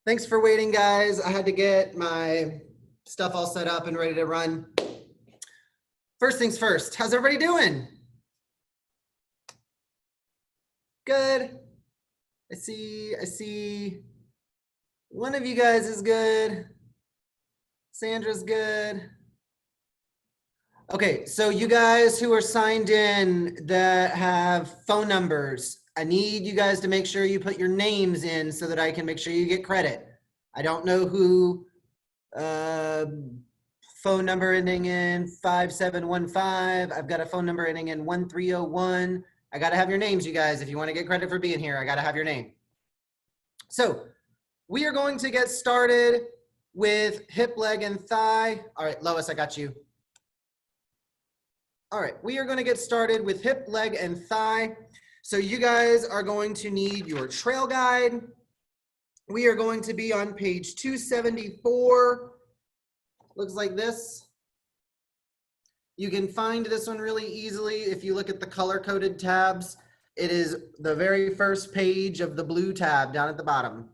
Thanks for waiting, guys. I had to get my stuff all set up and ready to run. First things first, how's everybody doing? Good. I see one of you guys is good. Sandra's good. Okay, so you guys who are signed in that have phone numbers, I need you guys to make sure you put your names in so that I can make sure you get credit. I don't know who phone number ending in 5715. I've got a phone number ending in 1301. I got to have your names, you guys. If you want to get credit for being here, I got to have your name. So we are going to get started with hip, leg, and thigh. All right, Lois, I got you. All right, we are going to get started with hip, leg, and thigh. So you guys are going to need your trail guide. We are going to be on page 274. Looks like this. You can find this one really easily if you look at the color-coded tabs. It is the very first page of the blue tab down at the bottom.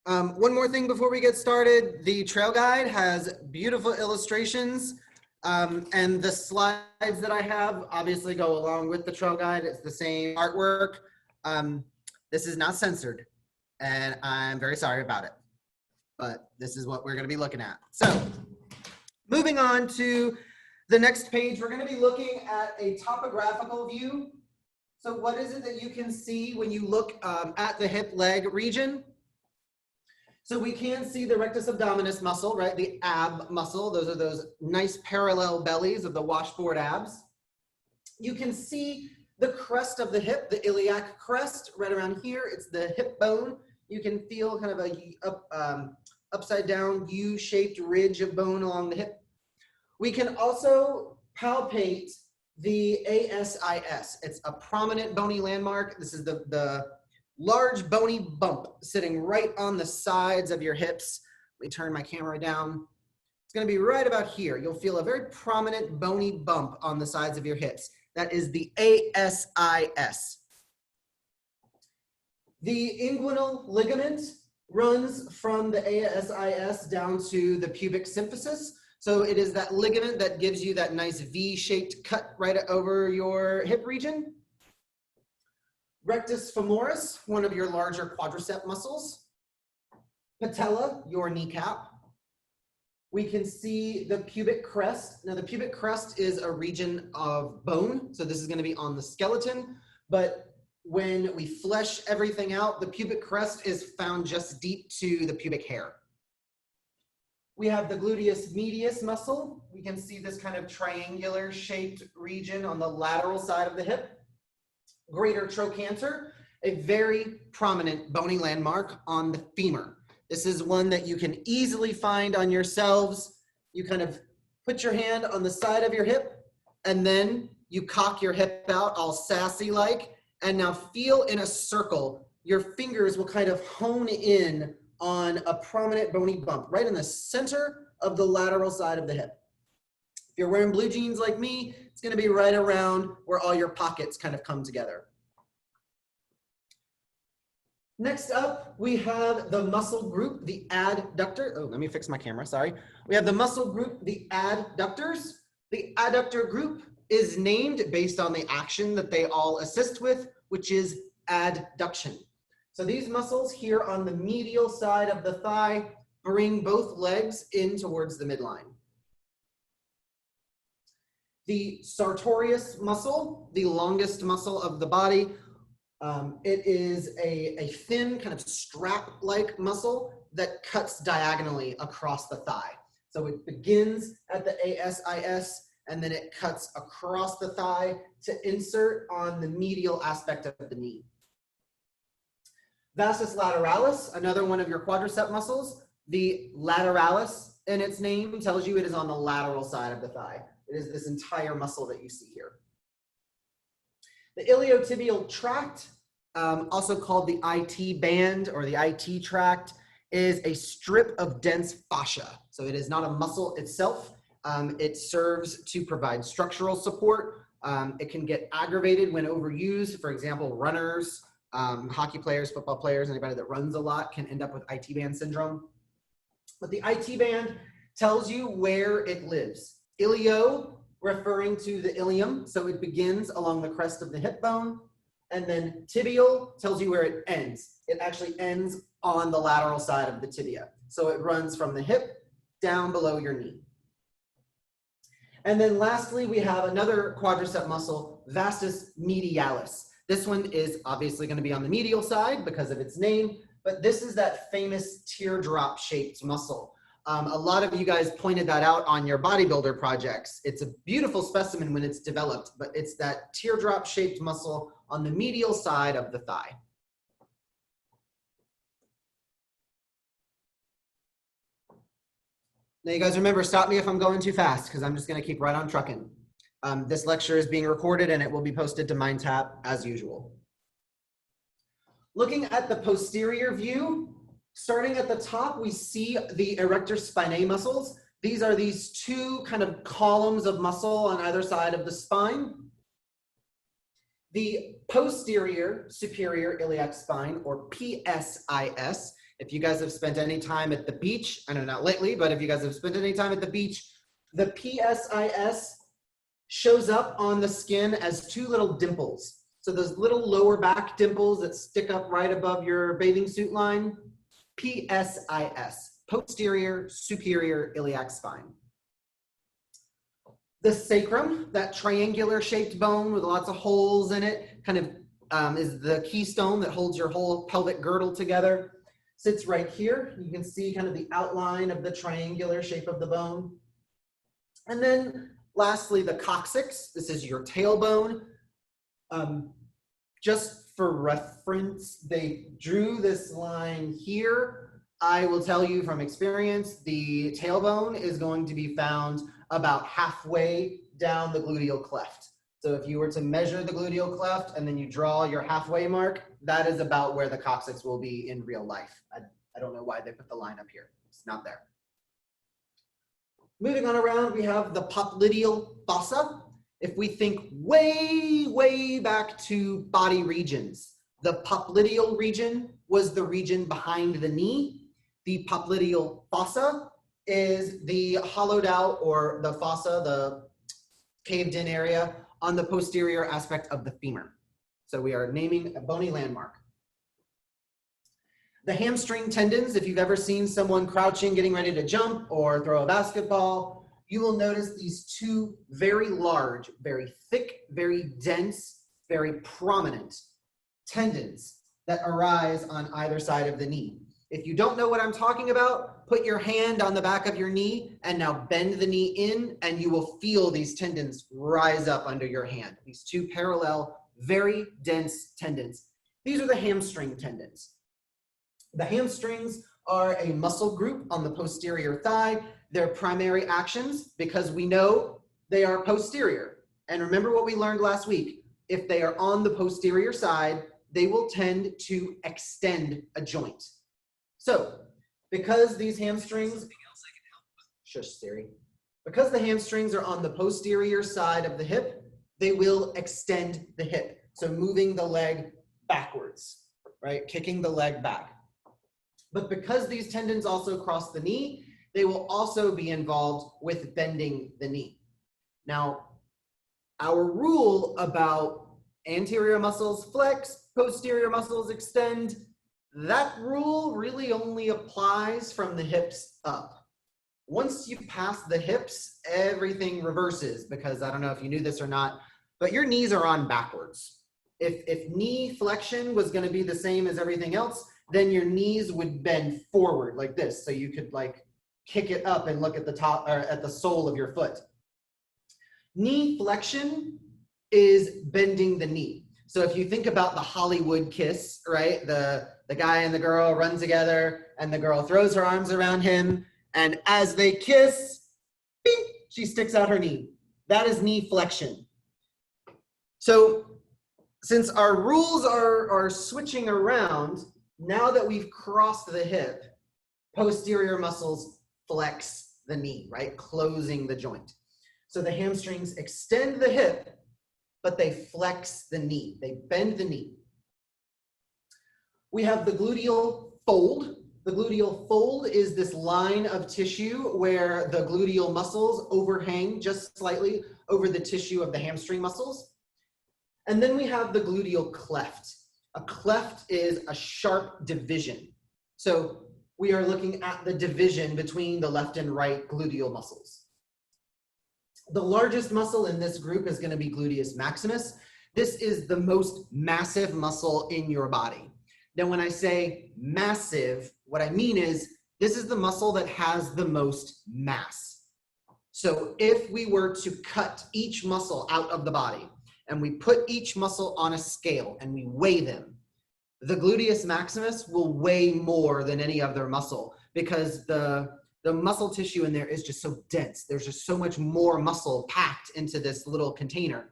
One more thing before we get started. The trail guide has beautiful illustrations. And the slides that I have obviously go along with the trail guide. It's the same artwork. This is not censored, and I'm very sorry about it, but this is what we're going to be looking at. So moving on to the next page, we're going to be looking at a topographical view. So what is it that you can see when you look at the hip leg region? So we can see the rectus abdominis muscle, right? The ab muscle. Those are those nice parallel bellies of the washboard abs. You can see the crest of the hip, the iliac crest, right around here. It's the hip bone. You can feel kind of a upside down U-shaped ridge of bone along the hip. We can also palpate the ASIS. It's a prominent bony landmark. This is the large bony bump sitting right on the sides of your hips. Let me turn my camera down. It's going to be right about here. You'll feel a very prominent bony bump on the sides of your hips. That is the ASIS. The inguinal ligament runs from the ASIS down to the pubic symphysis. So it is that ligament that gives you that nice V-shaped cut right over your hip region. Rectus femoris, one of your larger quadricep muscles. Patella, your kneecap. We can see the pubic crest. Now the pubic crest is a region of bone, so this is going to be on the skeleton, but when we flesh everything out, the pubic crest is found just deep to the pubic hair. We have the gluteus medius muscle. We can see this kind of triangular shaped region on the lateral side of the hip. Greater trochanter, a very prominent bony landmark on the femur. This is one that you can easily find on yourselves. You kind of put your hand on the side of your hip, and then you cock your hip out all sassy like, and now feel in a circle. Your fingers will kind of hone in on a prominent bony bump right in the center of the lateral side of the hip. If you're wearing blue jeans like me, it's going to be right around where all your pockets kind of come together. Next up, we have the muscle group, the adductor. Oh, let me fix my camera, sorry. We have the muscle group, the adductors. The adductor group is named based on the action that they all assist with, which is adduction. So these muscles here on the medial side of the thigh bring both legs in towards the midline. The sartorius muscle, the longest muscle of the body, it is a thin kind of strap-like muscle that cuts diagonally across the thigh. So it begins at the ASIS and then it cuts across the thigh to insert on the medial aspect of the knee. Vastus lateralis, another one of your quadricep muscles. The lateralis in its name tells you it is on the lateral side of the thigh. It is this entire muscle that you see here. The iliotibial tract, also called the IT band or the IT tract, is a strip of dense fascia. So it is not a muscle itself. It serves to provide structural support. It can get aggravated when overused. For example, runners Hockey players, football players, anybody that runs a lot can end up with IT band syndrome. But the IT band tells you where it lives. Ilio, referring to the ilium, so it begins along the crest of the hip bone. And then tibial tells you where it ends. It actually ends on the lateral side of the tibia. So it runs from the hip down below your knee. And then lastly, we have another quadricep muscle, vastus medialis. This one is obviously going to be on the medial side because of its name, but this is that famous teardrop shaped muscle. A lot of you guys pointed that out on your bodybuilder projects. It's a beautiful specimen when it's developed, but it's that teardrop shaped muscle on the medial side of the thigh. Now you guys remember, stop me if I'm going too fast because I'm just going to keep right on trucking. This lecture is being recorded and it will be posted to MindTap as usual. Looking at the posterior view, starting at the top, we see the erector spinae muscles. These are these two kind of columns of muscle on either side of the spine. The posterior superior iliac spine, or PSIS, if you guys have spent any time at the beach, I know not lately, but if you guys have spent any time at the beach, the PSIS shows up on the skin as two little dimples. So those little lower back dimples that stick up right above your bathing suit line, PSIS, posterior superior iliac spine. The sacrum, that triangular shaped bone with lots of holes in it, kind of is the keystone that holds your whole pelvic girdle together. Sits right here. You can see kind of the outline of the triangular shape of the bone. And then lastly, the coccyx. This is your tailbone. Just for reference, they drew this line here. I will tell you from experience, the tailbone is going to be found about halfway down the gluteal cleft. So if you were to measure the gluteal cleft and then you draw your halfway mark, that is about where the coccyx will be in real life. I don't know why they put the line up here. It's not there. Moving on around, we have the popliteal fossa. If we think way, way back to body regions, the popliteal region was the region behind the knee. The popliteal fossa is the hollowed out, or the fossa, the caved in area on the posterior aspect of the femur. So we are naming a bony landmark. The hamstring tendons, if you've ever seen someone crouching, getting ready to jump or throw a basketball, you will notice these two very large, very thick, very dense, very prominent tendons that arise on either side of the knee. If you don't know what I'm talking about, put your hand on the back of your knee and now bend the knee in, and you will feel these tendons rise up under your hand. These two parallel, very dense tendons. These are the hamstring tendons. The hamstrings are a muscle group on the posterior thigh. Their primary actions, because we know they are posterior. And remember what we learned last week. If they are on the posterior side, they will tend to extend a joint. So, because these hamstrings, shush Siri, because the hamstrings are on the posterior side of the hip, they will extend the hip. So moving the leg backwards, right? Kicking the leg back. But because these tendons also cross the knee, they will also be involved with bending the knee. Now, our rule about anterior muscles flex, posterior muscles extend, that rule really only applies from the hips up. Once you pass the hips, everything reverses, because I don't know if you knew this or not, but your knees are on backwards. If knee flexion was going to be the same as everything else, then your knees would bend forward like this, so you could like kick it up and look at the top, or at the sole of your foot. Knee flexion is bending the knee. So if you think about the Hollywood kiss, right? The guy and the girl run together and the girl throws her arms around him, and as they kiss, bing, she sticks out her knee. That is knee flexion. So since our rules are switching around, now that we've crossed the hip, posterior muscles flex the knee, right? Closing the joint. So the hamstrings extend the hip, but they flex the knee. They bend the knee. We have the gluteal fold. The gluteal fold is this line of tissue where the gluteal muscles overhang just slightly over the tissue of the hamstring muscles. And then we have the gluteal cleft. A cleft is a sharp division. So we are looking at the division between the left and right gluteal muscles. The largest muscle in this group is going to be gluteus maximus. This is the most massive muscle in your body. Now, when I say massive, what I mean is this is the muscle that has the most mass. So if we were to cut each muscle out of the body and we put each muscle on a scale and we weigh them, the gluteus maximus will weigh more than any other muscle because the muscle tissue in there is just so dense. There's just so much more muscle packed into this little container.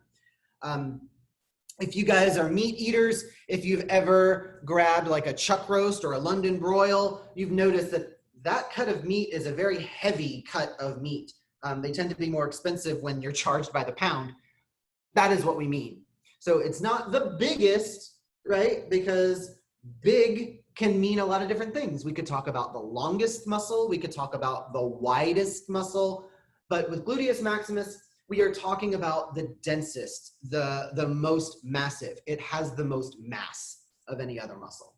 If you guys are meat eaters, if you've ever grabbed like a chuck roast or a London broil, you've noticed that that cut of meat is a very heavy cut of meat. They tend to be more expensive when you're charged by the pound. That is what we mean. So it's not the biggest, right? Because big can mean a lot of different things. We could talk about the longest muscle. We could talk about the widest muscle. But with gluteus maximus, we are talking about the densest, the most massive. It has the most mass of any other muscle.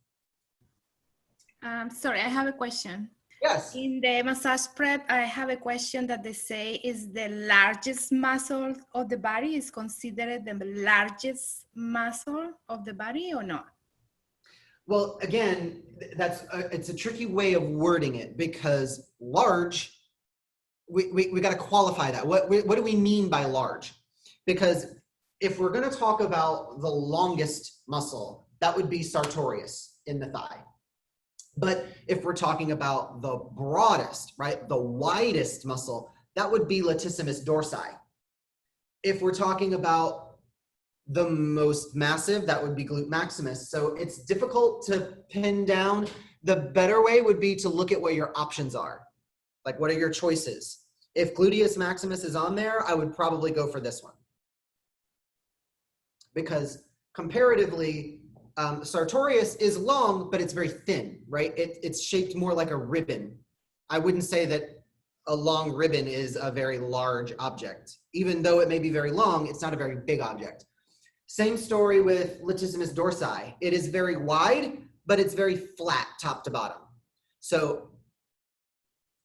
Sorry, I have a question. Yes. In the massage prep, I have a question that they say is the largest muscle of the body is considered the largest muscle of the body or not? Well, again, it's a tricky way of wording it because large, we got to qualify that. What do we mean by large? Because if we're going to talk about the longest muscle, that would be sartorius in the thigh. But if we're talking about the broadest, right, the widest muscle, that would be latissimus dorsi. If we're talking about the most massive, that would be glute maximus. So it's difficult to pin down. The better way would be to look at what your options are. Like, what are your choices? If gluteus maximus is on there, I would probably go for this one. Because comparatively, sartorius is long, but it's very thin, right? It's shaped more like a ribbon. I wouldn't say that a long ribbon is a very large object. Even though it may be very long, it's not a very big object. Same story with latissimus dorsi. It is very wide, but it's very flat top to bottom. So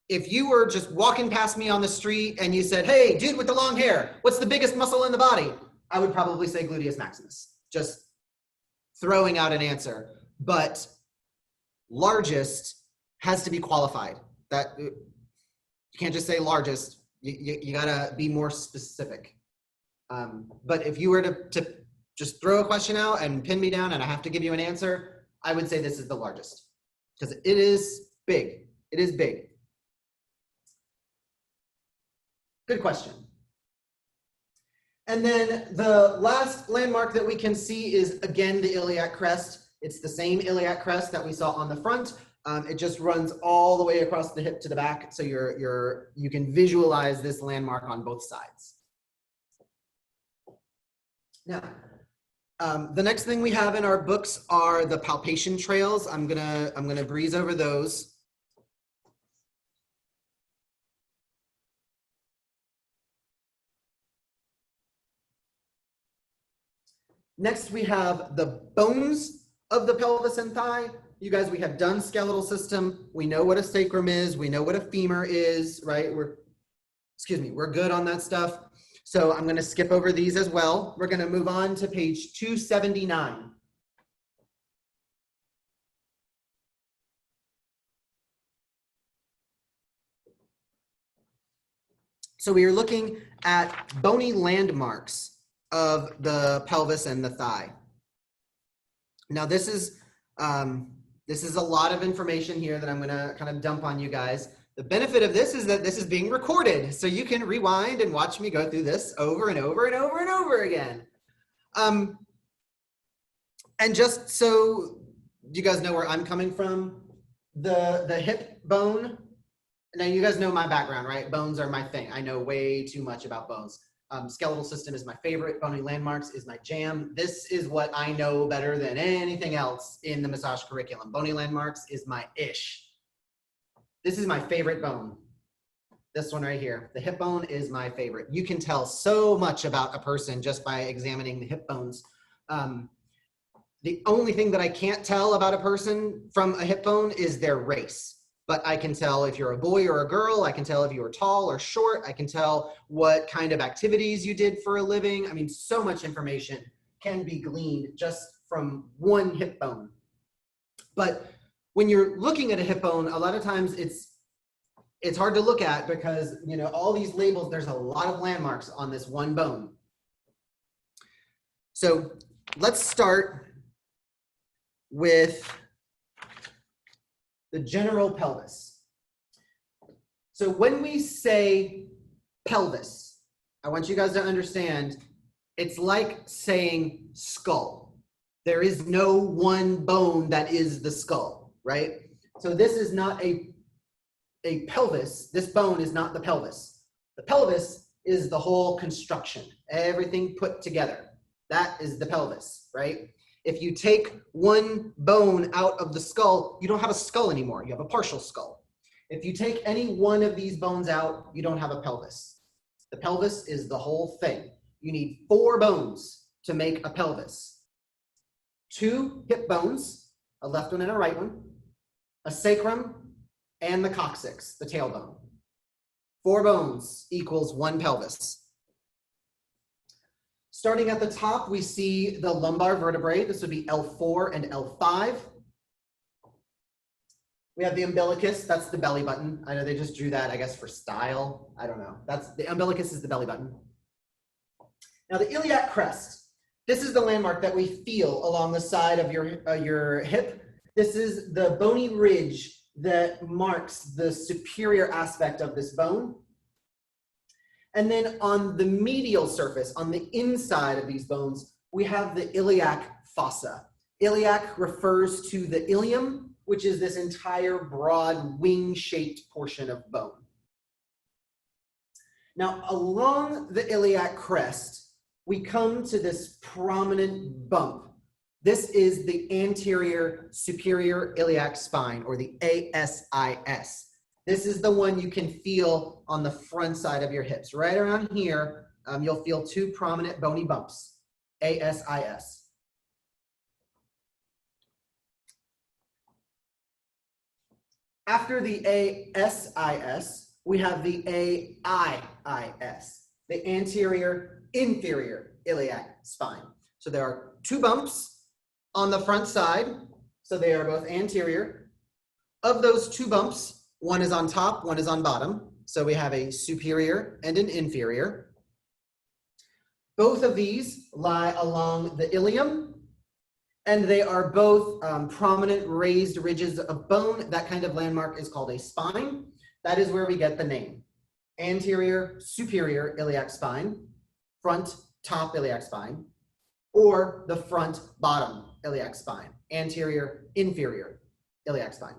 if you were just walking past me on the street and you said, hey, dude with the long hair, what's the biggest muscle in the body? I would probably say gluteus maximus. Just throwing out an answer. But largest has to be qualified. That you can't just say largest. You gotta be more specific. But if you were to just throw a question out and pin me down and I have to give you an answer, I would say this is the largest because it is big. It is big. Good question. And then the last landmark that we can see is, again, the iliac crest. It's the same iliac crest that we saw on the front. It just runs all the way across the hip to the back. So you can visualize this landmark on both sides. Now, the next thing we have in our books are the palpation trails. I'm gonna breeze over those. Next, we have the bones of the pelvis and thigh. You guys, we have done skeletal system. We know what a sacrum is. We know what a femur is, right? We're good on that stuff. So I'm going to skip over these as well. We're going to move on to page 279. So we are looking at bony landmarks of the pelvis and the thigh. Now this is a lot of information here that I'm gonna kind of dump on you guys. The benefit of this is that this is being recorded, so you can rewind and watch me go through this over and over and over and over again. And just so you guys know where I'm coming from, the hip bone, now you guys know my background, right? Bones are my thing. I know way too much about bones. Skeletal system is my favorite. Bony landmarks is my jam. This is what I know better than anything else in the massage curriculum. Bony landmarks is my ish. This is my favorite bone. This one right here. The hip bone is my favorite. You can tell so much about a person just by examining the hip bones. The only thing that I can't tell about a person from a hip bone is their race. But I can tell if you're a boy or a girl. I can tell if you are tall or short. I can tell what kind of activities you did for a living. I mean, so much information can be gleaned just from one hip bone. But when you're looking at a hip bone, a lot of times it's hard to look at because, you know, all these labels, there's a lot of landmarks on this one bone. So let's start with the general pelvis. So when we say pelvis, I want you guys to understand, it's like saying skull. There is no one bone that is the skull, right? So this is not a pelvis. This bone is not the pelvis. The pelvis is the whole construction, everything put together. That is the pelvis, right? If you take one bone out of the skull, you don't have a skull anymore. You have a partial skull. If you take any one of these bones out, you don't have a pelvis. The pelvis is the whole thing. You need 4 bones to make a pelvis. 2 hip bones, a left one and a right one, a sacrum, and the coccyx, the tailbone. 4 bones equals 1 pelvis. Starting at the top, we see the lumbar vertebrae. This would be L4 and L5. We have the umbilicus, that's the belly button. I know they just drew that, I guess, for style. I don't know. That's the umbilicus is the belly button. Now the iliac crest. This is the landmark that we feel along the side of your hip. This is the bony ridge that marks the superior aspect of this bone. And then on the medial surface, on the inside of these bones, we have the iliac fossa. Iliac refers to the ilium, which is this entire broad wing-shaped portion of bone. Now, along the iliac crest, we come to this prominent bump. This is the anterior superior iliac spine, or the ASIS. This is the one you can feel on the front side of your hips. Right around here, you'll feel 2 prominent bony bumps, ASIS. After the ASIS, we have the AIIS, the anterior inferior iliac spine. So there are 2 bumps on the front side, so they are both anterior. Of those 2 bumps, one is on top, one is on bottom. So we have a superior and an inferior. Both of these lie along the ilium, and they are both prominent raised ridges of bone. That kind of landmark is called a spine. That is where we get the name. Anterior, superior iliac spine, front, top iliac spine, or the front, bottom iliac spine, anterior, inferior iliac spine.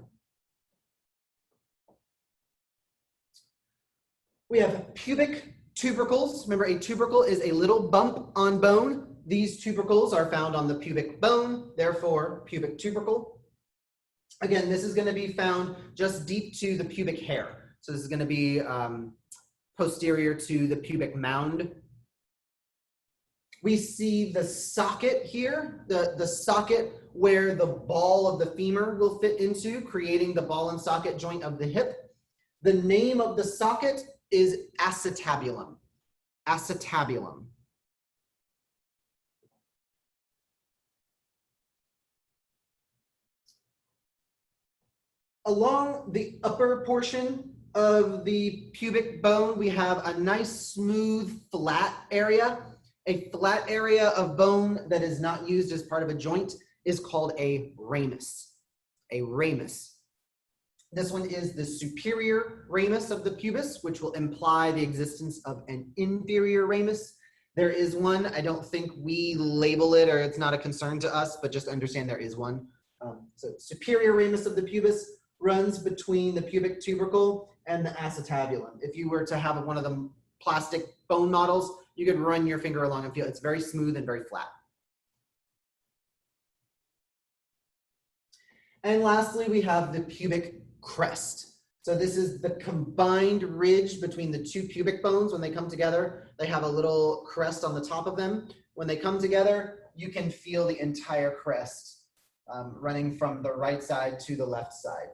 We have pubic tubercles. Remember, a tubercle is a little bump on bone. These tubercles are found on the pubic bone, therefore pubic tubercle. Again, this is going to be found just deep to the pubic hair. So this is going to be posterior to the pubic mound. We see the socket here, the socket where the ball of the femur will fit into, creating the ball and socket joint of the hip. The name of the socket is acetabulum. Acetabulum. Along the upper portion of the pubic bone, we have a nice, smooth, flat area. A flat area of bone that is not used as part of a joint is called a ramus. A ramus. This one is the superior ramus of the pubis, which will imply the existence of an inferior ramus. There is one. I don't think we label it, or it's not a concern to us, but just understand there is one. So superior ramus of the pubis runs between the pubic tubercle and the acetabulum. If you were to have one of them plastic bone models, you could run your finger along and feel it's very smooth and very flat. And lastly, we have the pubic crest. So this is the combined ridge between the two pubic bones. When they come together, they have a little crest on the top of them. When they come together, you can feel the entire crest running from the right side to the left side.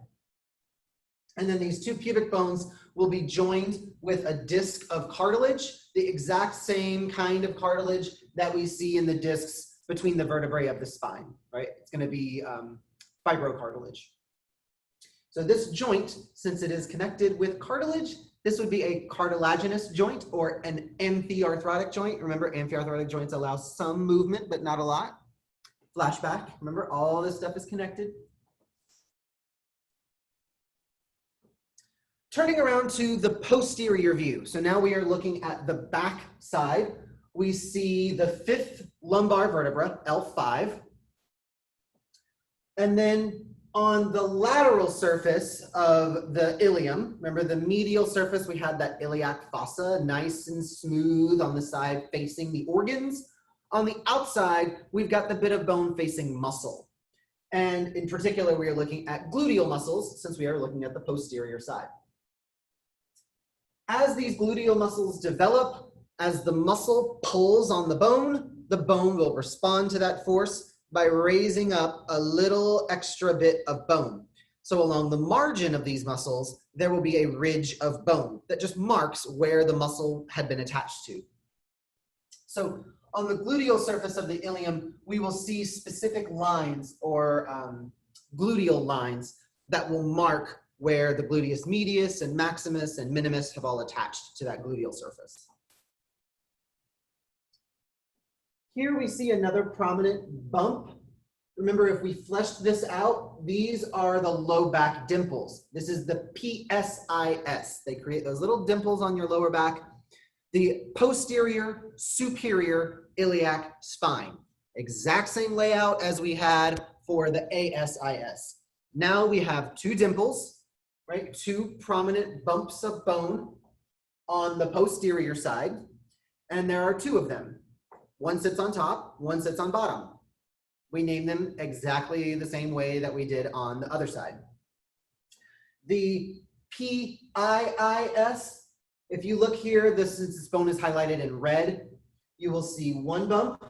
And then these two pubic bones will be joined with a disc of cartilage, the exact same kind of cartilage that we see in the discs between the vertebrae of the spine, right? It's going to be fibrocartilage. So this joint, since it is connected with cartilage, this would be a cartilaginous joint or an amphiarthrotic joint. Remember, amphiarthrotic joints allow some movement, but not a lot. Flashback, remember, all this stuff is connected. Turning around to the posterior view. So now we are looking at the back side. We see the fifth lumbar vertebra, L5. And then on the lateral surface of the ilium, remember the medial surface, we had that iliac fossa, nice and smooth on the side facing the organs. On the outside, we've got the bit of bone facing muscle. And in particular, we are looking at gluteal muscles since we are looking at the posterior side. As these gluteal muscles develop, as the muscle pulls on the bone will respond to that force by raising up a little extra bit of bone. So along the margin of these muscles, there will be a ridge of bone that just marks where the muscle had been attached to. So on the gluteal surface of the ilium, we will see specific lines or gluteal lines that will mark where the gluteus medius and maximus and minimus have all attached to that gluteal surface. Here we see another prominent bump. Remember, if we fleshed this out, these are the low back dimples. This is the PSIS. They create those little dimples on your lower back. The posterior superior iliac spine. Exact same layout as we had for the ASIS. Now we have two dimples, right? Two prominent bumps of bone on the posterior side, and there are two of them. One sits on top, one sits on bottom. We name them exactly the same way that we did on the other side. The PIIS, if you look here, this bone is highlighted in red. You will see one bump,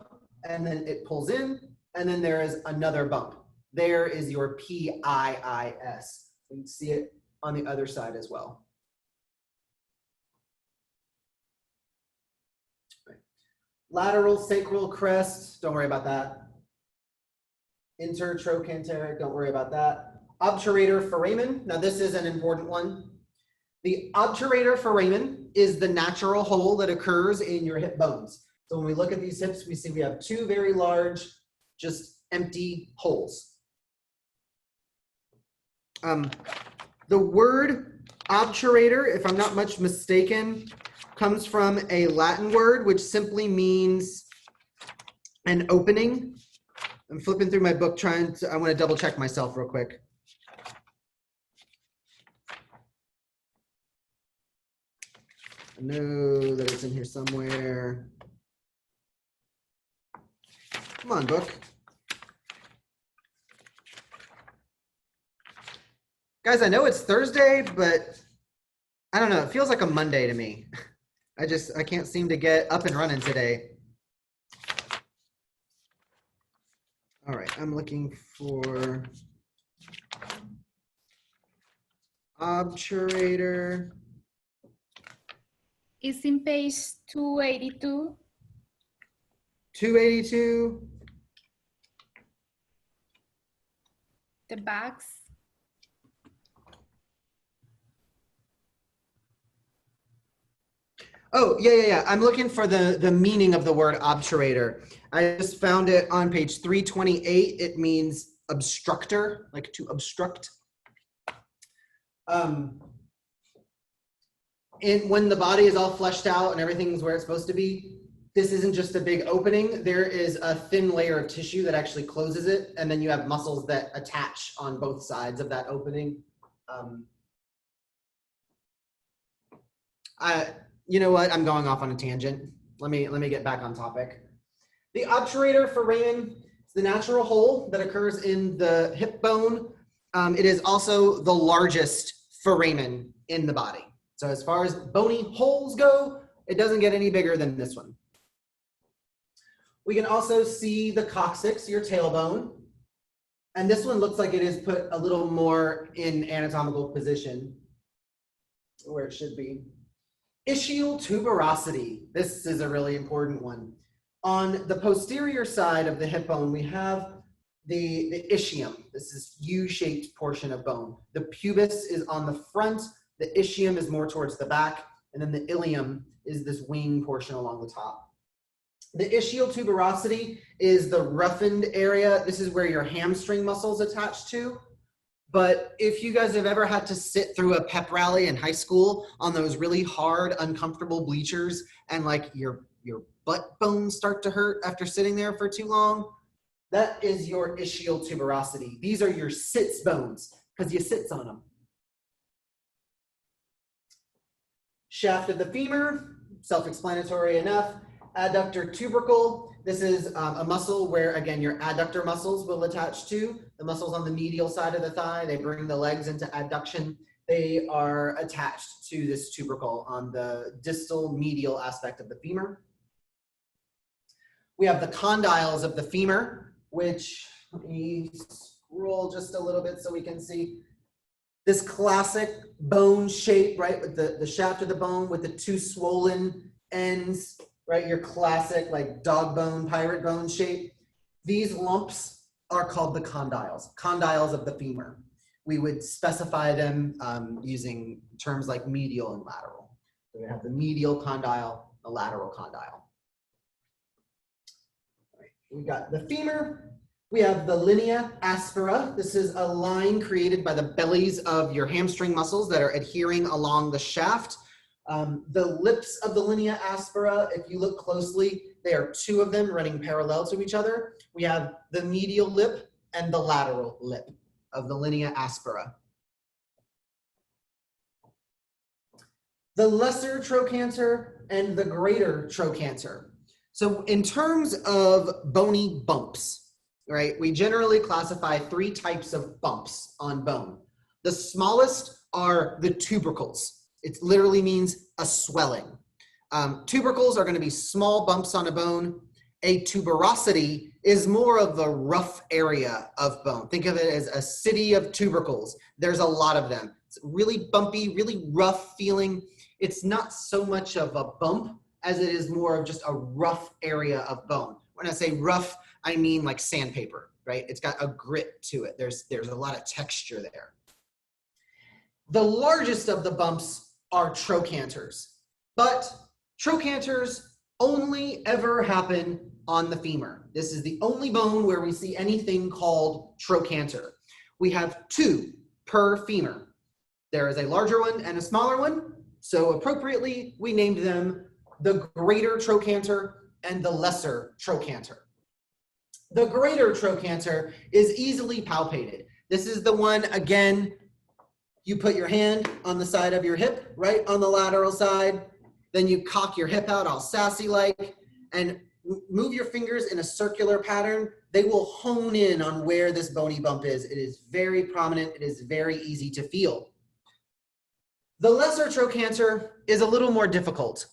and then it pulls in, and then there is another bump. There is your PIIS. You can see it on the other side as well. Lateral sacral crest, don't worry about that. Intertrochanteric, don't worry about that. Obturator foramen, now this is an important one. The obturator foramen is the natural hole that occurs in your hip bones. So when we look at these hips, we see we have two very large, just empty holes. The word obturator, if I'm not much mistaken, comes from a Latin word which simply means an opening. I'm flipping through my book I want to double check myself real quick. I know that it's in here somewhere. Come on, book. Guys, I know it's Thursday, but I don't know, it feels like a Monday to me. I can't seem to get up and running today. All right, I'm looking for obturator. It's in page 282. 282. The backs. Oh, yeah. I'm looking for the meaning of the word obturator. I just found it on page 328. It means obstructor, like to obstruct. When the body is all fleshed out and everything's where it's supposed to be, this isn't just a big opening. There is a thin layer of tissue that actually closes it, and then you have muscles that attach on both sides of that opening. you know what? I'm going off on a tangent. Let me get back on topic. The obturator foramen is the natural hole that occurs in the hip bone. It is also the largest foramen in the body. So as far as bony holes go, it doesn't get any bigger than this one. We can also see the coccyx, your tailbone. And this one looks like it is put a little more in anatomical position where it should be. Ischial tuberosity. This is a really important one. On the posterior side of the hip bone, we have the ischium. This is U-shaped portion of bone. The pubis is on the front, the ischium is more towards the back, and then the ilium is this wing portion along the top. The ischial tuberosity is the roughened area. This is where your hamstring muscles attach to. But if you guys have ever had to sit through a pep rally in high school on those really hard, uncomfortable bleachers and like your butt bones start to hurt after sitting there for too long, that is your ischial tuberosity. These are your sits bones because you sits on them. Shaft of the femur, self-explanatory enough. Adductor tubercle. This is a muscle where, again, your adductor muscles will attach to. The muscles on the medial side of the thigh, they bring the legs into adduction. They are attached to this tubercle on the distal medial aspect of the femur. We have the condyles of the femur, which, let me scroll just a little bit so we can see. This classic bone shape, right, with the shaft of the bone with the two swollen ends, right, your classic like dog bone, pirate bone shape. These lumps are called the condyles of the femur. We would specify them using terms like medial and lateral. So we have the medial condyle, the lateral condyle. Right. We got the femur. We have the linea aspera. This is a line created by the bellies of your hamstring muscles that are adhering along the shaft. The lips of the linea aspera, if you look closely, there are two of them running parallel to each other. We have the medial lip and the lateral lip of the linea aspera. The lesser trochanter and the greater trochanter. So in terms of bony bumps, right, we generally classify three types of bumps on bone. The smallest are the tubercles. It literally means a swelling. Tubercles are going to be small bumps on a bone. A tuberosity is more of the rough area of bone. Think of it as a city of tubercles. There's a lot of them. It's really bumpy, really rough feeling. It's not so much of a bump as it is more of just a rough area of bone. When I say rough, I mean like sandpaper, right? It's got a grit to it. There's a lot of texture there. The largest of the bumps are trochanters, but trochanters only ever happen on the femur. This is the only bone where we see anything called trochanter. We have two per femur. There is a larger one and a smaller one, so appropriately we named them the greater trochanter and the lesser trochanter. The greater trochanter is easily palpated. This is the one, again, you put your hand on the side of your hip, right on the lateral side, then you cock your hip out all sassy-like, and move your fingers in a circular pattern. They will hone in on where this bony bump is. It is very prominent. It is very easy to feel. The lesser trochanter is a little more difficult.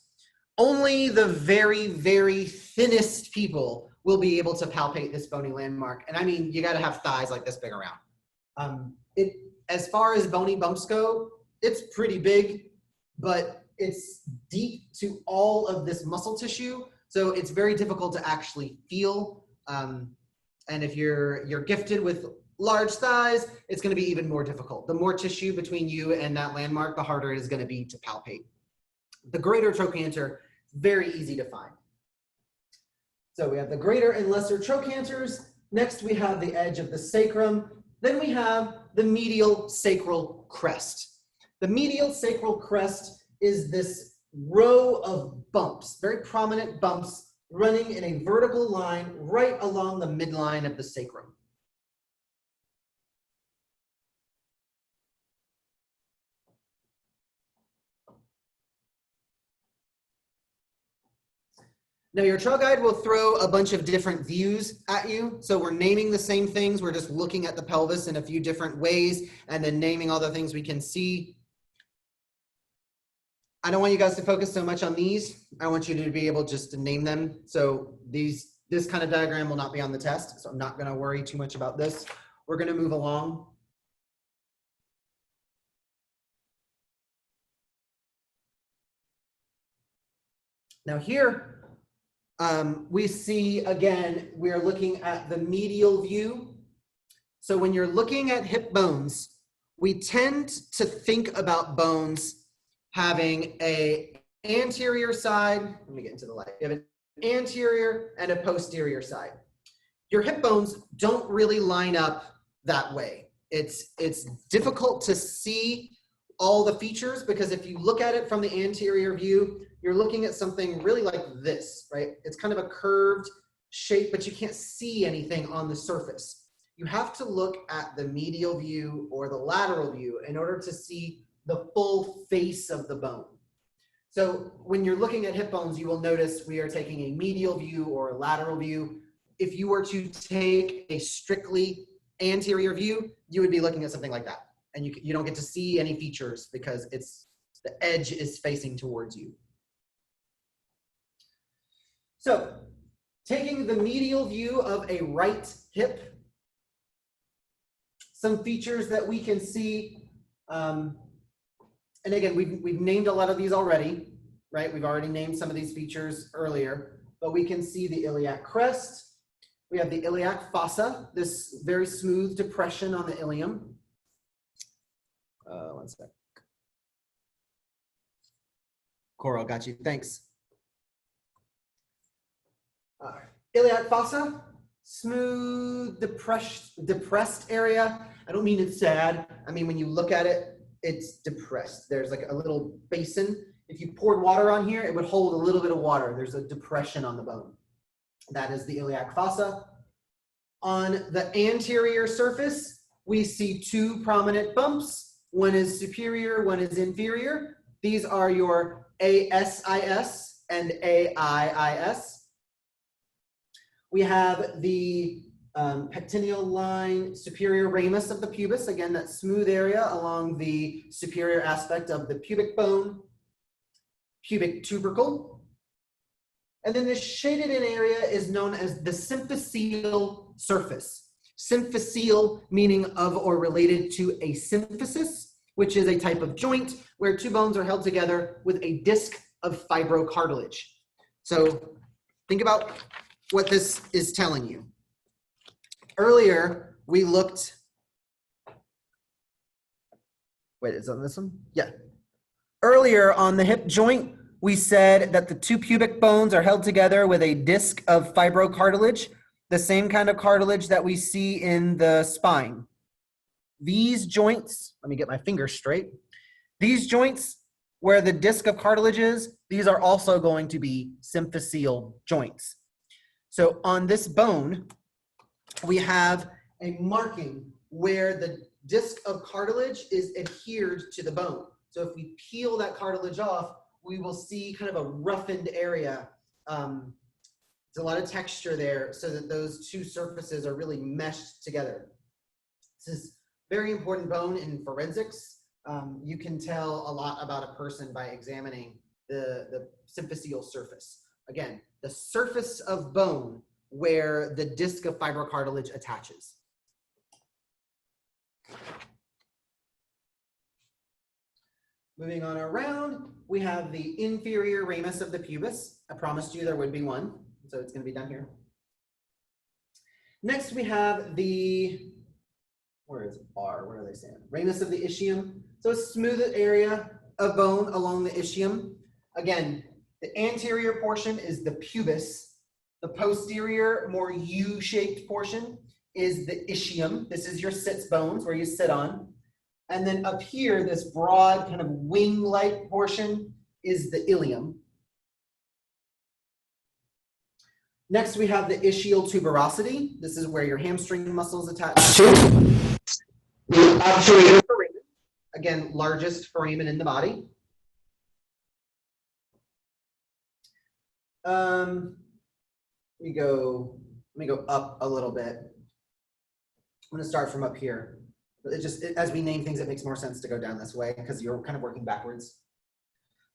Only the very, very thinnest people will be able to palpate this bony landmark. And I mean, you got to have thighs like this big around. As far as bony bumps go, it's pretty big, but it's deep to all of this muscle tissue. So it's very difficult to actually feel. And if you're gifted with large thighs, it's going to be even more difficult. The more tissue between you and that landmark, the harder it is going to be to palpate. The greater trochanter, very easy to find. So we have the greater and lesser trochanters. Next, we have the edge of the sacrum. Then we have the medial sacral crest. The medial sacral crest is this row of bumps, very prominent bumps, running in a vertical line right along the midline of the sacrum. Now your trail guide will throw a bunch of different views at you. So we're naming the same things. We're just looking at the pelvis in a few different ways and then naming all the things we can see. I don't want you guys to focus so much on these. I want you to be able just to name them. So this kind of diagram will not be on the test. So I'm not going to worry too much about this. We're going to move along. Now here, we see, again, we're looking at the medial view. So when you're looking at hip bones, we tend to think about bones having a anterior side. Let me get into the light. You have an anterior and a posterior side. Your hip bones don't really line up that way. It's difficult to see all the features because if you look at it from the anterior view, you're looking at something really like this, right? It's kind of a curved shape, but you can't see anything on the surface. You have to look at the medial view or the lateral view in order to see the full face of the bone. So when you're looking at hip bones, you will notice we are taking a medial view or a lateral view. If you were to take a strictly anterior view, you would be looking at something like that. And you don't get to see any features because the edge is facing towards you. So taking the medial view of a right hip, some features that we can see, and again, we've named a lot of these already, right? We've already named some of these features earlier, but we can see the iliac crest. We have the iliac fossa, this very smooth depression on the ilium. One sec. Coral, got you, thanks. Iliac fossa, smooth, depressed area. I don't mean it's sad. I mean, when you look at it, it's depressed. There's like a little basin. If you poured water on here, it would hold a little bit of water. There's a depression on the bone. That is the iliac fossa. On the anterior surface, we see two prominent bumps. One is superior, one is inferior. These are your ASIS and AIIS. We have the pectineal line, superior ramus of the pubis, again, that smooth area along the superior aspect of the pubic bone, pubic tubercle. And then this shaded in area is known as the symphyseal surface. Symphyseal meaning of or related to a symphysis, which is a type of joint where two bones are held together with a disc of fibrocartilage. So think about what this is telling you. Earlier, we looked, wait, is it on this one? Yeah. Earlier on the hip joint, we said that the two pubic bones are held together with a disc of fibrocartilage, the same kind of cartilage that we see in the spine. These joints, let me get my fingers straight. These joints where the disc of cartilage is, these are also going to be symphyseal joints. So on this bone, we have a marking where the disc of cartilage is adhered to the bone. So if we peel that cartilage off, we will see kind of a roughened area. There's a lot of texture there so that those two surfaces are really meshed together. This is very important bone in forensics. You can tell a lot about a person by examining the symphyseal surface. Again, the surface of bone where the disc of fibrocartilage attaches. Moving on around, we have the inferior ramus of the pubis. I promised you there would be one, so it's going to be down here. Next, we have the, where is it? R, where are they saying? Ramus of the ischium. So a smooth area of bone along the ischium. Again, the anterior portion is the pubis. The posterior, more U-shaped portion is the ischium. This is your sits bones where you sit on. And then up here, this broad kind of wing-like portion is the ilium. Next, we have the ischial tuberosity. This is where your hamstring muscles attach to. The obturator foramen, again, largest foramen in the body. Let me go up a little bit. I'm going to start from up here. As we name things, it makes more sense to go down this way because you're kind of working backwards.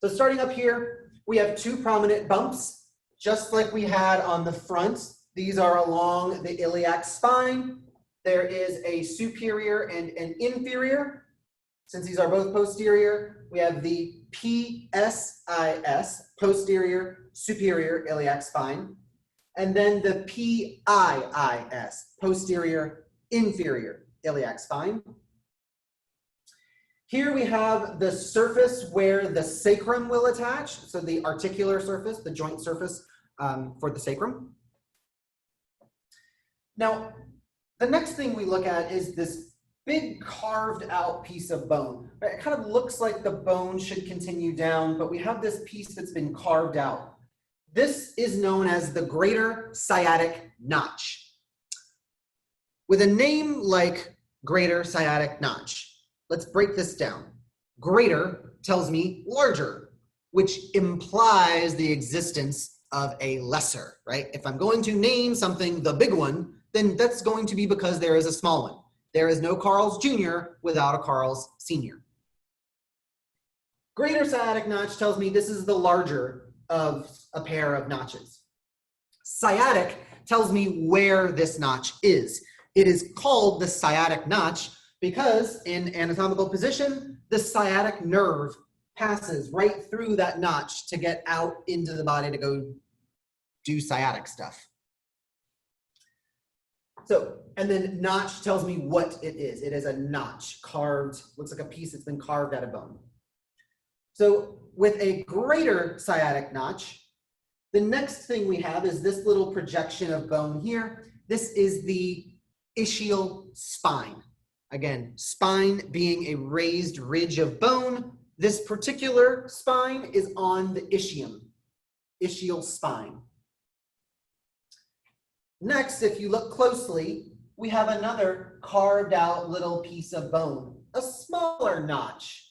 So starting up here, we have two prominent bumps, just like we had on the front. These are along the iliac spine. There is a superior and an inferior. Since these are both posterior, we have the PSIS, posterior superior iliac spine, and then the PIIS, posterior inferior iliac spine. Here we have the surface where the sacrum will attach, so the articular surface, the joint surface for the sacrum. Now, the next thing we look at is this big carved out piece of bone. It kind of looks like the bone should continue down, but we have this piece that's been carved out. This is known as the greater sciatic notch. With a name like greater sciatic notch, let's break this down. Greater tells me larger, which implies the existence of a lesser, right? If I'm going to name something the big one, then that's going to be because there is a small one. There is no Carl's Jr. without a Carl's Sr. Greater sciatic notch tells me this is the larger of a pair of notches. Sciatic tells me where this notch is. It is called the sciatic notch because in anatomical position, the sciatic nerve passes right through that notch to get out into the body to go do sciatic stuff. So, and then notch tells me what it is. It is a notch carved, looks like a piece that's been carved out of bone. So with a greater sciatic notch, the next thing we have is this little projection of bone here. This is the ischial spine. Again, spine being a raised ridge of bone. This particular spine is on the ischium, ischial spine. Next, if you look closely, we have another carved out little piece of bone, a smaller notch.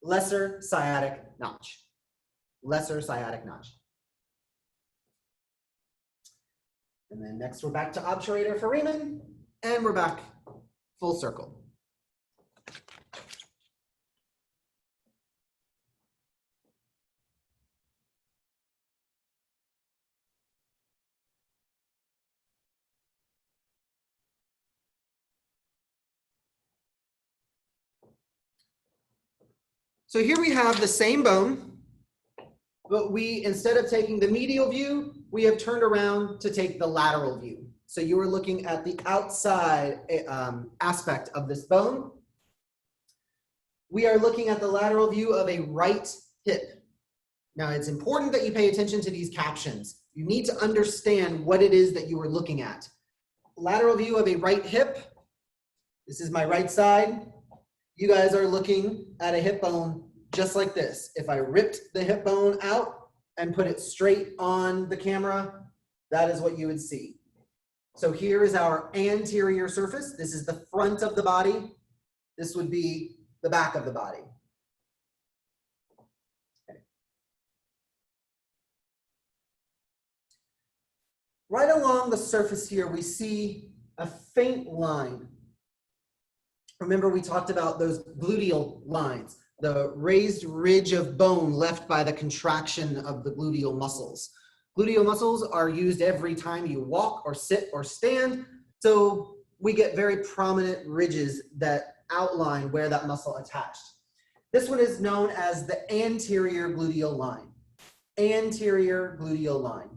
Lesser sciatic notch. Lesser sciatic notch. And then next we're back to obturator foramen, and we're back full circle. So here we have the same bone, but we, instead of taking the medial view, we have turned around to take the lateral view. So you are looking at the outside aspect of this bone. We are looking at the lateral view of a right hip. Now it's important that you pay attention to these captions. You need to understand what it is that you are looking at. Lateral view of a right hip. This is my right side. You guys are looking at a hip bone just like this. If I ripped the hip bone out and put it straight on the camera, that is what you would see. So here is our anterior surface. This is the front of the body. This would be the back of the body. Okay. Right along the surface here, we see a faint line. Remember, we talked about those gluteal lines, the raised ridge of bone left by the contraction of the gluteal muscles. Gluteal muscles are used every time you walk or sit or stand, so we get very prominent ridges that outline where that muscle attached. This one is known as the anterior gluteal line. Anterior gluteal line.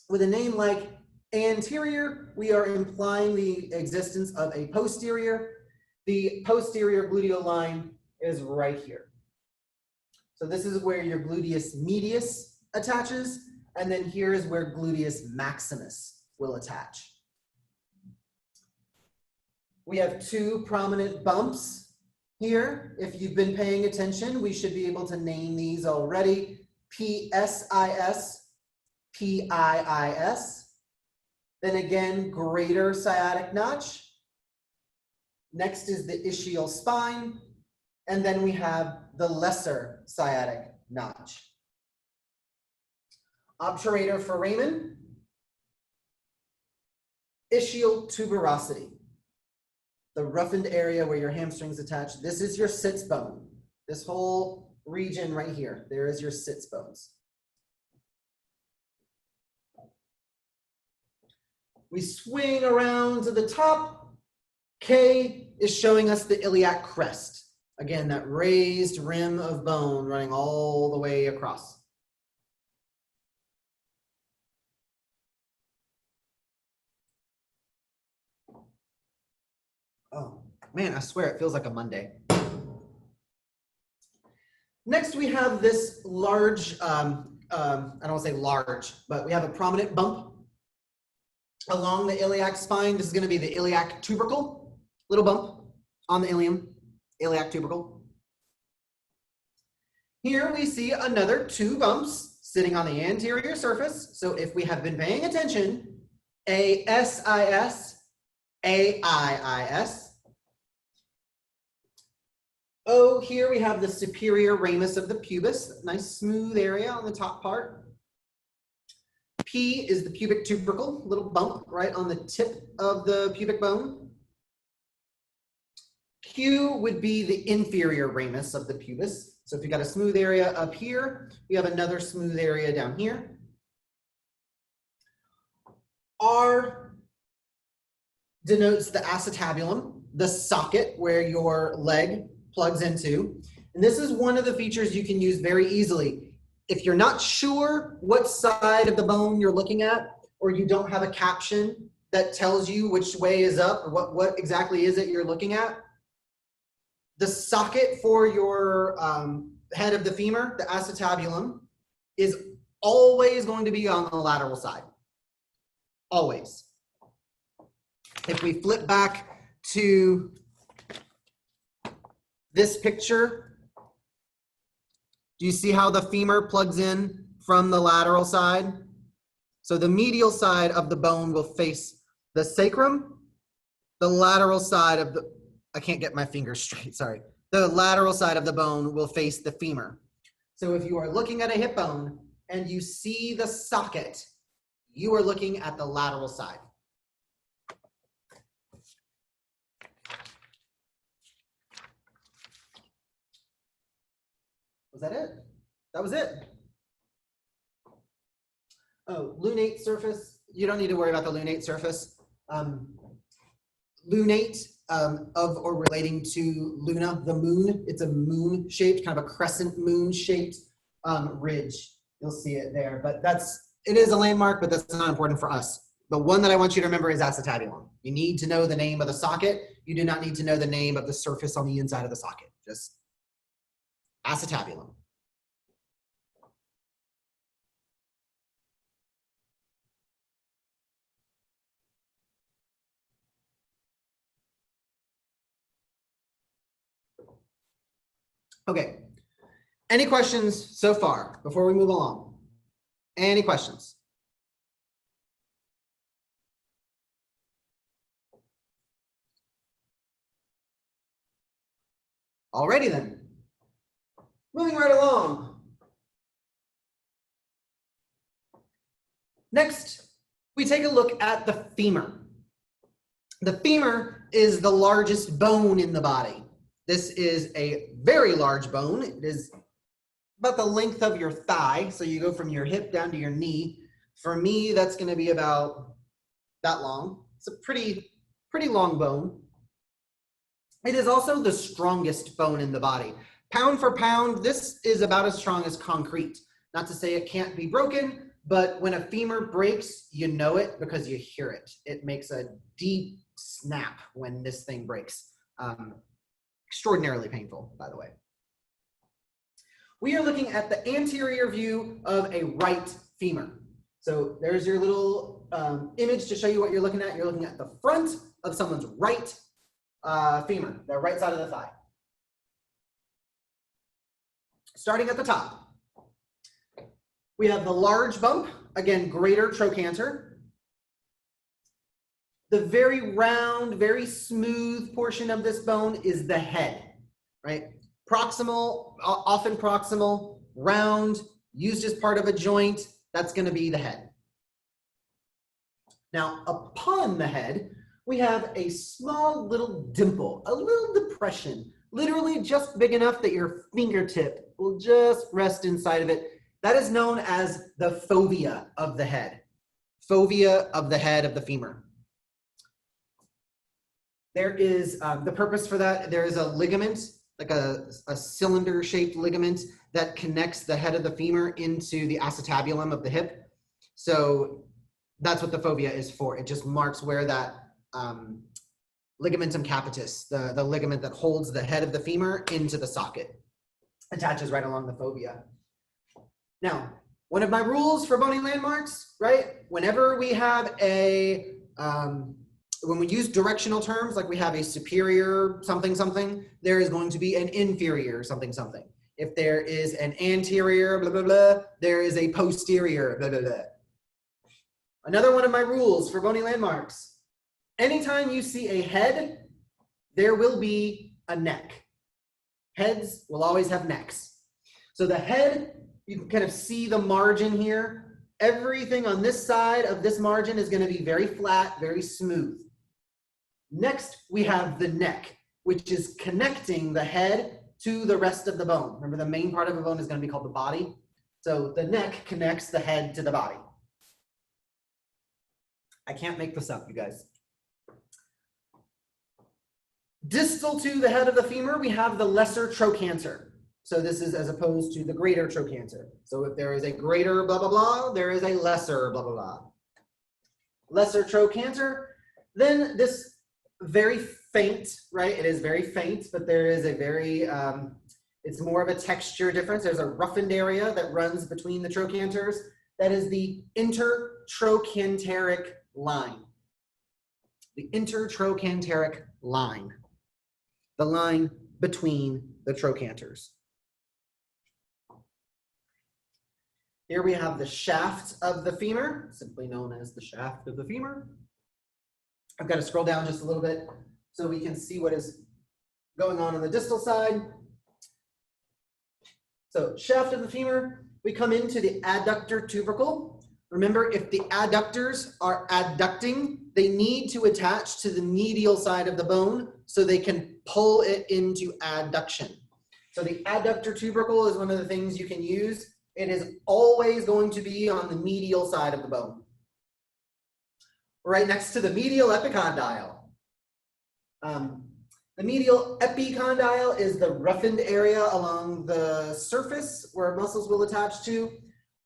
With a name like anterior, we are implying the existence of a posterior. The posterior gluteal line is right here. So this is where your gluteus medius attaches, and then here is where gluteus maximus will attach. We have two prominent bumps here. If you've been paying attention, we should be able to name these already. PSIS, PIIS. Then again, greater sciatic notch. Next is the ischial spine, and then we have the lesser sciatic notch. Obturator foramen. Ischial tuberosity. The roughened area where your hamstrings attach. This is your sits bone. This whole region right here, there is your sits bones. We swing around to the top. K is showing us the iliac crest. Again, that raised rim of bone running all the way across. Oh, man, I swear it feels like a Monday. Next, we have this large, I don't want to say large, but we have a prominent bump along the iliac spine. This is going to be the iliac tubercle, little bump on the ilium, iliac tubercle. Here we see another two bumps sitting on the anterior surface. So if we have been paying attention, ASIS, AIIS. Oh, here we have the superior ramus of the pubis, nice smooth area on the top part. P is the pubic tubercle, little bump right on the tip of the pubic bone. Q would be the inferior ramus of the pubis. So if you've got a smooth area up here, we have another smooth area down here. R denotes the acetabulum, the socket where your leg plugs into. And this is one of the features you can use very easily. If you're not sure what side of the bone you're looking at, or you don't have a caption that tells you which way is up, or what exactly is it you're looking at, the socket for your head of the femur, the acetabulum, is always going to be on the lateral side. Always. If we flip back to this picture, do you see how the femur plugs in from the lateral side? So the medial side of the bone will face the sacrum. The lateral side of the, I can't get my fingers straight, sorry. The lateral side of the bone will face the femur. So if you are looking at a hip bone and you see the socket, you are looking at the lateral side. Was that it? That was it. Oh, lunate surface. You don't need to worry about the lunate surface. Lunate of or relating to Luna, the moon. It's a moon shaped, kind of a crescent moon shaped ridge. You'll see it there, but it is a landmark, but that's not important for us. The one that I want you to remember is acetabulum. You need to know the name of the socket. You do not need to know the name of the surface on the inside of the socket. Just acetabulum. Okay, any questions so far before we move along? Any questions? Alrighty then, moving right along. Next, we take a look at the femur. The femur is the largest bone in the body. This is a very large bone. It is about the length of your thigh. So you go from your hip down to your knee. For me, that's going to be about that long. It's a pretty long bone. It is also the strongest bone in the body. Pound for pound, this is about as strong as concrete. Not to say it can't be broken, but when a femur breaks, you know it because you hear it. It makes a deep snap when this thing breaks. Extraordinarily painful, by the way. We are looking at the anterior view of a right femur. So there's your little image to show you what you're looking at. You're looking at the front of someone's right femur, the right side of the thigh. Starting at the top, we have the large bump, again, greater trochanter. The very round, very smooth portion of this bone is the head, right? Proximal, often proximal, round, used as part of a joint. That's going to be the head. Now, upon the head, we have a small little dimple, a little depression, literally just big enough that your fingertip will just rest inside of it. That is known as the fovea of the head. Fovea of the head of the femur. There is, the purpose for that, there is a ligament, like a cylinder-shaped ligament that connects the head of the femur into the acetabulum of the hip. So that's what the fovea is for. It just marks where that ligamentum capitis, the ligament that holds the head of the femur into the socket, attaches right along the fovea. Now, one of my rules for bony landmarks, right? Whenever we have a, when we use directional terms, like we have a superior something something, there is going to be an inferior something something. If there is an anterior blah blah blah, there is a posterior blah blah blah. Another one of my rules for bony landmarks, anytime you see a head, there will be a neck. Heads will always have necks. So the head, you can kind of see the margin here. Everything on this side of this margin is going to be very flat, very smooth. Next, we have the neck, which is connecting the head to the rest of the bone. Remember, the main part of the bone is going to be called the body. So the neck connects the head to the body. I can't make this up, you guys. Distal to the head of the femur, we have the lesser trochanter. So this is as opposed to the greater trochanter. So if there is a greater blah, blah, blah, there is a lesser blah, blah, blah. Lesser trochanter, then this very faint, right? It is very faint, but there is a very, it's more of a texture difference. There's a roughened area that runs between the trochanters. That is the intertrochanteric line. The intertrochanteric line. The line between the trochanters. Here we have the shaft of the femur, simply known as the shaft of the femur. I've got to scroll down just a little bit so we can see what is going on the distal side. So shaft of the femur, we come into the adductor tubercle. Remember, if the adductors are adducting, they need to attach to the medial side of the bone so they can pull it into adduction. So the adductor tubercle is one of the things you can use. It is always going to be on the medial side of the bone. Right next to the medial epicondyle. The medial epicondyle is the roughened area along the surface where muscles will attach to,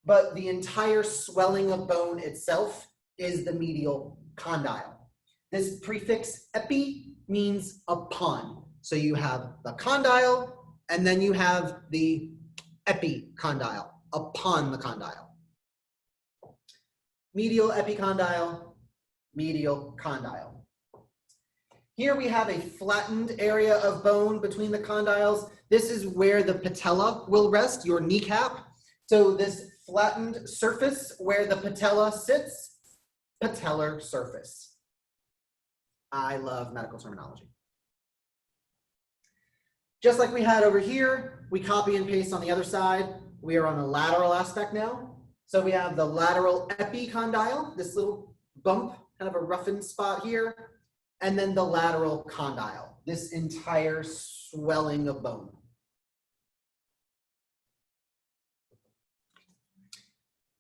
but the entire swelling of bone itself is the medial condyle. This prefix epi means upon. So you have the condyle, and then you have the epicondyle, upon the condyle. Medial epicondyle, medial condyle. Here we have a flattened area of bone between the condyles. This is where the patella will rest, your kneecap. So this flattened surface where the patella sits, patellar surface. I love medical terminology. Just like we had over here, we copy and paste on the other side. We are on the lateral aspect now. So we have the lateral epicondyle, this little bump, kind of a roughened spot here, and then the lateral condyle, this entire swelling of bone.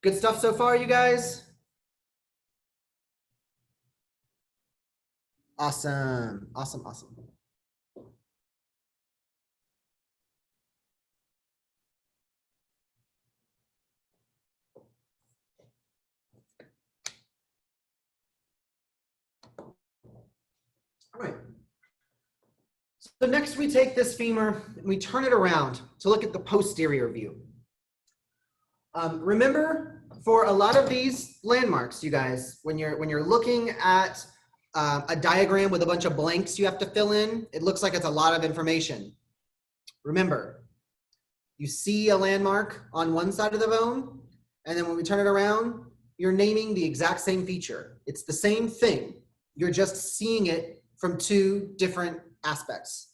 Good stuff so far, you guys? Awesome, awesome, awesome. All right. So next we take this femur and we turn it around to look at the posterior view. Remember, for a lot of these landmarks, you guys, when you're looking at a diagram with a bunch of blanks you have to fill in, it looks like it's a lot of information. Remember, you see a landmark on one side of the bone, and then when we turn it around, you're naming the exact same feature. It's the same thing. You're just seeing it from two different aspects.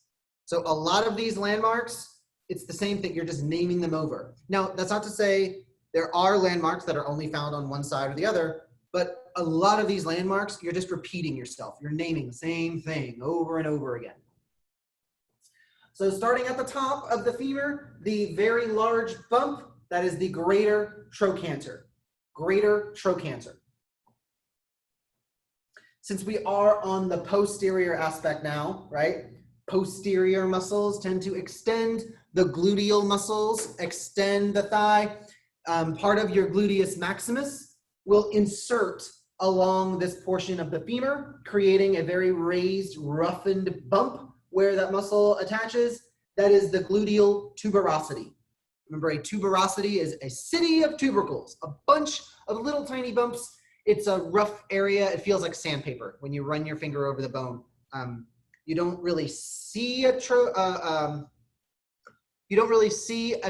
So a lot of these landmarks, it's the same thing. You're just naming them over. Now, that's not to say There are landmarks that are only found on one side or the other, but a lot of these landmarks, you're just repeating yourself. You're naming the same thing over and over again. So starting at the top of the femur, the very large bump, that is the greater trochanter. Greater trochanter. Since we are on the posterior aspect now, right? Posterior muscles tend to extend. The gluteal muscles extend the thigh. Part of your gluteus maximus will insert along this portion of the femur, creating a very raised, roughened bump where that muscle attaches. That is the gluteal tuberosity. Remember, a tuberosity is a city of tubercles, a bunch of little tiny bumps. It's a rough area. It feels like sandpaper when you run your finger over the bone. You don't really see a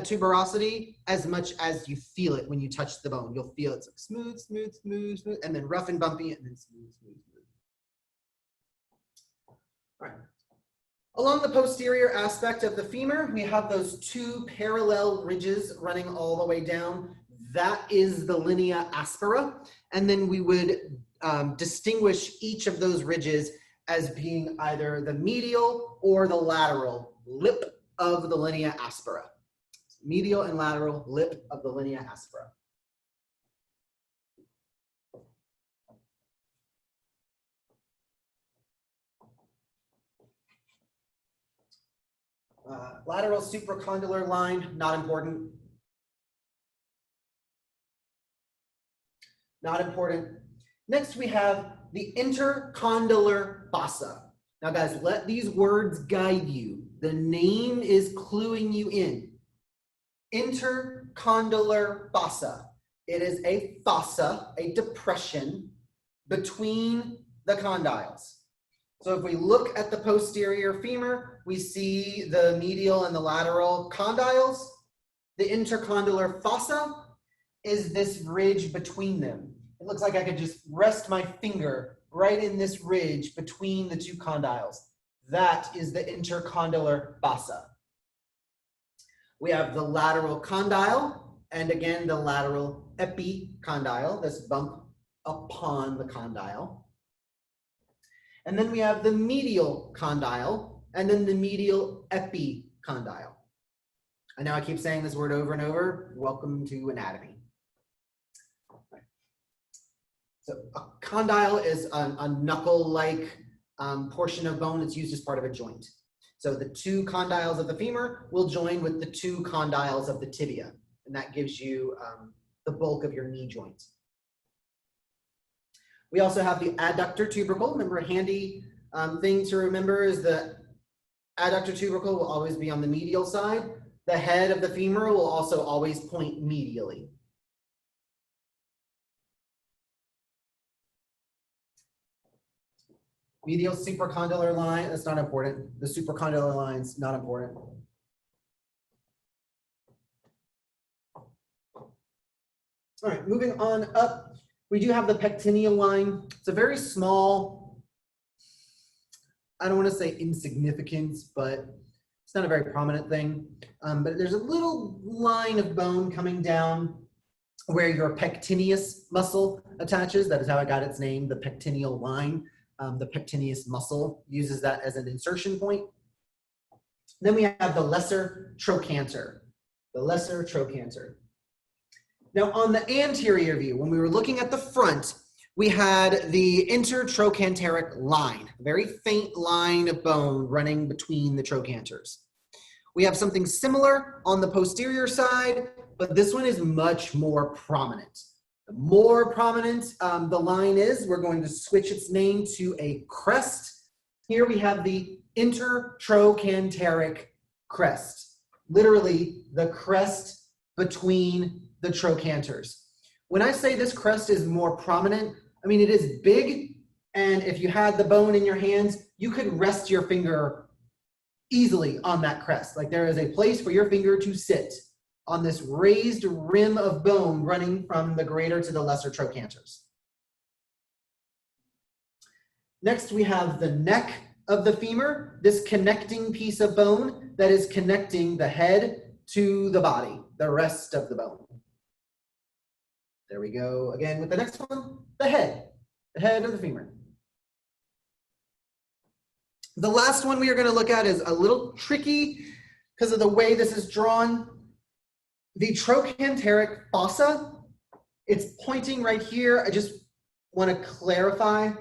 tuberosity as much as you feel it when you touch the bone. You'll feel it's like smooth, smooth, smooth, smooth, and then rough and bumpy, and then smooth, smooth, smooth. All right. Along the posterior aspect of the femur, we have those two parallel ridges running all the way down. That is the linea aspera. And then we would distinguish each of those ridges as being either the medial or the lateral lip of the linea aspera. Medial and lateral lip of the linea aspera. Lateral supracondylar line, not important. Not important. Next, we have the intercondylar fossa. Now, guys, let these words guide you. The name is cluing you in. Intercondylar fossa. It is a fossa, a depression between the condyles. So if we look at the posterior femur, we see the medial and the lateral condyles. The intercondylar fossa is this ridge between them. It looks like I could just rest my finger right in this ridge between the two condyles. That is the intercondylar fossa. We have the lateral condyle, and again, the lateral epicondyle, this bump upon the condyle. And then we have the medial condyle, and then the medial epicondyle. I know I keep saying this word over and over. Welcome to anatomy. So a condyle is a knuckle-like portion of bone that's used as part of a joint. So the two condyles of the femur will join with the two condyles of the tibia, and that gives you the bulk of your knee joint. We also have the adductor tubercle. Remember, a handy thing to remember is the adductor tubercle will always be on the medial side. The head of the femur will also always point medially. Medial supracondylar line, that's not important. The supracondylar line's not important. All right, moving on up, we do have the pectineal line. It's a very small, I don't want to say insignificant, but it's not a very prominent thing. But there's a little line of bone coming down where your pectineus muscle attaches. That is how it got its name, the pectineal line. The pectineus muscle uses that as an insertion point. Then we have the lesser trochanter. The lesser trochanter. Now on the anterior view, when we were looking at the front, we had the intertrochanteric line, a very faint line of bone running between the trochanters. We have something similar on the posterior side, but this one is much more prominent. The more prominent the line is, we're going to switch its name to a crest. Here we have the intertrochanteric crest, literally the crest between the trochanters. When I say this crest is more prominent, I mean it is big, and if you had the bone in your hands, you could rest your finger easily on that crest. Like there is a place for your finger to sit on this raised rim of bone running from the greater to the lesser trochanters. Next, we have the neck of the femur, this connecting piece of bone that is connecting the head to the body, the rest of the bone. There we go. Again with the next one, the head of the femur. The last one we are going to look at is a little tricky because of the way this is drawn. The trochanteric fossa, it's pointing right here. I just want to clarify.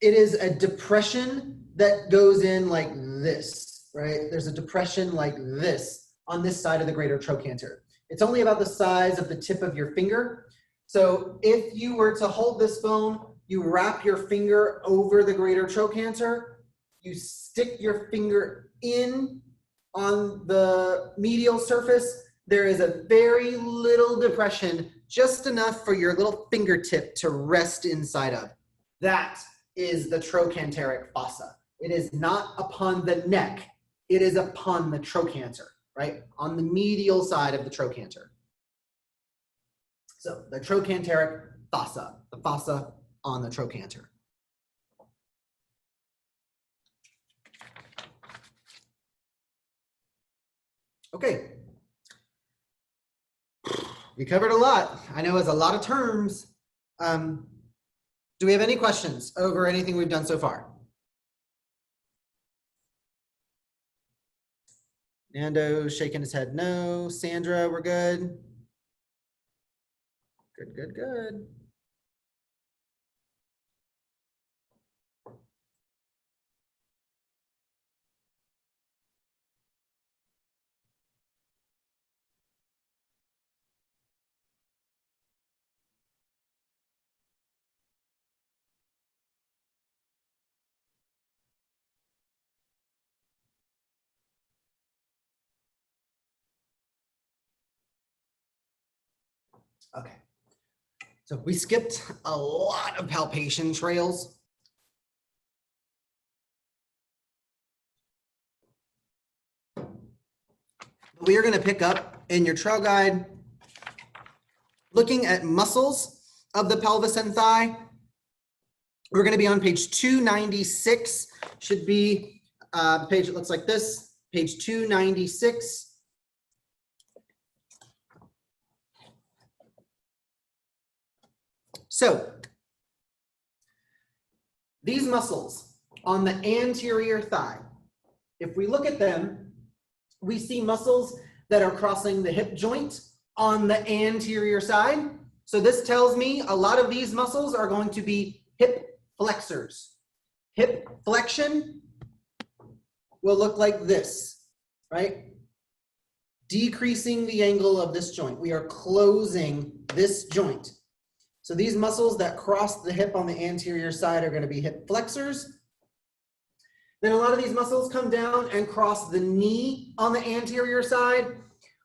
It is a depression that goes in like this, right? There's a depression like this on this side of the greater trochanter. It's only about the size of the tip of your finger. So if you were to hold this bone, you wrap your finger over the greater trochanter, you stick your finger in on the medial surface, there is a very little depression, just enough for your little fingertip to rest inside of. That is the trochanteric fossa. It is not upon the neck, it is upon the trochanter, right? On the medial side of the trochanter. So the trochanteric fossa, the fossa on the trochanter. Okay. We covered a lot. I know it's a lot of terms. Do we have any questions over anything we've done so far? Nando shaking his head no. Sandra, we're good. Good, good, good. Okay. So we skipped a lot of palpation trails. We are going to pick up in your trail guide, looking at muscles of the pelvis and thigh. We're going to be on page 296, should be page that looks like this, page 296. So these muscles on the anterior thigh, if we look at them, we see muscles that are crossing the hip joint on the anterior side. So this tells me a lot of these muscles are going to be hip flexors. Hip flexion will look like this, right? Decreasing the angle of this joint. We are closing this joint. So these muscles that cross the hip on the anterior side are going to be hip flexors. Then a lot of these muscles come down and cross the knee on the anterior side.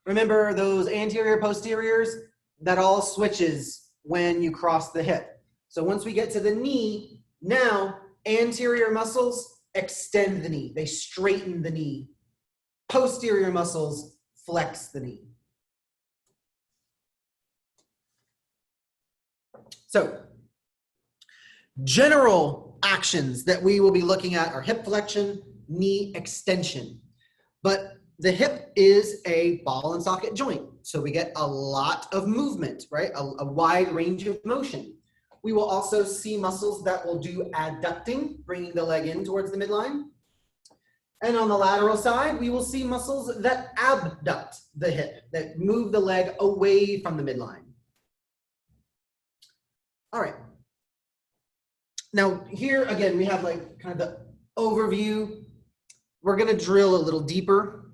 Remember those anterior posteriors? That all switches when you cross the hip. So once we get to the knee, now anterior muscles extend the knee. They straighten the knee. Posterior muscles flex the knee. So, general actions that we will be looking at are hip flexion, knee extension. But the hip is a ball and socket joint. So we get a lot of movement, right? A wide range of motion. We will also see muscles that will do adducting, bringing the leg in towards the midline. And on the lateral side, we will see muscles that abduct the hip, that move the leg away from the midline. All right. Now here again, we have like kind of the overview. We're going to drill a little deeper.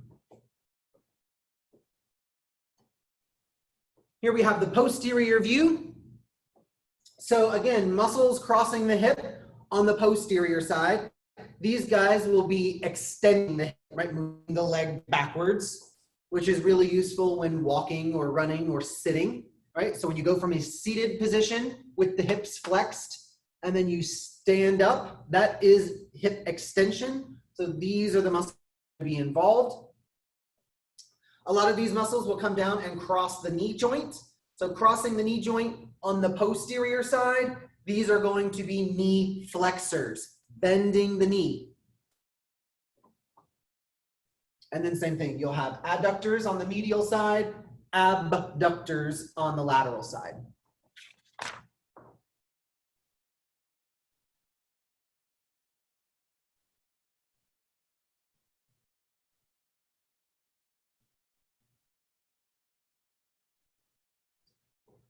Here we have the posterior view. So again, muscles crossing the hip on the posterior side. These guys will be extending the hip, right? Moving the leg backwards, which is really useful when walking or running or sitting. Right? So when you go from a seated position with the hips flexed and then you stand up, that is hip extension. So these are the muscles to be involved. A lot of these muscles will come down and cross the knee joint. So crossing the knee joint on the posterior side, these are going to be knee flexors, bending the knee. And then same thing, you'll have adductors on the medial side, abductors on the lateral side.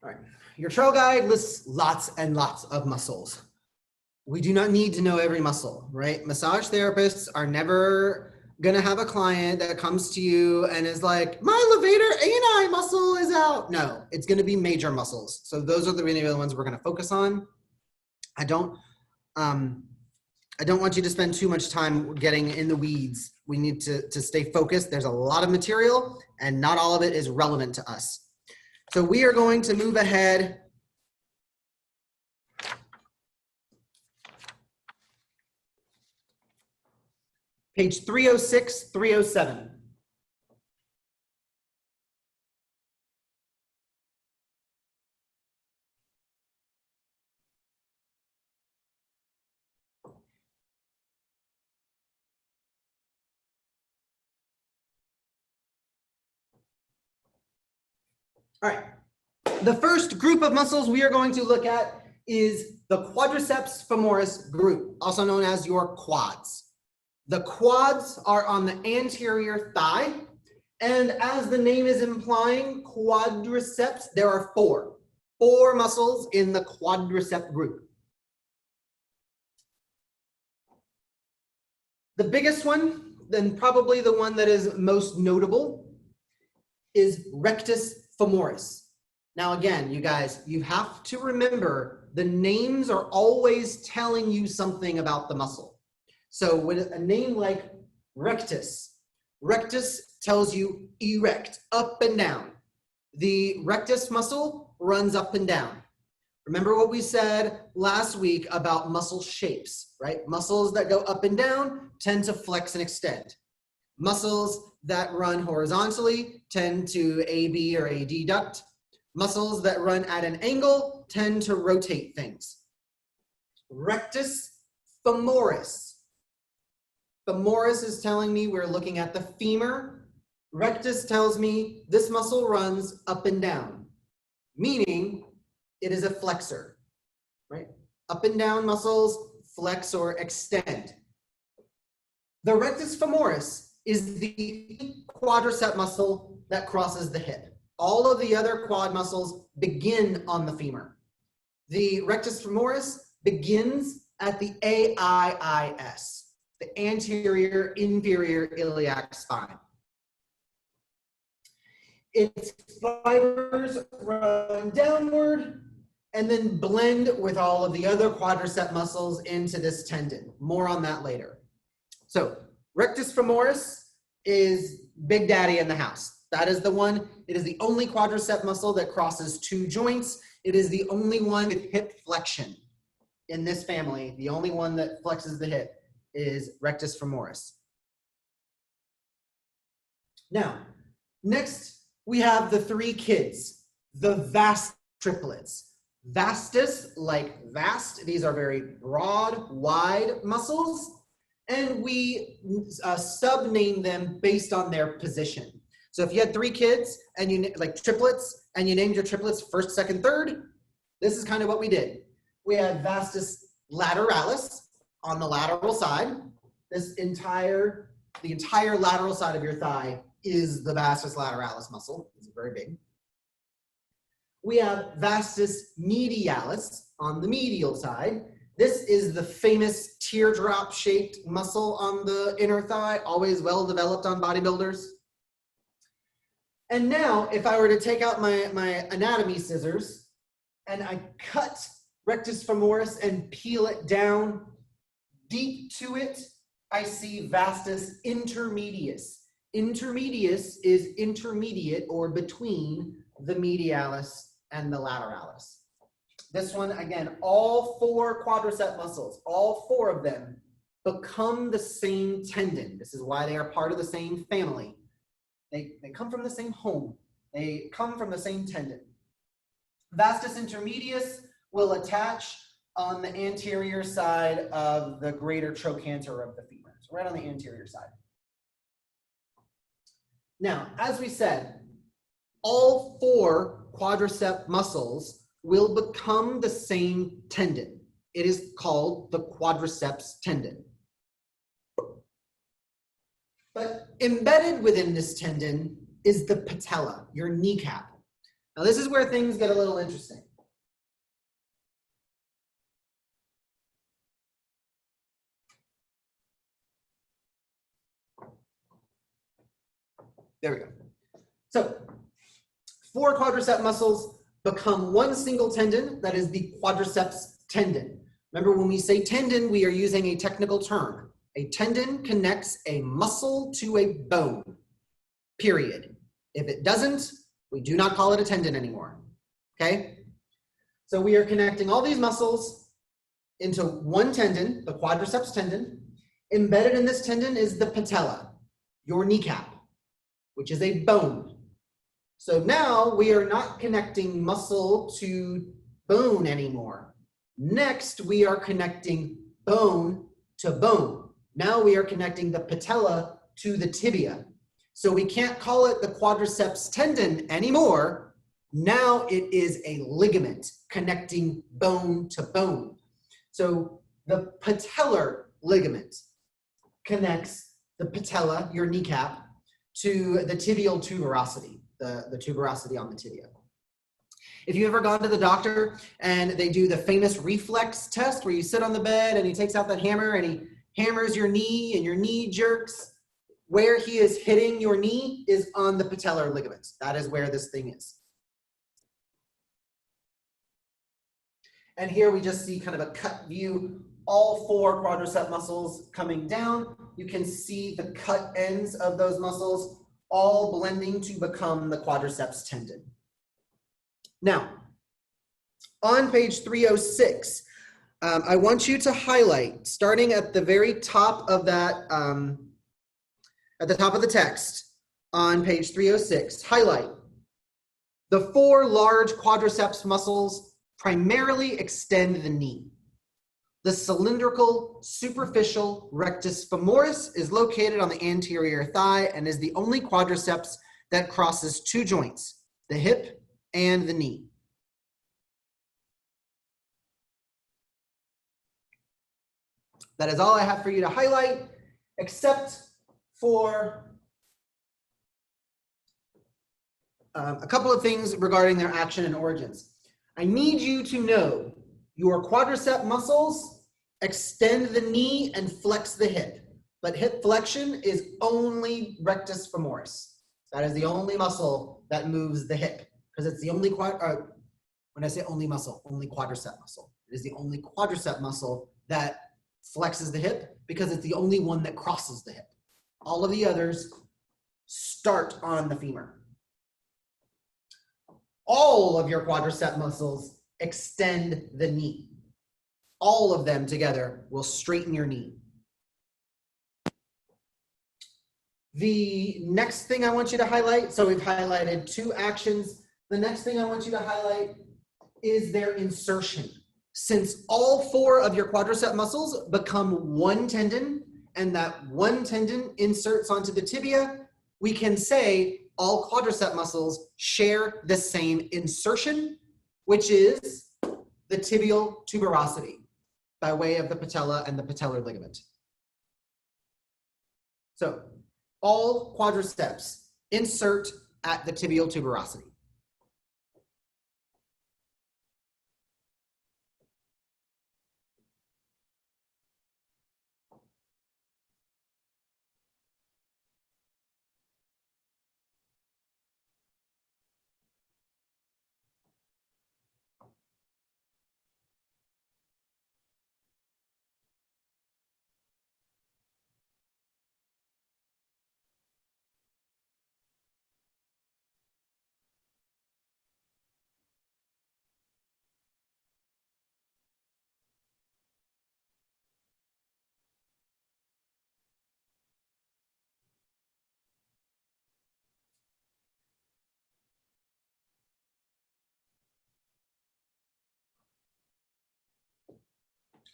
All right, your trail guide lists lots and lots of muscles. We do not need to know every muscle, right? Massage therapists are never gonna have a client that comes to you and is like, my levator ani muscle is out. No, it's gonna be major muscles. So those are the really the ones we're gonna focus on. I don't want you to spend too much time getting in the weeds. We need to stay focused. There's a lot of material and not all of it is relevant to us. So we are going to move ahead. Page 306, 307. All right, the first group of muscles we are going to look at is the quadriceps femoris group, also known as your quads. The quads are on the anterior thigh, and as the name is implying, quadriceps, there are four muscles in the quadricep group. The biggest one, then probably the one that is most notable, is rectus femoris. Now again, you guys, you have to remember the names are always telling you something about the muscle. So with a name like rectus, rectus tells you erect, up and down. The rectus muscle runs up and down. Remember what we said last week about muscle shapes, right? Muscles that go up and down tend to flex and extend. Muscles that run horizontally tend to AB or adduct. Muscles that run at an angle tend to rotate things. Rectus femoris. Femoris is telling me we're looking at the femur. Rectus tells me this muscle runs up and down, meaning it is a flexor, right? Up and down muscles flex or extend. The rectus femoris is the quadricep muscle that crosses the hip. All of the other quad muscles begin on the femur. The rectus femoris begins at the AIIS, the anterior inferior iliac spine. Its fibers run downward and then blend with all of the other quadricep muscles into this tendon. More on that later. So rectus femoris is Big Daddy in the house. That is the one. It is the only quadricep muscle that crosses two joints. It is the only one with hip flexion in this family. The only one that flexes the hip is rectus femoris. Now, next we have the three kids, the vast triplets. Vastus, like vast, these are very broad, wide muscles, and we subname them based on their position. So if you had three kids and you like triplets and you named your triplets first, second, third, this is kind of what we did. We had vastus lateralis on the lateral side. The entire lateral side of your thigh is the vastus lateralis muscle. It's very big. We have vastus medialis on the medial side. This is the famous teardrop-shaped muscle on the inner thigh, always well developed on bodybuilders. And now, if I were to take out my anatomy scissors and I cut rectus femoris and peel it down deep to it, I see vastus intermedius. Intermedius is intermediate or between the medialis and the lateralis. This one, again, all four quadricep muscles, all four of them become the same tendon. This is why they are part of the same family. They come from the same home. They come from the same tendon. Vastus intermedius will attach on the anterior side of the greater trochanter of the femur, so right on the anterior side. Now, as we said, all 4 quadricep muscles will become the same tendon. It is called the quadriceps tendon. But embedded within this tendon is the patella, your kneecap. Now this is where things get a little interesting. There we go. So 4 quadricep muscles become one single tendon, that is the quadriceps tendon. Remember, when we say tendon, we are using a technical term. A tendon connects a muscle to a bone, period. If it doesn't, we do not call it a tendon anymore, okay? So we are connecting all these muscles into one tendon, the quadriceps tendon. Embedded in this tendon is the patella, your kneecap, which is a bone. So now we are not connecting muscle to bone anymore. Next, we are connecting bone to bone. Now we are connecting the patella to the tibia. So we can't call it the quadriceps tendon anymore. Now it is a ligament connecting bone to bone. So the patellar ligament connects the patella, your kneecap, to the tibial tuberosity, the tuberosity on the tibia. If you've ever gone to the doctor and they do the famous reflex test where you sit on the bed and he takes out that hammer and he hammers your knee and your knee jerks, where he is hitting your knee is on the patellar ligaments. That is where this thing is. And here we just see kind of a cut view, all 4 quadricep muscles coming down. You can see the cut ends of those muscles all blending to become the quadriceps tendon. Now, on page 306, I want you to highlight, starting at the very top of that, at the top of the text, on page 306, highlight the 4 large quadriceps muscles primarily extend the knee. The cylindrical superficial rectus femoris is located on the anterior thigh and is the only quadriceps that crosses 2 joints, the hip and the knee. That is all I have for you to highlight, except for a couple of things regarding their action and origins. I need you to know your quadricep muscles extend the knee and flex the hip, but hip flexion is only rectus femoris. That is the only muscle that moves the hip, because it's the only when I say only muscle, only quadricep muscle. It is the only quadricep muscle that flexes the hip because it's the only one that crosses the hip. All of the others start on the femur. All of your quadricep muscles extend the knee. All of them together will straighten your knee. The next thing I want you to highlight, so we've highlighted 2 actions. The next thing I want you to highlight is their insertion. Since all 4 of your quadricep muscles become one tendon, and that one tendon inserts onto the tibia, we can say all quadricep muscles share the same insertion, which is the tibial tuberosity by way of the patella and the patellar ligament. So all quadriceps insert at the tibial tuberosity.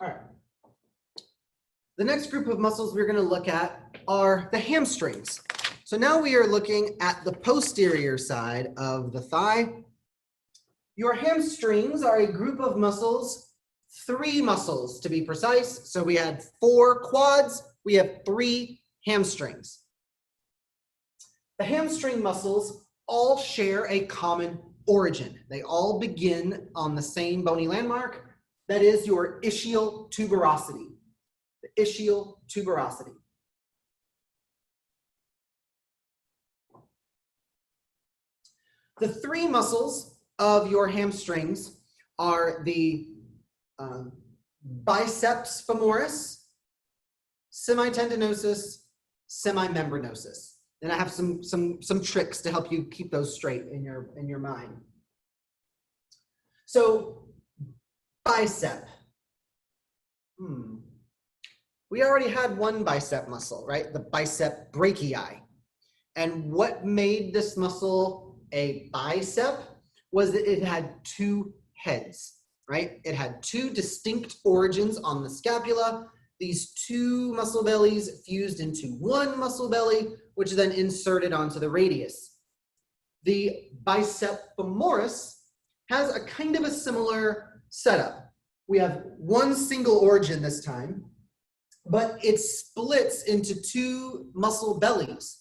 All right. The next group of muscles we're going to look at are the hamstrings. So now we are looking at the posterior side of the thigh. Your hamstrings are a group of muscles, 3 muscles to be precise. So we had 4 quads, we have 3 hamstrings. The hamstring muscles all share a common origin. They all begin on the same bony landmark, that is your ischial tuberosity. The ischial tuberosity. The 3 muscles of your hamstrings are the biceps femoris, semitendinosus, semimembranosus. And I have some tricks to help you keep those straight in your mind. So bicep. We already had one bicep muscle, right? The bicep brachii. And what made this muscle a bicep was that it had 2 heads, right? It had 2 distinct origins on the scapula. These 2 muscle bellies fused into 1 muscle belly, which then inserted onto the radius. The bicep femoris has a kind of a similar setup. We have 1 single origin this time, but it splits into 2 muscle bellies.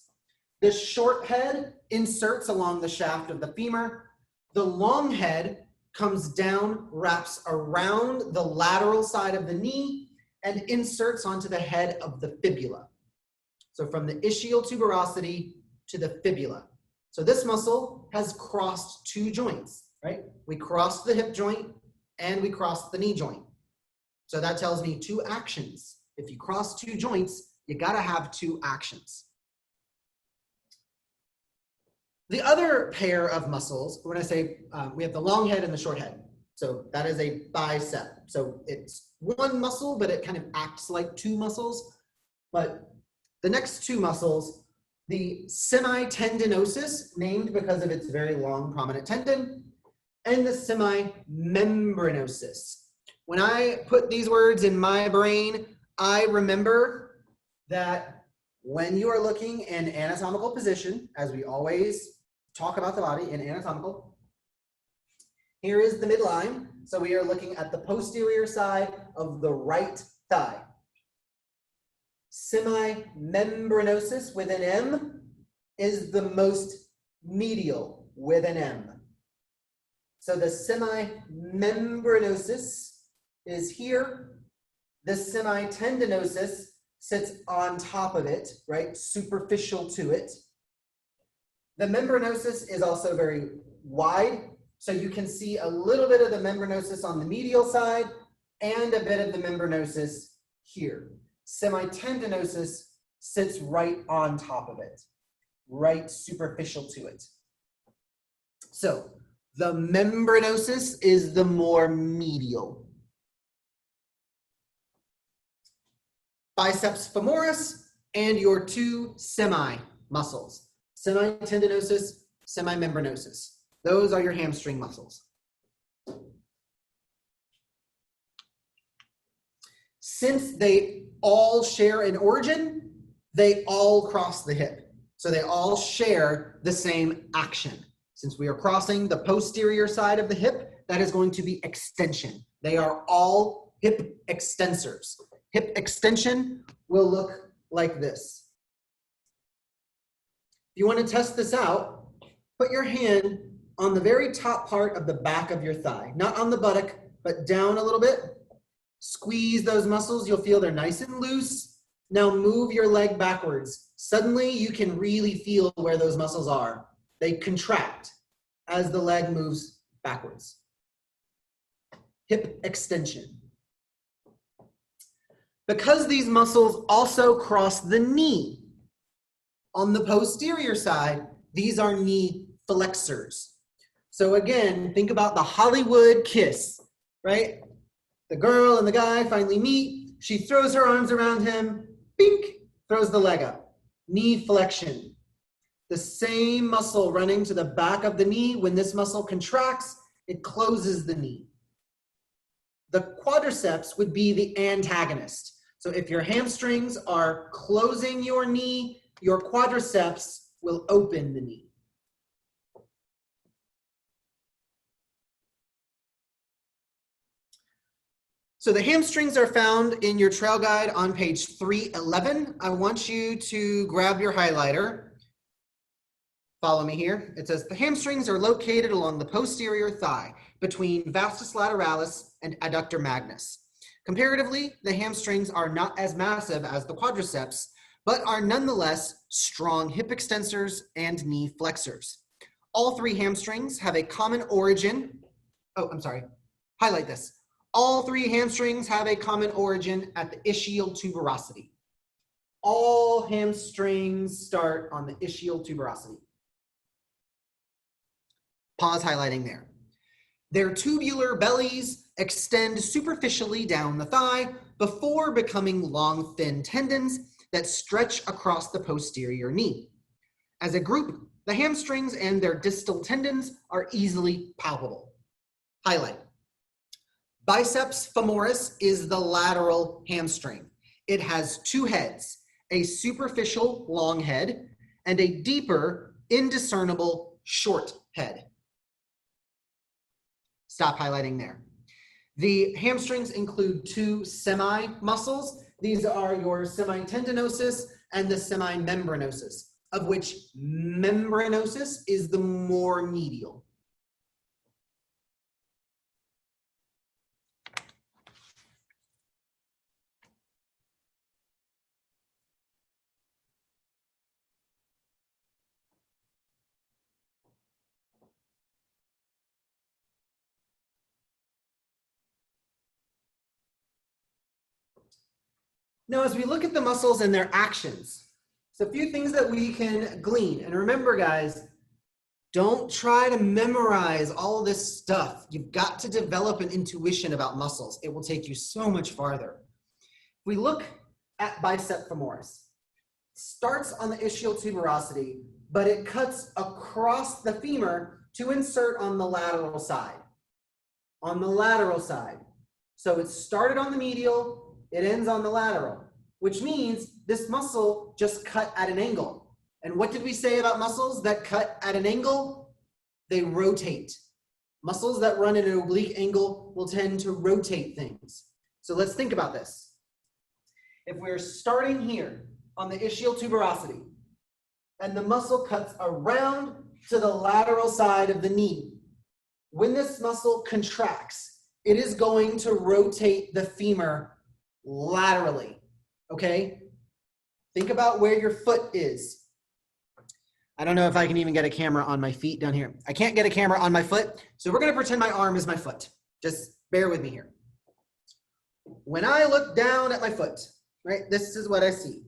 The short head inserts along the shaft of the femur. The long head comes down, wraps around the lateral side of the knee, and inserts onto the head of the fibula. So from the ischial tuberosity to the fibula. So this muscle has crossed 2 joints, right? We crossed the hip joint and we crossed the knee joint. So that tells me 2 actions. If you cross 2 joints, you gotta have 2 actions. The other pair of muscles, when I say we have the long head and the short head. So that is a bicep. So it's 1 muscle, but it kind of acts like 2 muscles. But the next 2 muscles, the semitendinosus, named because of its very long prominent tendon, and the semimembranosus. When I put these words in my brain, I remember that when you are looking in anatomical position, as we always talk about the body in anatomical, here is the midline. So we are looking at the posterior side of the right thigh. Semimembranosus with an M is the most medial with an M. So the semimembranosus is here. The semitendinosus sits on top of it, right? Superficial to it. The membranosus is also very wide. So you can see a little bit of the membranosus on the medial side and a bit of the membranosus here. Semitendinosus sits right on top of it, right superficial to it. So the membranosus is the more medial. Biceps femoris and your 2 semi-muscles, semitendinosus, semimembranosus. Those are your hamstring muscles. Since they all share an origin, they all cross the hip. So they all share the same action. Since we are crossing the posterior side of the hip, that is going to be extension. They are all hip extensors. Hip extension will look like this. If you want to test this out, put your hand on the very top part of the back of your thigh, not on the buttock, but down a little bit. Squeeze those muscles. You'll feel they're nice and loose. Now move your leg backwards. Suddenly you can really feel where those muscles are. They contract as the leg moves backwards. Hip extension. Because these muscles also cross the knee, on the posterior side, these are knee flexors. So again, think about the Hollywood kiss, right? The girl and the guy finally meet. She throws her arms around him, bink, throws the leg up. Knee flexion. The same muscle running to the back of the knee, when this muscle contracts, it closes the knee. The quadriceps would be the antagonist. So if your hamstrings are closing your knee, your quadriceps will open the knee. So the hamstrings are found in your trail guide on page 311. I want you to grab your highlighter. Follow me here. It says the hamstrings are located along the posterior thigh between vastus lateralis and adductor magnus. Comparatively, the hamstrings are not as massive as the quadriceps, but are nonetheless strong hip extensors and knee flexors. All three hamstrings have a common origin. Highlight this. All three hamstrings have a common origin at the ischial tuberosity. All hamstrings start on the ischial tuberosity. Pause highlighting there. Their tubular bellies extend superficially down the thigh before becoming long, thin tendons that stretch across the posterior knee. As a group, the hamstrings and their distal tendons are easily palpable. Highlight. Biceps femoris is the lateral hamstring. It has two heads, a superficial long head and a deeper, indiscernible short head. Stop highlighting there. The hamstrings include two semi-muscles. These are your semitendinosus and the semimembranosus, of which membranosus is the more medial. Now, as we look at the muscles and their actions, there's a few things that we can glean. And remember, guys, don't try to memorize all this stuff. You've got to develop an intuition about muscles. It will take you so much farther. If we look at bicep femoris, it starts on the ischial tuberosity, but it cuts across the femur to insert on the lateral side. On the lateral side. So it started on the medial, it ends on the lateral, which means this muscle just cut at an angle. And what did we say about muscles that cut at an angle? They rotate. Muscles that run at an oblique angle will tend to rotate things. So let's think about this. If we're starting here on the ischial tuberosity and the muscle cuts around to the lateral side of the knee, when this muscle contracts, it is going to rotate the femur laterally, okay? Think about where your foot is. I don't know if I can even get a camera on my feet down here. I can't get a camera on my foot, so we're gonna pretend my arm is my foot. Just bear with me here. When I look down at my foot, right, this is what I see.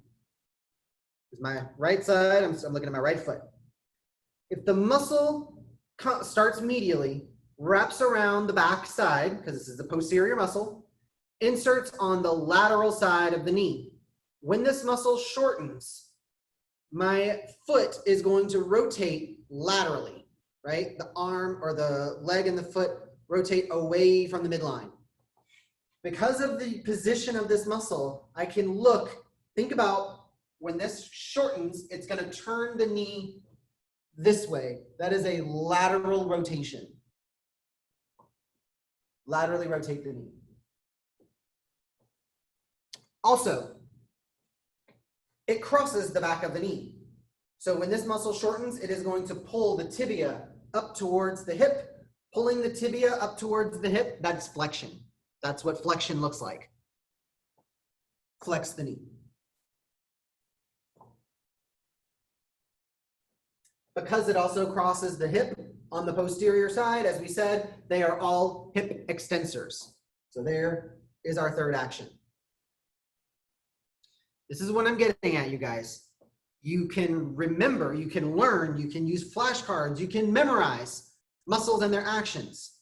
This is my right side, I'm looking at my right foot. If the muscle starts medially, wraps around the back side, because this is the posterior muscle, inserts on the lateral side of the knee. When this muscle shortens, my foot is going to rotate laterally, right? The arm or the leg and the foot rotate away from the midline. Because of the position of this muscle, I can look, think about when this shortens, it's going to turn the knee this way. That is a lateral rotation. Laterally rotate the knee. Also, it crosses the back of the knee. So when this muscle shortens, it is going to pull the tibia up towards the hip. Pulling the tibia up towards the hip, that's flexion. That's what flexion looks like. Flex the knee. Because it also crosses the hip on the posterior side, as we said, they are all hip extensors. So there is our third action. This is what I'm getting at, you guys. You can remember, you can learn, you can use flashcards, you can memorize muscles and their actions.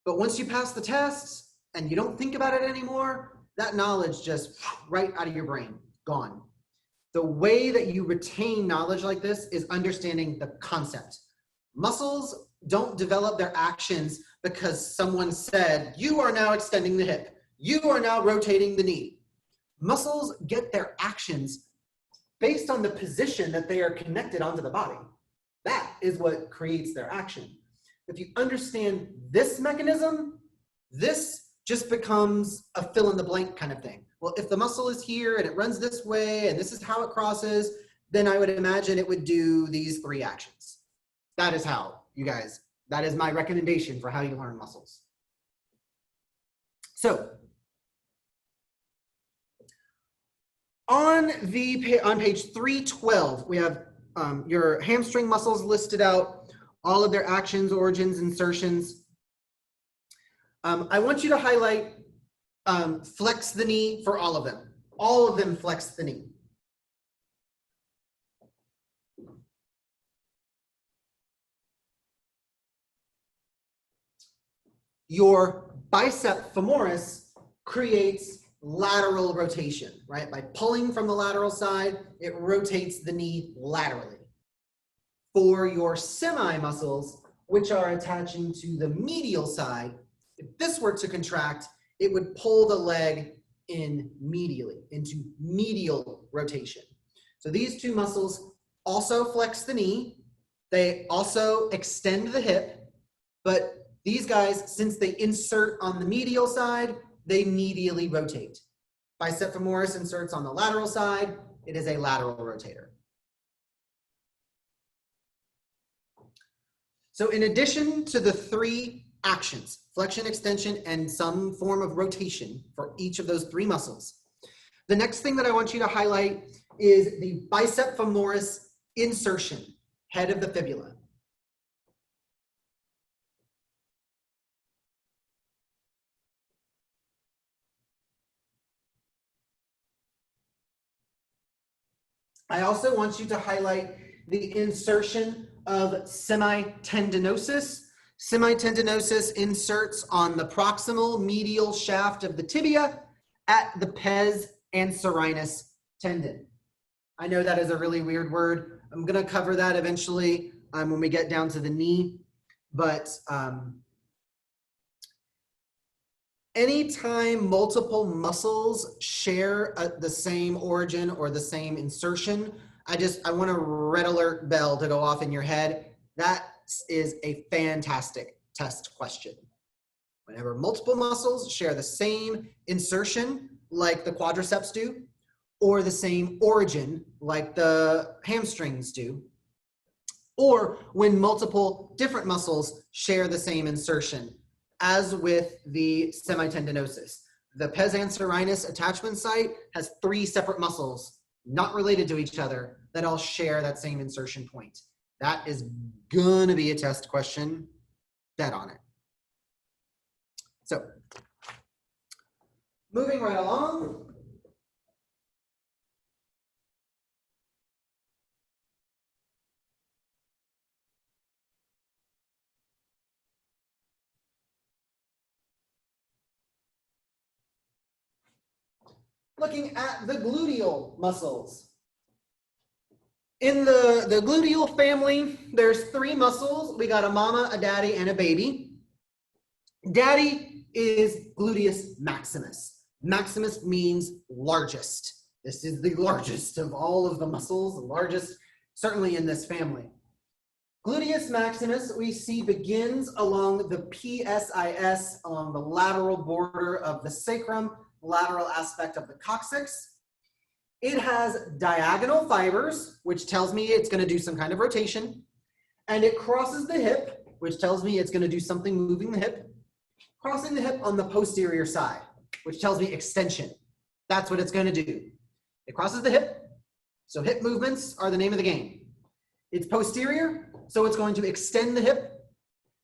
But once you pass the tests and you don't think about it anymore, that knowledge just right out of your brain, gone. The way that you retain knowledge like this is understanding the concept. Muscles don't develop their actions because someone said, you are now extending the hip. You are now rotating the knee. Muscles get their actions based on the position that they are connected onto the body. That is what creates their action. If you understand this mechanism, this just becomes a fill in the blank kind of thing. Well, if the muscle is here and it runs this way and this is how it crosses, then I would imagine it would do these 3 actions. That is how, you guys, that is my recommendation for how you learn muscles. So, on page 312, we have your hamstring muscles listed out, all of their actions, origins, insertions. I want you to highlight flex the knee for all of them. All of them flex the knee. Your bicep femoris creates lateral rotation, right? By pulling from the lateral side, it rotates the knee laterally. For your semi muscles, which are attaching to the medial side, if this were to contract, it would pull the leg in medially, into medial rotation. So these 2 muscles also flex the knee. They also extend the hip, but these guys, since they insert on the medial side, they medially rotate. Bicep femoris inserts on the lateral side. It is a lateral rotator. So in addition to the 3 actions, flexion, extension, and some form of rotation for each of those 3 muscles, the next thing that I want you to highlight is the bicep femoris insertion, head of the fibula. I also want you to highlight the insertion of semitendinosus. Semitendinosus inserts on the proximal medial shaft of the tibia at the pes anserinus tendon. I know that is a really weird word. I'm going to cover that eventually when we get down to the knee, but anytime multiple muscles share the same origin or the same insertion, I want a red alert bell to go off in your head. That is a fantastic test question. Whenever multiple muscles share the same insertion, like the quadriceps do, or the same origin, like the hamstrings do, or when multiple different muscles share the same insertion, as with the semitendinosus. The pes anserinus attachment site has 3 separate muscles, not related to each other, that all share that same insertion point. That is gonna be a test question, dead on it. So, moving right along. Looking at the gluteal muscles. In the gluteal family, there's 3 muscles. We got a mama, a daddy, and a baby. Daddy is gluteus maximus. Maximus means largest. This is the largest of all of the muscles, the largest, certainly in this family. Gluteus maximus, we see, begins along the PSIS, along the lateral border of the sacrum, lateral aspect of the coccyx. It has diagonal fibers, which tells me it's going to do some kind of rotation. And it crosses the hip, which tells me it's going to do something moving the hip. Crossing the hip on the posterior side, which tells me extension. That's what it's going to do. It crosses the hip, so hip movements are the name of the game. It's posterior, so it's going to extend the hip.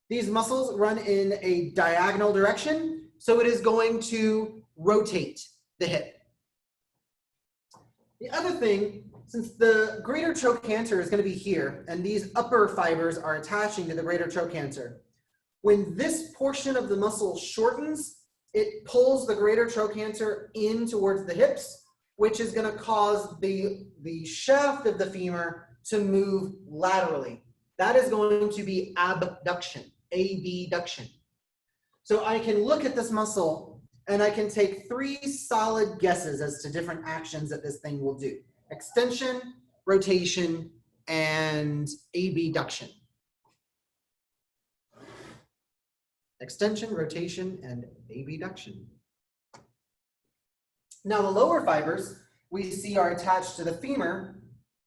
These muscles run in a diagonal direction, so it is going to rotate the hip. The other thing, since the greater trochanter is going to be here, and these upper fibers are attaching to the greater trochanter, when this portion of the muscle shortens, it pulls the greater trochanter in towards the hips, which is going to cause the shaft of the femur to move laterally. That is going to be abduction, abduction. So I can look at this muscle and I can take 3 solid guesses as to different actions that this thing will do. extension, rotation, and abduction. Extension, rotation, and abduction. Now the lower fibers we see are attached to the femur.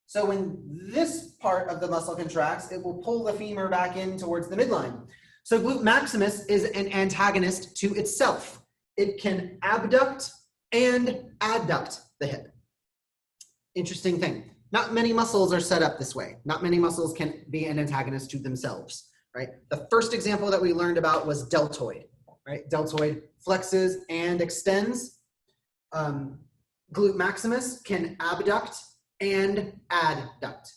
So when this part of the muscle contracts, it will pull the femur back in towards the midline. So glute maximus is an antagonist to itself. It can abduct and adduct the hip. Interesting thing. Not many muscles are set up this way. Not many muscles can be an antagonist to themselves, right? The first example that we learned about was deltoid, right? Deltoid flexes and extends. Glute maximus can abduct and adduct.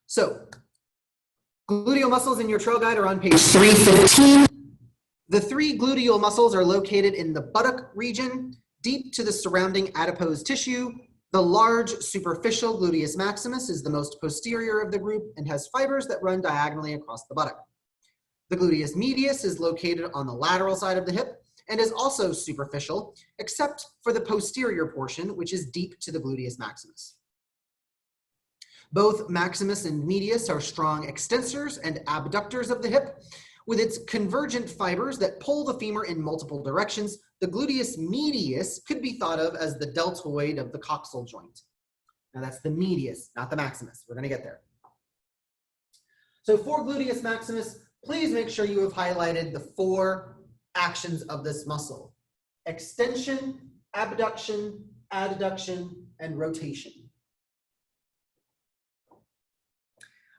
So, gluteal muscles in your trail guide are on page 315. The three gluteal muscles are located in the buttock region, deep to the surrounding adipose tissue. The large superficial gluteus maximus is the most posterior of the group and has fibers that run diagonally across the buttock. The gluteus medius is located on the lateral side of the hip and is also superficial, except for the posterior portion, which is deep to the gluteus maximus. Both maximus and medius are strong extensors and abductors of the hip. With its convergent fibers that pull the femur in multiple directions, the gluteus medius could be thought of as the deltoid of the coxal joint. Now that's the medius, not the maximus. We're going to get there. So for gluteus maximus, please make sure you have highlighted the 4 actions of this muscle: extension, abduction, adduction, and rotation.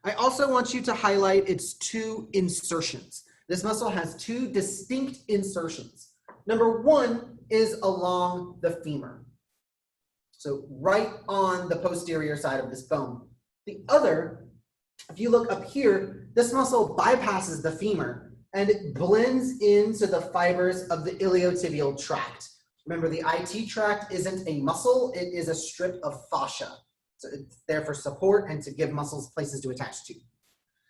I also want you to highlight its 2 insertions. This muscle has 2 distinct insertions. Number 1 is along the femur. So right on the posterior side of this bone. The other, if you look up here, this muscle bypasses the femur and it blends into the fibers of the iliotibial tract. Remember, the IT tract isn't a muscle, it is a strip of fascia. So it's there for support and to give muscles places to attach to.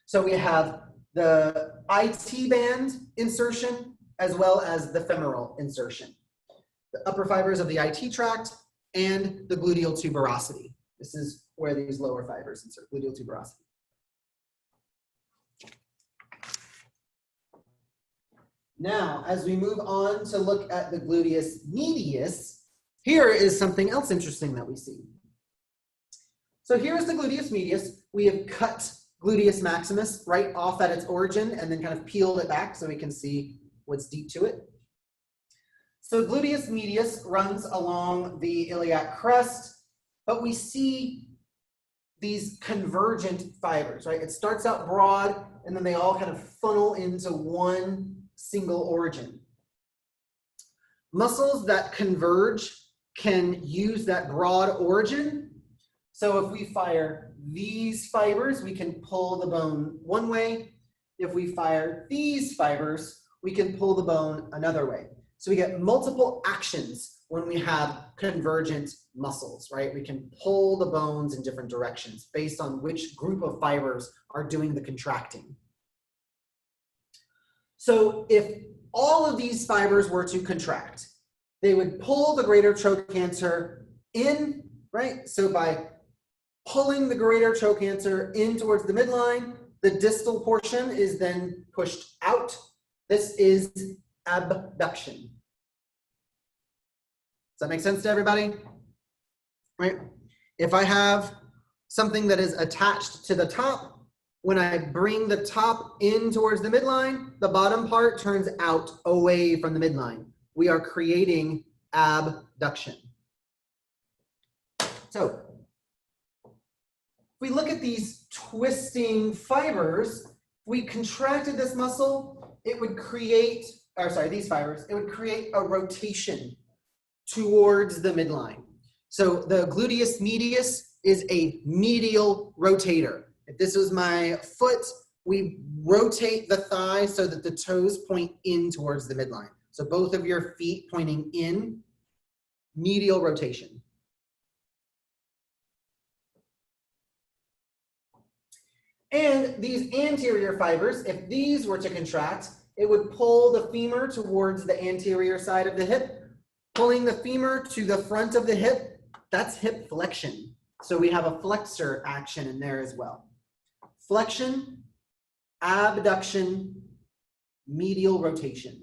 So we have the IT band insertion as well as the femoral insertion. The upper fibers of the IT tract and the gluteal tuberosity. This is where these lower fibers insert, gluteal tuberosity. Now, as we move on to look at the gluteus medius, here is something else interesting that we see. So here's the gluteus medius. We have cut gluteus maximus right off at its origin and then kind of peeled it back so we can see what's deep to it. So gluteus medius runs along the iliac crest, but we see these convergent fibers, right? It starts out broad and then they all kind of funnel into one single origin. Muscles that converge can use that broad origin. So if we fire these fibers, we can pull the bone one way. If we fire these fibers, we can pull the bone another way. So we get multiple actions when we have convergent muscles, right? We can pull the bones in different directions based on which group of fibers are doing the contracting. So if all of these fibers were to contract, they would pull the greater trochanter in, right? So by pulling the greater trochanter in towards the midline, the distal portion is then pushed out. This is abduction. Does that make sense to everybody? Right? If I have something that is attached to the top, when I bring the top in towards the midline, the bottom part turns out away from the midline. We are creating abduction. So, if we look at these twisting fibers, if we contracted this muscle, it would create, these fibers, it would create a rotation towards the midline. So the gluteus medius is a medial rotator. If this was my foot, we rotate the thigh so that the toes point in towards the midline. So both of your feet pointing in, medial rotation. And these anterior fibers, if these were to contract, it would pull the femur towards the anterior side of the hip, Pulling the femur to the front of the hip, that's hip flexion. So we have a flexor action in there as well. Flexion, abduction, medial rotation.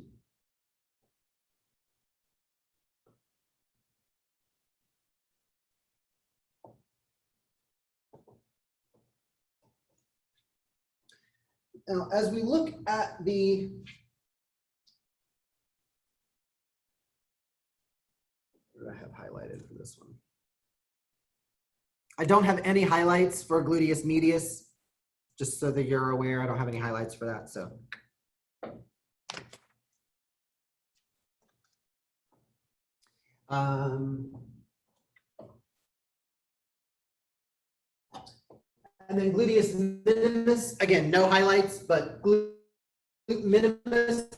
Now, as we look at the what do I have highlighted for this one? I don't have any highlights for gluteus medius, just so that you're aware. I don't have any highlights for that. So. And then gluteus minimus, again, no highlights, but glute minimus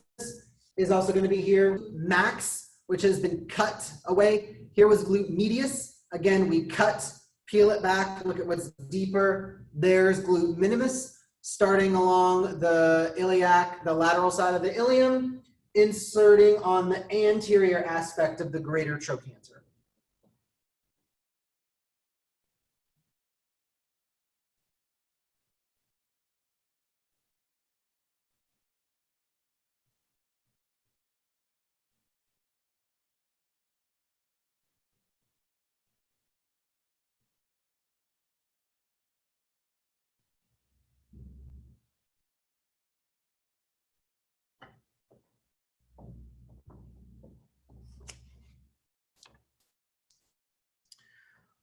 is also going to be here. Max, which has been cut away. Here was glute medius. Again, we cut, peel it back, look at what's deeper. There's glute minimus, starting along the iliac, the lateral side of the ilium, inserting on the anterior aspect of the greater trochanter.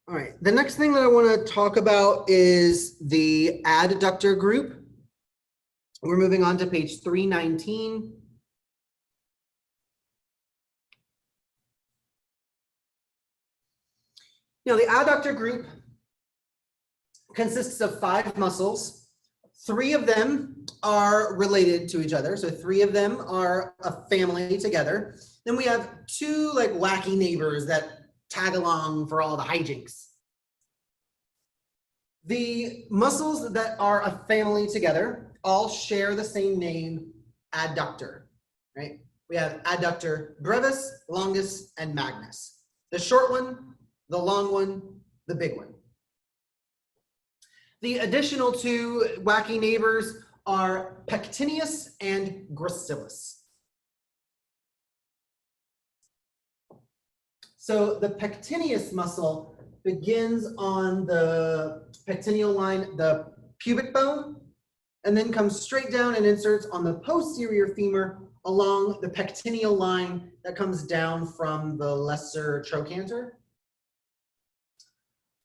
All right, the next thing that I want to talk about is the adductor group. We're moving on to page 319. Now, the adductor group consists of 5 muscles. 3 of them are related to each other. So 3 of them are a family together. Then we have 2 like wacky neighbors that tag along for all the hijinks. The muscles that are a family together all share the same name, adductor, right? We have adductor brevis, longus, and magnus. The short one, the long one, the big one. The additional 2 wacky neighbors are pectineus and gracilis. So the pectineus muscle begins on the pectineal line, the pubic bone, and then comes straight down and inserts on the posterior femur along the pectineal line that comes down from the lesser trochanter.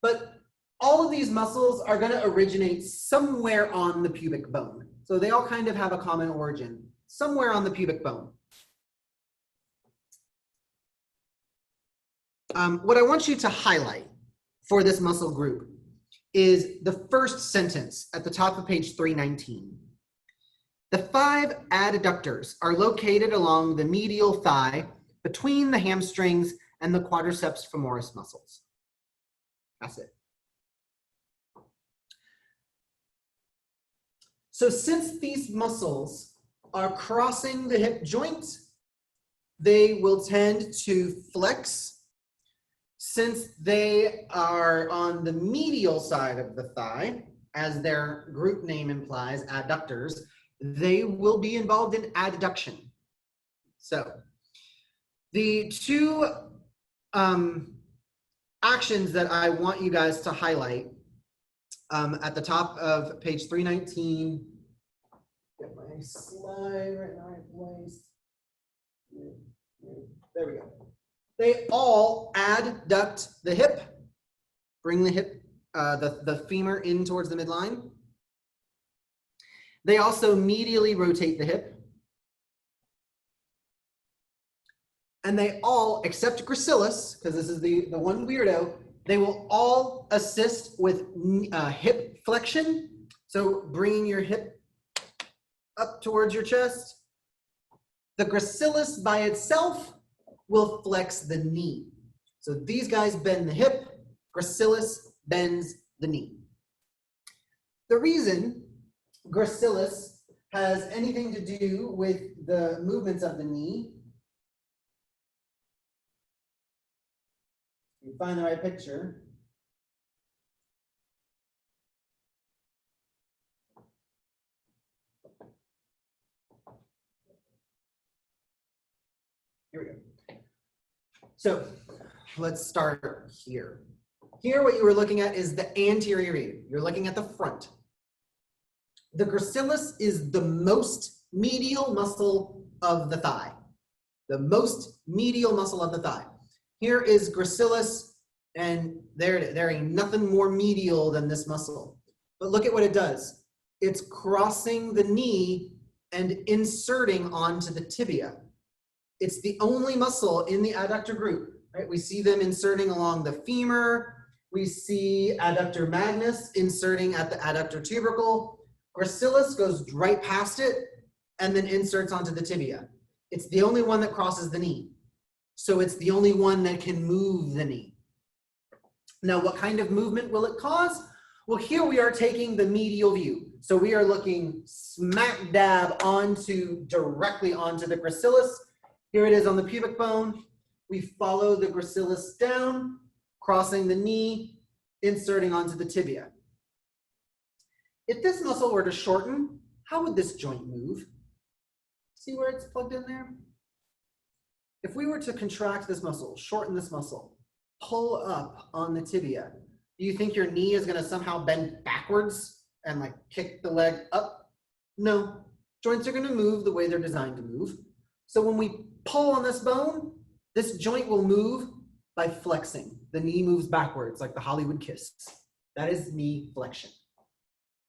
But all of these muscles are going to originate somewhere on the pubic bone. So they all kind of have a common origin, somewhere on the pubic bone. What I want you to highlight for this muscle group is the first sentence at the top of page 319. The 5 adductors are located along the medial thigh between the hamstrings and the quadriceps femoris muscles. That's it. So since these muscles are crossing the hip joint, they will tend to flex. Since they are on the medial side of the thigh, as their group name implies, adductors, they will be involved in adduction. So the 2 actions that I want you guys to highlight at the top of page 319, get my slide right in the right place. There we go. They all adduct the hip, bring the hip, the femur in towards the midline. They also medially rotate the hip. And they all, except gracilis, because this is the one weirdo, they will all assist with hip flexion. So bringing your hip up towards your chest. The gracilis by itself will flex the knee. So these guys bend the hip, gracilis bends the knee. The reason gracilis has anything to do with the movements of the knee You find the right picture. Here we go. So let's start here. Here, what you were looking at is the anterior view. You're looking at the front. The gracilis is the most medial muscle of the thigh. The most medial muscle of the thigh. Here is gracilis, and there ain't nothing more medial than this muscle. But look at what it does. It's crossing the knee and inserting onto the tibia. It's the only muscle in the adductor group, right? We see them inserting along the femur. We see adductor magnus inserting at the adductor tubercle. Gracilis goes right past it and then inserts onto the tibia. It's the only one that crosses the knee. So it's the only one that can move the knee. Now, what kind of movement will it cause? Well, here we are taking the medial view. So we are looking smack dab directly onto the gracilis. Here it is on the pubic bone. We follow the gracilis down, crossing the knee, inserting onto the tibia. If this muscle were to shorten, how would this joint move? See where it's plugged in there? If we were to contract this muscle, shorten this muscle, pull up on the tibia, do you think your knee is going to somehow bend backwards and like kick the leg up? No. Joints are going to move the way they're designed to move. So when we pull on this bone, this joint will move by flexing. The knee moves backwards like the Hollywood kiss. That is knee flexion.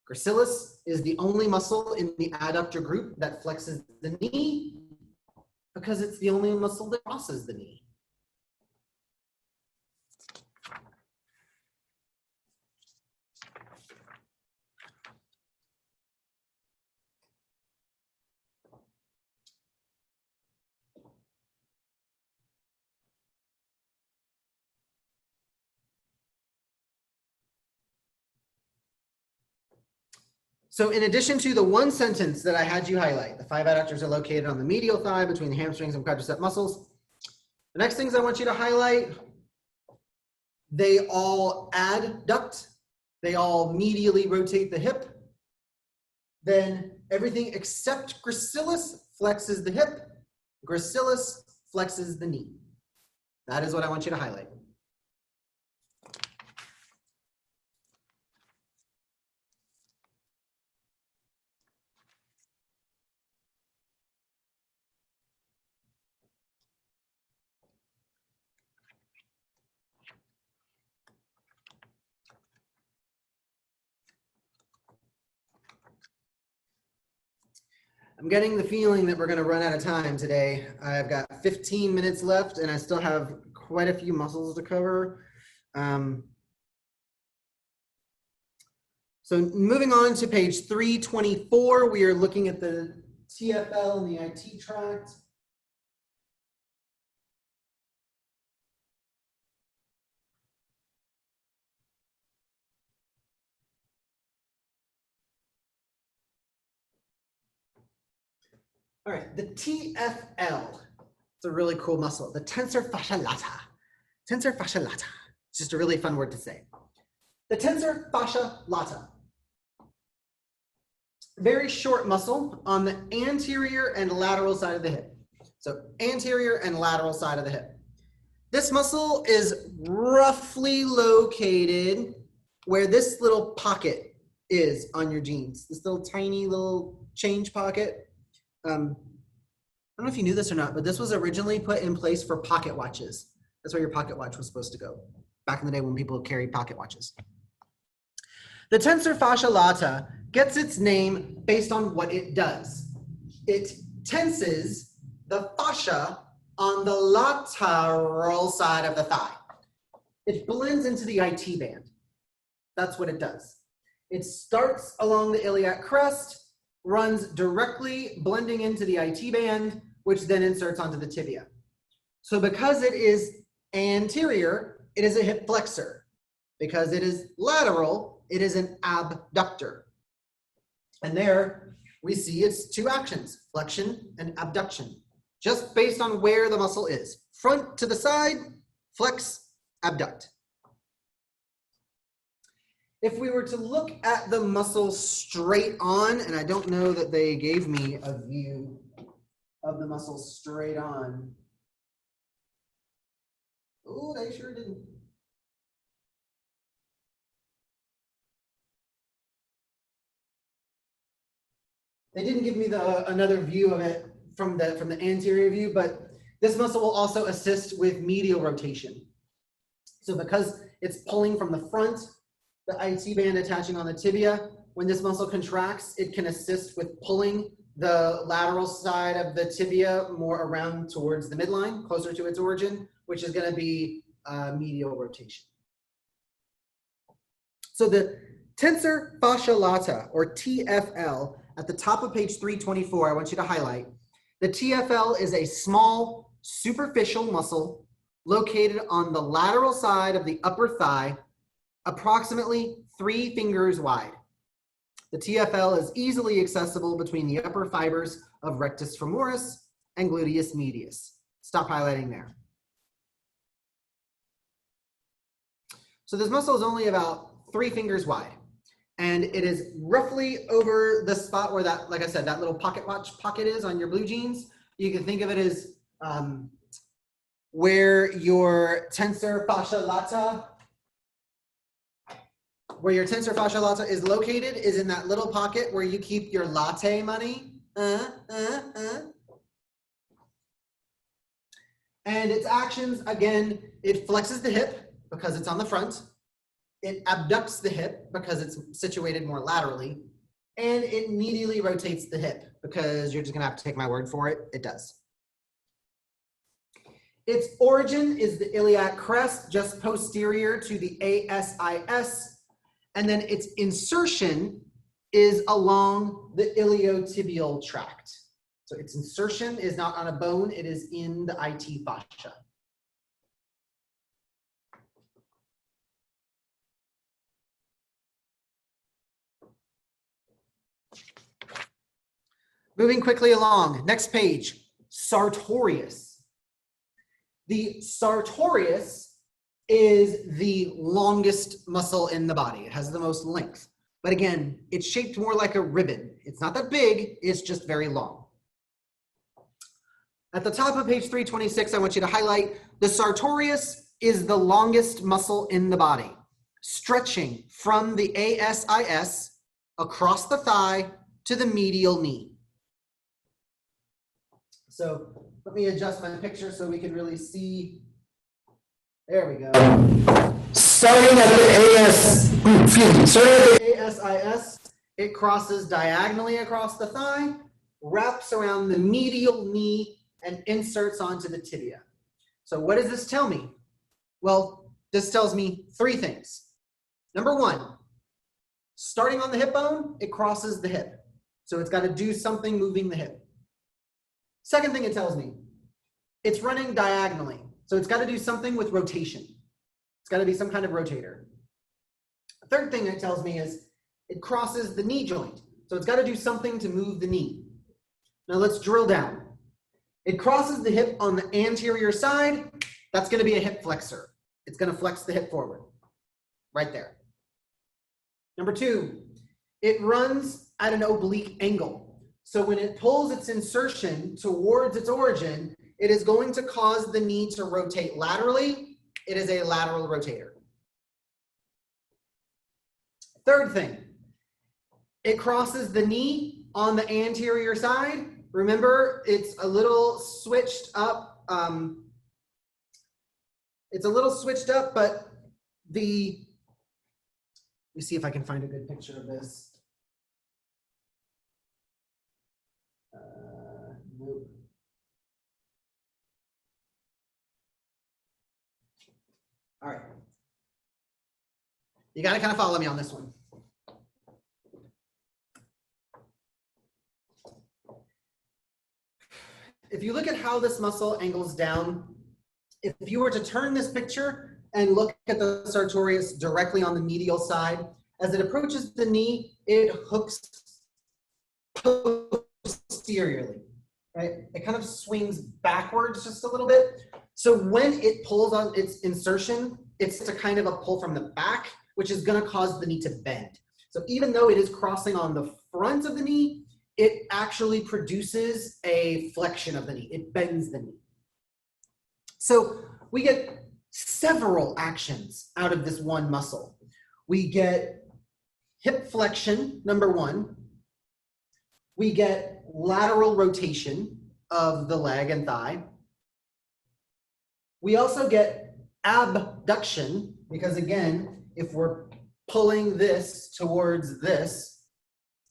Gracilis is the only muscle in the adductor group that flexes the knee because it's the only muscle that crosses the knee. So in addition to the one sentence that I had you highlight, the 5 adductors are located on the medial thigh between the hamstrings and quadricep muscles. The next things I want you to highlight, they all adduct, they all medially rotate the hip. Then everything except gracilis flexes the hip, gracilis flexes the knee. That is what I want you to highlight. I'm getting the feeling that we're going to run out of time today. I've got 15 minutes left and I still have quite a few muscles to cover. So moving on to page 324, we are looking at the TFL and the IT tract. All right, the TFL, it's a really cool muscle, the tensor fascia lata. Tensor fascia lata, it's just a really fun word to say. The tensor fascia lata, very short muscle on the anterior and lateral side of the hip. So anterior and lateral side of the hip. This muscle is roughly located where this little pocket is on your jeans, this little tiny little change pocket. I don't know if you knew this or not, but this was originally put in place for pocket watches. That's where your pocket watch was supposed to go, back in the day when people carried pocket watches. The tensor fascia lata gets its name based on what it does. It tenses the fascia on the lateral side of the thigh. It blends into the IT band. That's what it does. It starts along the iliac crest, runs directly blending into the IT band, which then inserts onto the tibia. So because it is anterior, it is a hip flexor. Because it is lateral, it is an abductor. And there we see its two actions, flexion and abduction, just based on where the muscle is. Front to the side, flex, abduct. If we were to look at the muscle straight on, and I don't know that they gave me a view of the muscle straight on. Oh, they sure didn't. They didn't give me another view of it from the anterior view, but this muscle will also assist with medial rotation. So because it's pulling from the front, the IT band attaching on the tibia, when this muscle contracts, it can assist with pulling the lateral side of the tibia more around towards the midline, closer to its origin, which is going to be medial rotation. So the tensor fascia lata, or TFL, at the top of page 324, I want you to highlight. The TFL is a small superficial muscle located on the lateral side of the upper thigh, approximately 3 fingers wide. The TFL is easily accessible between the upper fibers of rectus femoris and gluteus medius. Stop highlighting there. So this muscle is only about 3 fingers wide, and it is roughly over the spot where that, like I said, that little pocket watch pocket is on your blue jeans. You can think of it as where your tensor fascia lata is located, is in that little pocket where you keep your latte money. And its actions, again, it flexes the hip because it's on the front. It abducts the hip because it's situated more laterally. And it medially rotates the hip because you're just gonna have to take my word for it, it does. Its origin is the iliac crest, just posterior to the ASIS. And then its insertion is along the iliotibial tract. So its insertion is not on a bone, it is in the IT fascia. Moving quickly along, next page, sartorius. The sartorius is the longest muscle in the body. It has the most length. But again, it's shaped more like a ribbon. It's not that big, it's just very long. At the top of page 326, I want you to highlight the sartorius is the longest muscle in the body, stretching from the ASIS across the thigh to the medial knee. So let me adjust my picture so we can really see. There we go. Starting at the ASIS, it crosses diagonally across the thigh, wraps around the medial knee, and inserts onto the tibia. So what does this tell me? Well, this tells me 3 things. Number 1, starting on the hip bone, it crosses the hip. So it's got to do something moving the hip. Second thing it tells me, it's running diagonally. So it's got to do something with rotation. It's got to be some kind of rotator. Third thing it tells me is it crosses the knee joint. So it's got to do something to move the knee. Now let's drill down. It crosses the hip on the anterior side. That's going to be a hip flexor. It's going to flex the hip forward, right there. Number 2, it runs at an oblique angle. So when it pulls its insertion towards its origin, it is going to cause the knee to rotate laterally. It is a lateral rotator. Third thing, it crosses the knee on the anterior side. Remember, it's a little switched up. But let me see if I can find a good picture of this. Nope. All right. You got to kind of follow me on this one. If you look at how this muscle angles down, if you were to turn this picture and look at the sartorius directly on the medial side, as it approaches the knee, it hooks posteriorly. right? It kind of swings backwards just a little bit. So when it pulls on its insertion, it's a kind of a pull from the back, which is going to cause the knee to bend. So even though it is crossing on the front of the knee, it actually produces a flexion of the knee. It bends the knee. So we get several actions out of this one muscle. We get hip flexion, number one. We get lateral rotation of the leg and thigh. We also get abduction, because again, if we're pulling this towards this,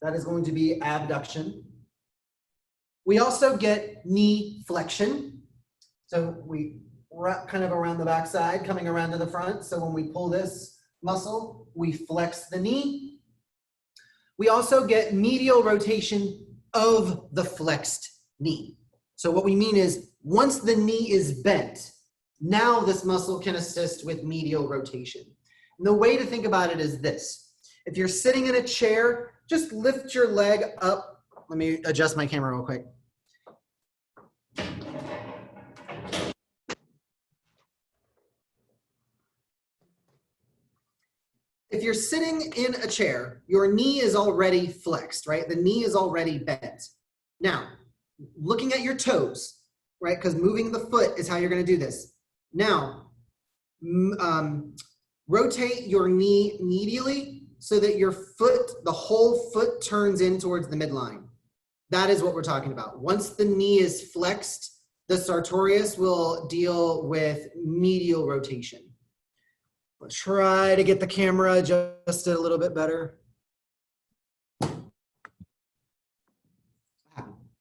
that is going to be abduction. We also get knee flexion. So we wrap kind of around the backside, coming around to the front. So when we pull this muscle, we flex the knee. We also get medial rotation of the flexed knee. So what we mean is once the knee is bent, now this muscle can assist with medial rotation. And the way to think about it is this. If you're sitting in a chair, just lift your leg up. Let me adjust my camera real quick. If you're sitting in a chair, your knee is already flexed, right? The knee is already bent. Now, looking at your toes, right? Because moving the foot is how you're going to do this. Now, rotate your knee medially so that your foot, the whole foot turns in towards the midline. That is what we're talking about. Once the knee is flexed, the sartorius will deal with medial rotation. Let's try to get the camera adjusted a little bit better.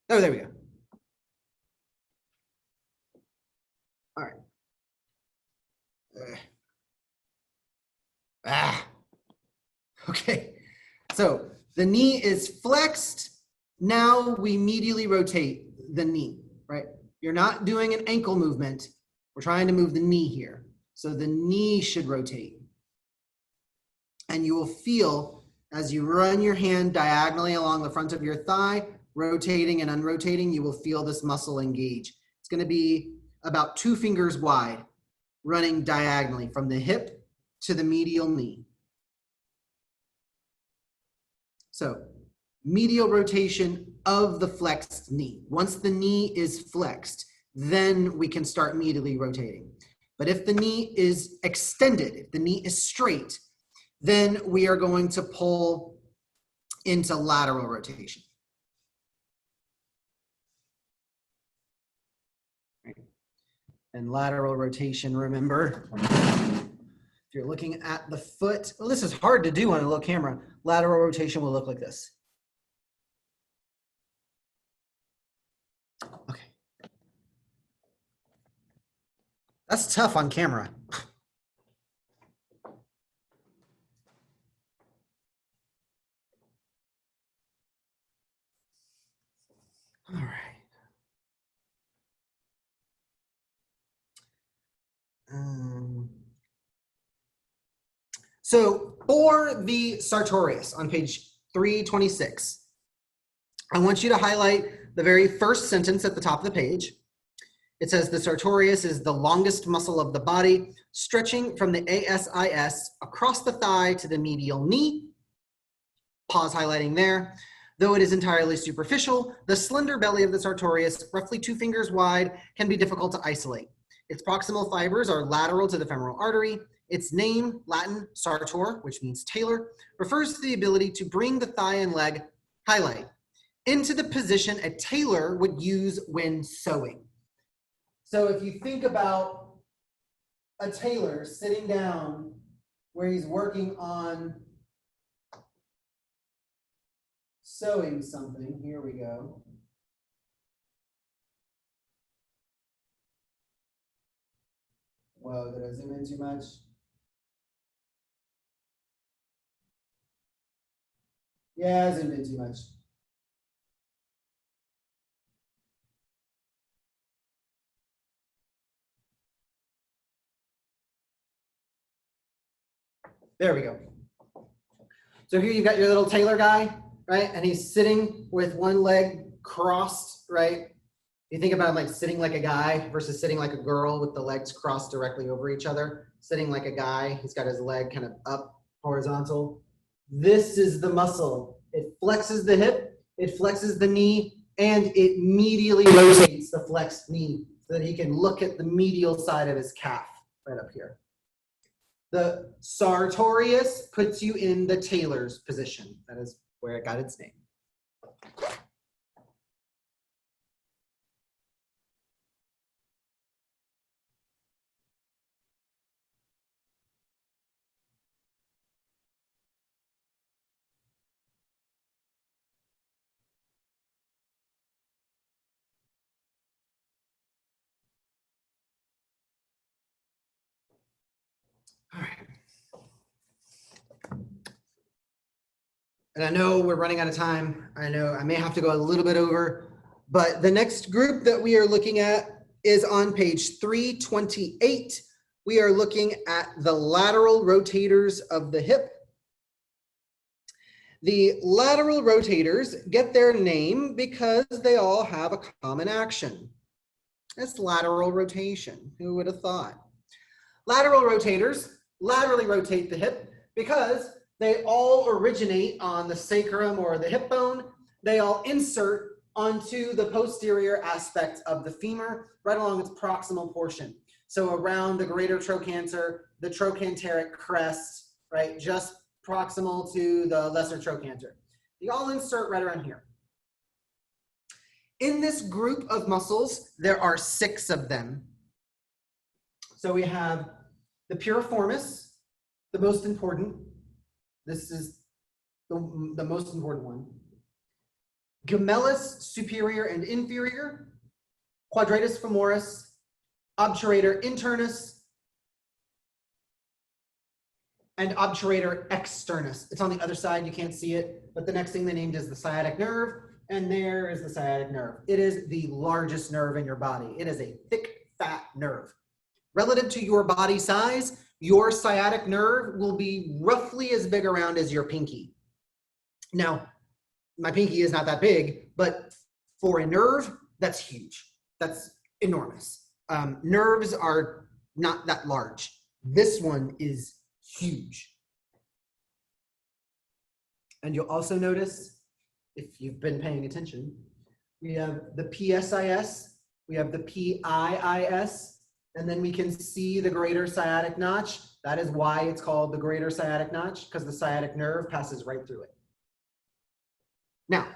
Oh, there we go. All right. Okay. So the knee is flexed. Now we medially rotate the knee, right? You're not doing an ankle movement. We're trying to move the knee here. So the knee should rotate. And you will feel as you run your hand diagonally along the front of your thigh, rotating and unrotating, you will feel this muscle engage. It's going to be about 2 fingers wide, running diagonally from the hip to the medial knee. So medial rotation of the flexed knee. Once the knee is flexed, then we can start medially rotating. But if the knee is extended, if the knee is straight, then we are going to pull into lateral rotation. Right. And lateral rotation, remember, if you're looking at the foot, well, this is hard to do on a little camera. Lateral rotation will look like this. Okay. That's tough on camera. All right. So for the sartorius on page 326, I want you to highlight the very first sentence at the top of the page. It says the sartorius is the longest muscle of the body, stretching from the ASIS across the thigh to the medial knee. Pause highlighting there. Though it is entirely superficial, the slender belly of the sartorius, roughly 2 fingers wide, can be difficult to isolate. Its proximal fibers are lateral to the femoral artery. Its name, Latin sartor, which means tailor, refers to the ability to bring the thigh and leg, highlight, into the position a tailor would use when sewing. So if you think about a tailor sitting down where he's working on sewing something, here we go. Whoa, did I zoom in too much? Yeah, I zoomed in too much. There we go. So here you've got your little tailor guy, right? And he's sitting with one leg crossed, right? you think about like sitting like a guy versus sitting like a girl with the legs crossed directly over each other, sitting like a guy, he's got his leg kind of up, horizontal. This is the muscle. It flexes the hip, it flexes the knee, and it medially rotates the flexed knee so that he can look at the medial side of his calf right up here. The sartorius puts you in the tailor's position. That is where it got its name. All right. And I know we're running out of time. I know I may have to go a little bit over, but the next group that we are looking at is on page 328. We are looking at the lateral rotators of the hip. The lateral rotators get their name because they all have a common action. It's lateral rotation. Who would have thought? Lateral rotators laterally rotate the hip because they all originate on the sacrum or the hip bone. They all insert onto the posterior aspect of the femur, right along its proximal portion. So around the greater trochanter, the trochanteric crest, right, just proximal to the lesser trochanter. They all insert right around here. In this group of muscles, there are 6 of them. So we have the piriformis, the most important. This is the most important one. Gemellus superior and inferior, quadratus femoris, obturator internus, and obturator externus. It's on the other side, you can't see it, but the next thing they named is the sciatic nerve, and there is the sciatic nerve. It is the largest nerve in your body. It is a thick, fat nerve. Relative to your body size, your sciatic nerve will be roughly as big around as your pinky. Now, my pinky is not that big, but for a nerve, that's huge. That's enormous. Nerves are not that large. This one is huge. And you'll also notice, if you've been paying attention, we have the PSIS, we have the PIIS, and then we can see the greater sciatic notch. That is why it's called the greater sciatic notch, because the sciatic nerve passes right through it. Now,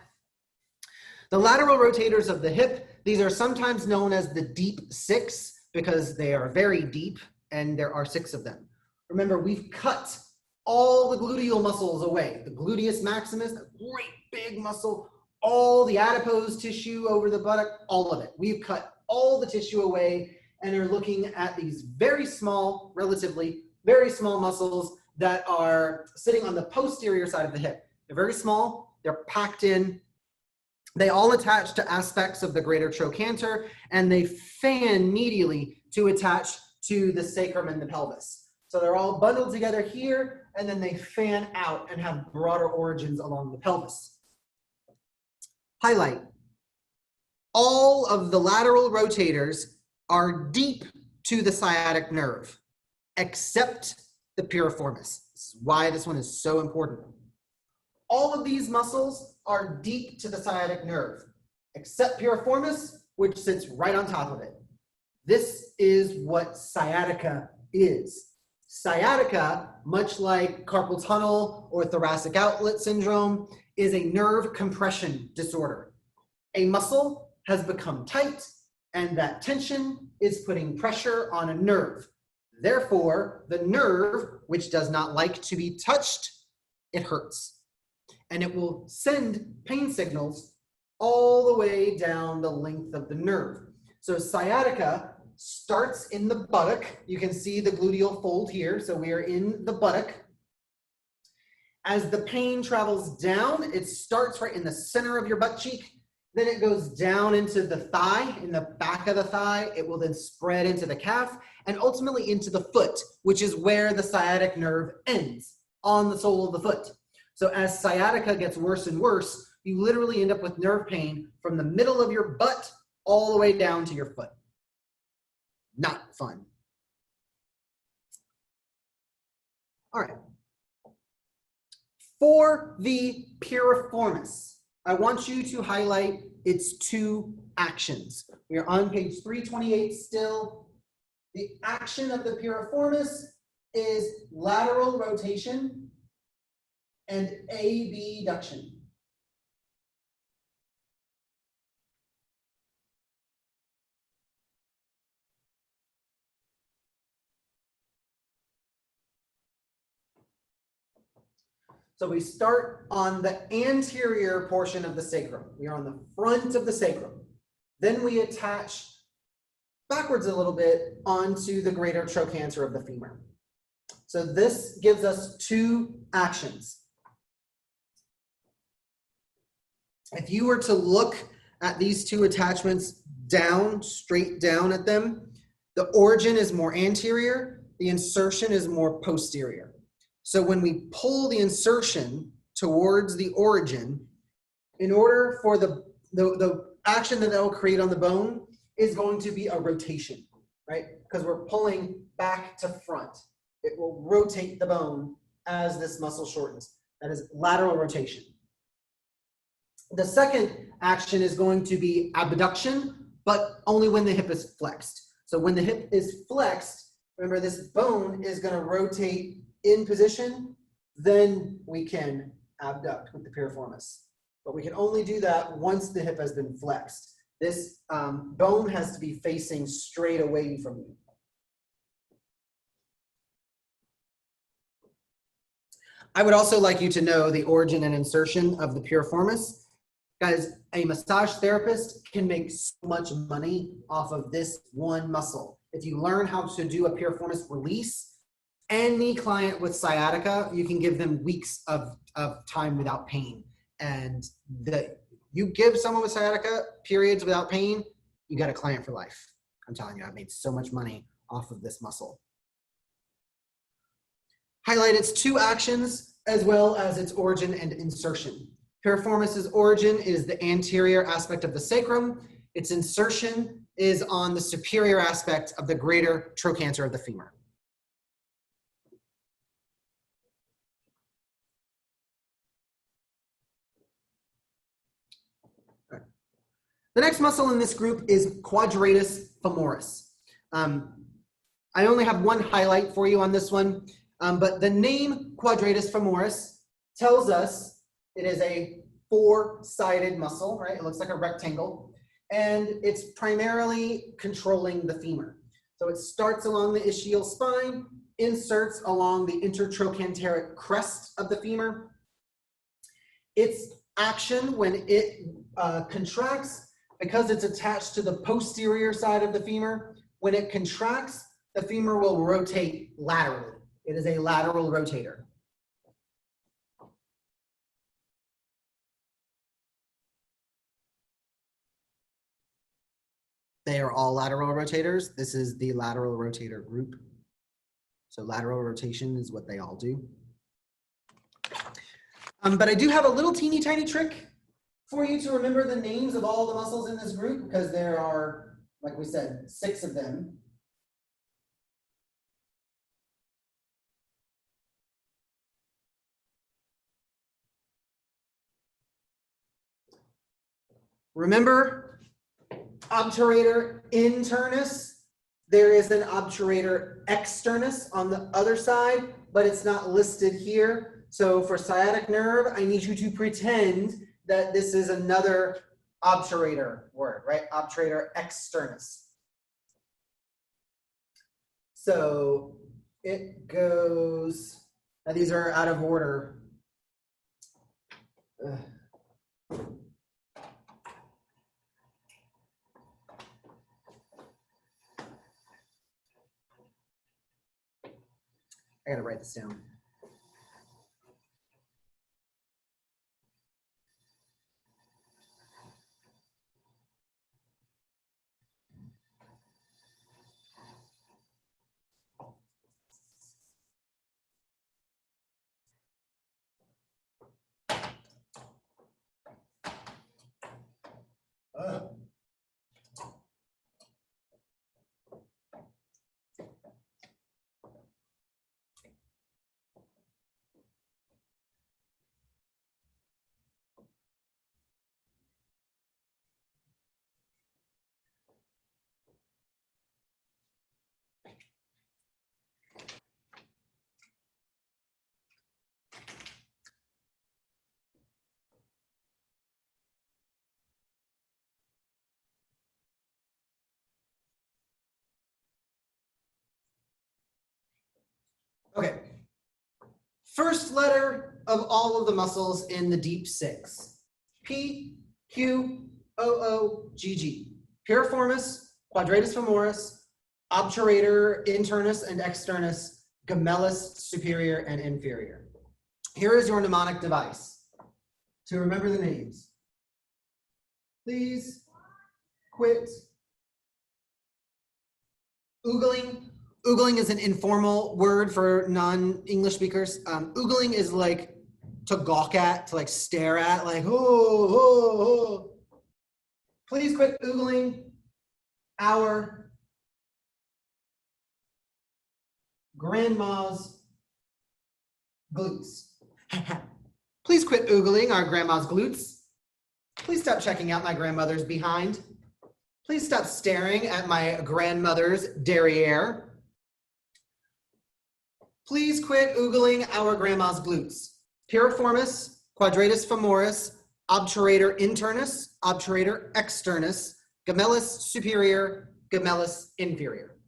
the lateral rotators of the hip, these are sometimes known as the deep 6 because they are very deep and there are 6 of them. Remember, we've cut all the gluteal muscles away. The gluteus maximus, a great big muscle, all the adipose tissue over the buttock, all of it. We've cut all the tissue away and are looking at these very small, relatively very small muscles that are sitting on the posterior side of the hip. They're very small, they're packed in. They all attach to aspects of the greater trochanter, and they fan medially to attach to the sacrum and the pelvis. So they're all bundled together here, and then they fan out and have broader origins along the pelvis. Highlight. All of the lateral rotators are deep to the sciatic nerve, except the piriformis. This is why this one is so important. All of these muscles are deep to the sciatic nerve, except piriformis, which sits right on top of it. This is what sciatica is. Sciatica, much like carpal tunnel or thoracic outlet syndrome, is a nerve compression disorder. A muscle has become tight, and that tension is putting pressure on a nerve. Therefore, the nerve, which does not like to be touched, it hurts. And it will send pain signals all the way down the length of the nerve. So sciatica starts in the buttock. You can see the gluteal fold here. So we are in the buttock. As the pain travels down, it starts right in the center of your butt cheek. Then it goes down into the thigh, in the back of the thigh. It will then spread into the calf and ultimately into the foot, which is where the sciatic nerve ends, on the sole of the foot. So as sciatica gets worse and worse, you literally end up with nerve pain from the middle of your butt all the way down to your foot. Not fun. All right. For the piriformis, I want you to highlight its two actions. We are on page 328 still. The action of the piriformis is lateral rotation and abduction. So we start on the anterior portion of the sacrum. We are on the front of the sacrum. Then we attach backwards a little bit onto the greater trochanter of the femur. So this gives us two actions. If you were to look at these two attachments down, straight down at them, the origin is more anterior, the insertion is more posterior. So when we pull the insertion towards the origin, in order for the action that will create on the bone is going to be a rotation, right? Because we're pulling back to front. It will rotate the bone as this muscle shortens. That is lateral rotation. The second action is going to be abduction, but only when the hip is flexed. So when the hip is flexed, remember this bone is going to rotate in position, then we can abduct with the piriformis. But we can only do that once the hip has been flexed. This bone has to be facing straight away from you. I would also like you to know the origin and insertion of the piriformis. Guys, a massage therapist can make so much money off of this one muscle. If you learn how to do a piriformis release, any client with sciatica, you can give them weeks of time without pain. And you give someone with sciatica periods without pain, you got a client for life. I'm telling you, I've made so much money off of this muscle. Highlight its two actions as well as its origin and insertion. Piriformis's origin is the anterior aspect of the sacrum. Its insertion is on the superior aspect of the greater trochanter of the femur. The next muscle in this group is quadratus femoris. I only have one highlight for you on this one, but the name quadratus femoris tells us it is a four-sided muscle, right? It looks like a rectangle, and it's primarily controlling the femur. So it starts along the ischial spine, inserts along the intertrochanteric crest of the femur. Its action when it contracts, because it's attached to the posterior side of the femur, when it contracts, the femur will rotate laterally. It is a lateral rotator. They are all lateral rotators. This is the lateral rotator group. So lateral rotation is what they all do. But I do have a little teeny tiny trick for you to remember the names of all the muscles in this group, because there are, like we said, 6 of them. Remember, obturator internus. There is an obturator externus on the other side, but it's not listed here. So for sciatic nerve, I need you to pretend that this is another obturator word, right? Obturator externus. So it goes, now these are out of order. I gotta write this down. first letter of all of the muscles in the deep six. P, Q, O, O, G, G. Piriformis, quadratus femoris, obturator internus and externus, gemellus superior and inferior. Here is your mnemonic device to remember the names. Please quit oogling. Oogling is an informal word for non-English speakers. Oogling is like to gawk at, to like stare at, like, oh, oh, oh. Please quit oogling our grandma's glutes. Please quit oogling our grandma's glutes. Please stop checking out my grandmother's behind. Please stop staring at my grandmother's derriere. Please quit oogling our grandma's glutes. Piriformis, quadratus femoris, obturator internus, obturator externus, gemellus superior, gemellus inferior.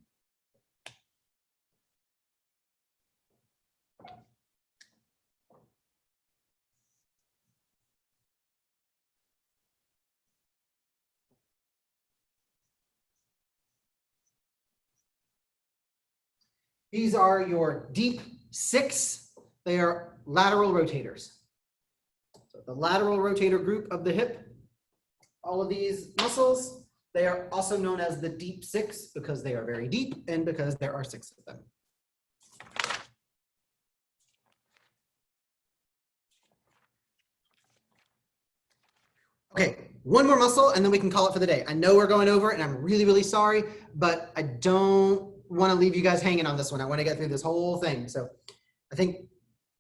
These are your deep six. They are lateral rotators. So the lateral rotator group of the hip, all of these muscles, they are also known as the deep six because they are very deep and because there are six of them. Okay, one more muscle and then we can call it for the day. I know we're going over and I'm really, really sorry, but I don't want to leave you guys hanging on this one. I want to get through this whole thing. So I think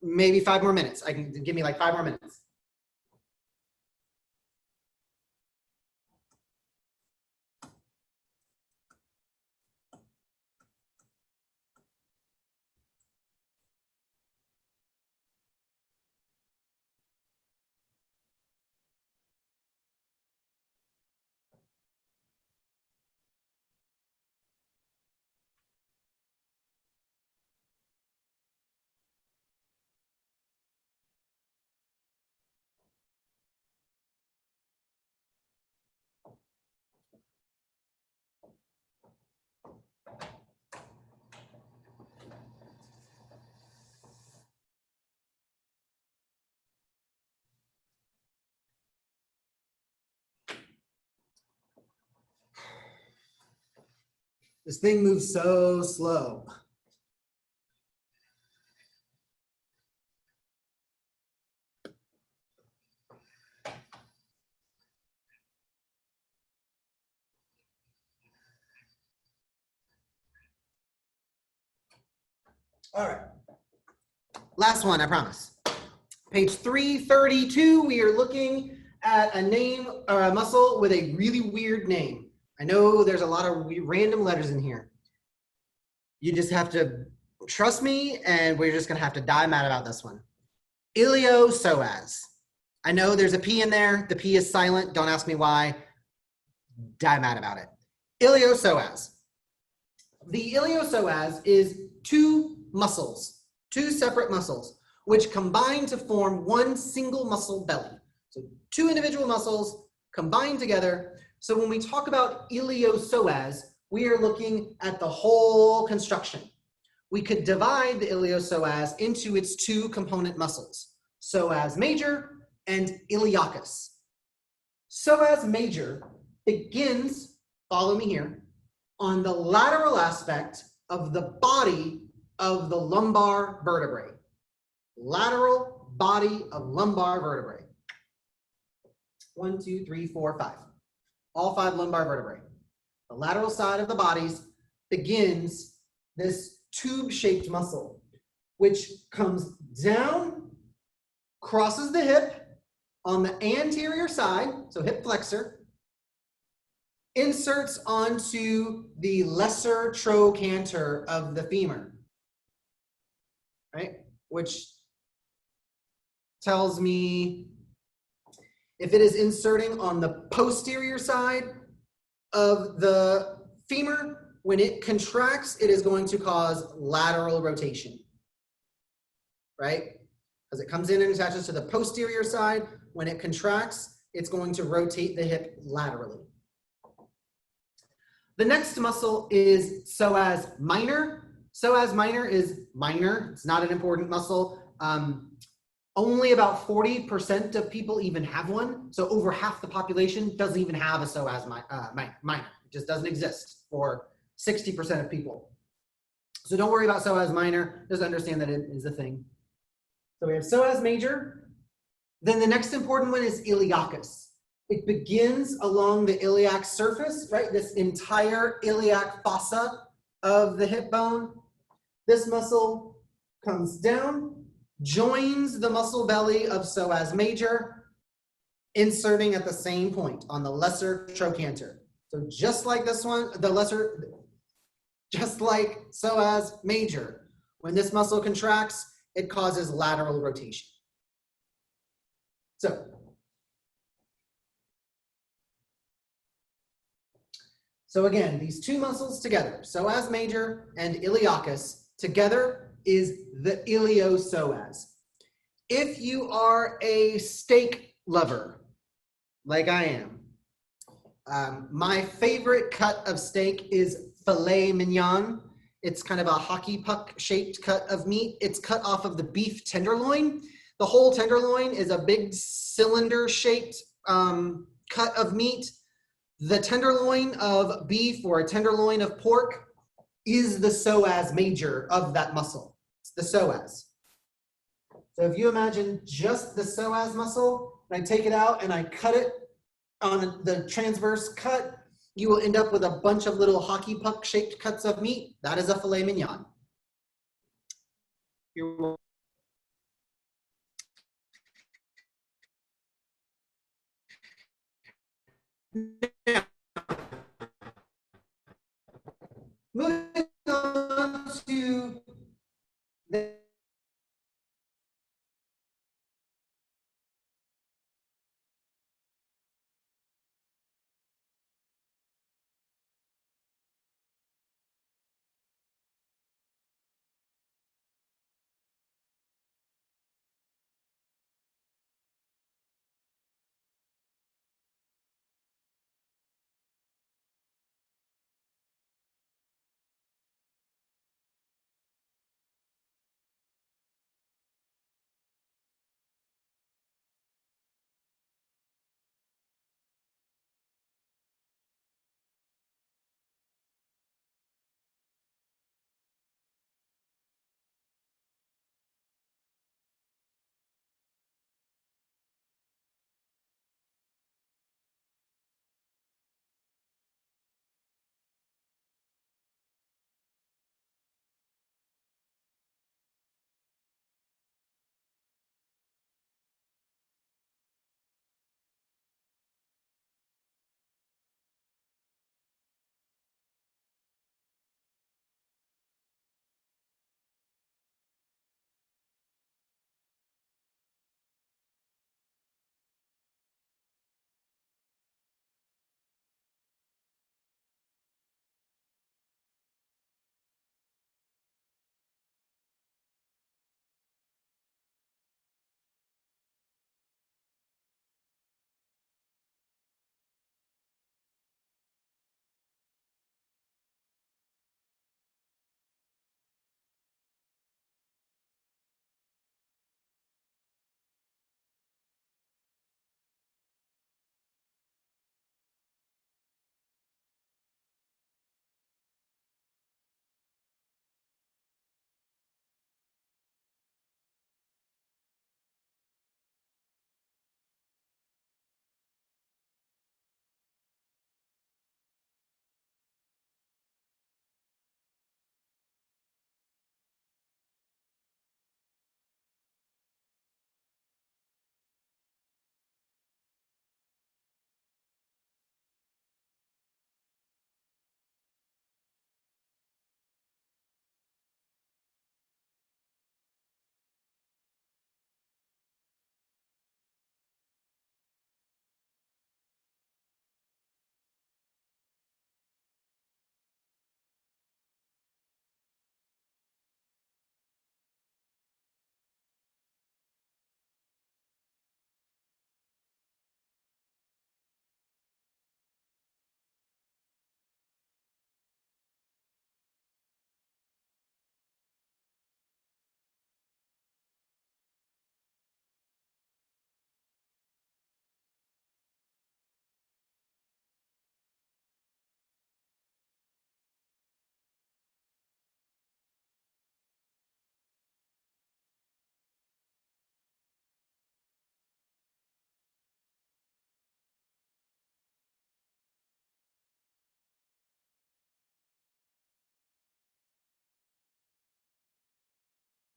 maybe 5 more minutes. I can give me like 5 more minutes. This thing moves so slow. All right. Last one, I promise. Page 332, we are looking at a name or a muscle with a really weird name. I know there's a lot of random letters in here. You just have to trust me, and we're just gonna have to die mad about this one. Iliopsoas. I know there's a P in there. The P is silent. Don't ask me why. Die mad about it. Iliopsoas. The iliopsoas is two muscles, two separate muscles, which combine to form one single muscle belly. So two individual muscles combined together. So when we talk about iliopsoas, we are looking at the whole construction. We could divide the iliopsoas into its two component muscles, psoas major and iliacus. Psoas major begins, follow me here, on the lateral aspect of the body of the lumbar vertebrae. Lateral body of lumbar vertebrae. 1, 2, 3, 4, 5. All 5 lumbar vertebrae. The lateral side of the bodies begins this tube-shaped muscle, which comes down, crosses the hip on the anterior side, so hip flexor, inserts onto the lesser trochanter of the femur, right? Which tells me if it is inserting on the posterior side of the femur, when it contracts, it is going to cause lateral rotation, right? As it comes in and attaches to the posterior side, when it contracts, it's going to rotate the hip laterally. The next muscle is psoas minor. Psoas minor is minor. It's not an important muscle. Only about 40% of people even have one. So over half the population doesn't even have a psoas minor. It just doesn't exist for 60% of people. So don't worry about psoas minor. Just understand that it is a thing. So we have psoas major. Then the next important one is iliacus. It begins along the iliac surface, right? This entire iliac fossa of the hip bone. This muscle comes down, joins the muscle belly of psoas major, inserting at the same point on the lesser trochanter. So just like this one, just like psoas major, when this muscle contracts, it causes lateral rotation. So again, these two muscles together, psoas major and iliacus, together is the iliopsoas. If you are a steak lover, like I am, my favorite cut of steak is filet mignon. It's kind of a hockey puck shaped cut of meat. It's cut off of the beef tenderloin. The whole tenderloin is a big cylinder shaped cut of meat. The tenderloin of beef or a tenderloin of pork is the psoas major of that muscle. It's the psoas. So if you imagine just the psoas muscle, and I take it out and I cut it on the transverse cut, you will end up with a bunch of little hockey puck shaped cuts of meat. That is a filet mignon. Moving on to the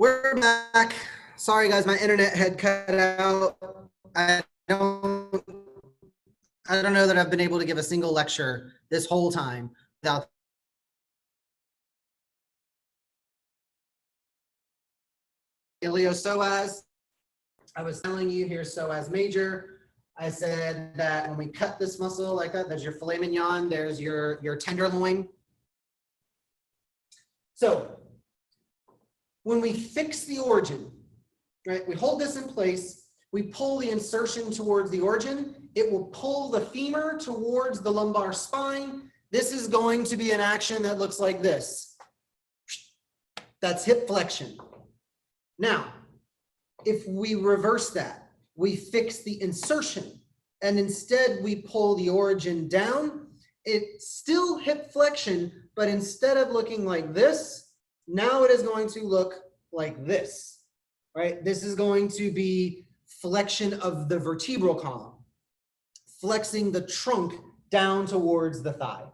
We're back. Sorry guys, my internet had cut out. I don't know that I've been able to give a single lecture this whole time without iliopsoas. I was telling you here's psoas major. I said that when we cut this muscle like that, there's your filet mignon, there's your tenderloin. So when we fix the origin, right, we hold this in place, we pull the insertion towards the origin, it will pull the femur towards the lumbar spine. This is going to be an action that looks like this. That's hip flexion. Now, if we reverse that, we fix the insertion, and instead we pull the origin down, it's still hip flexion, but instead of looking like this, now it is going to look like this, right? This is going to be flexion of the vertebral column, flexing the trunk down towards the thigh.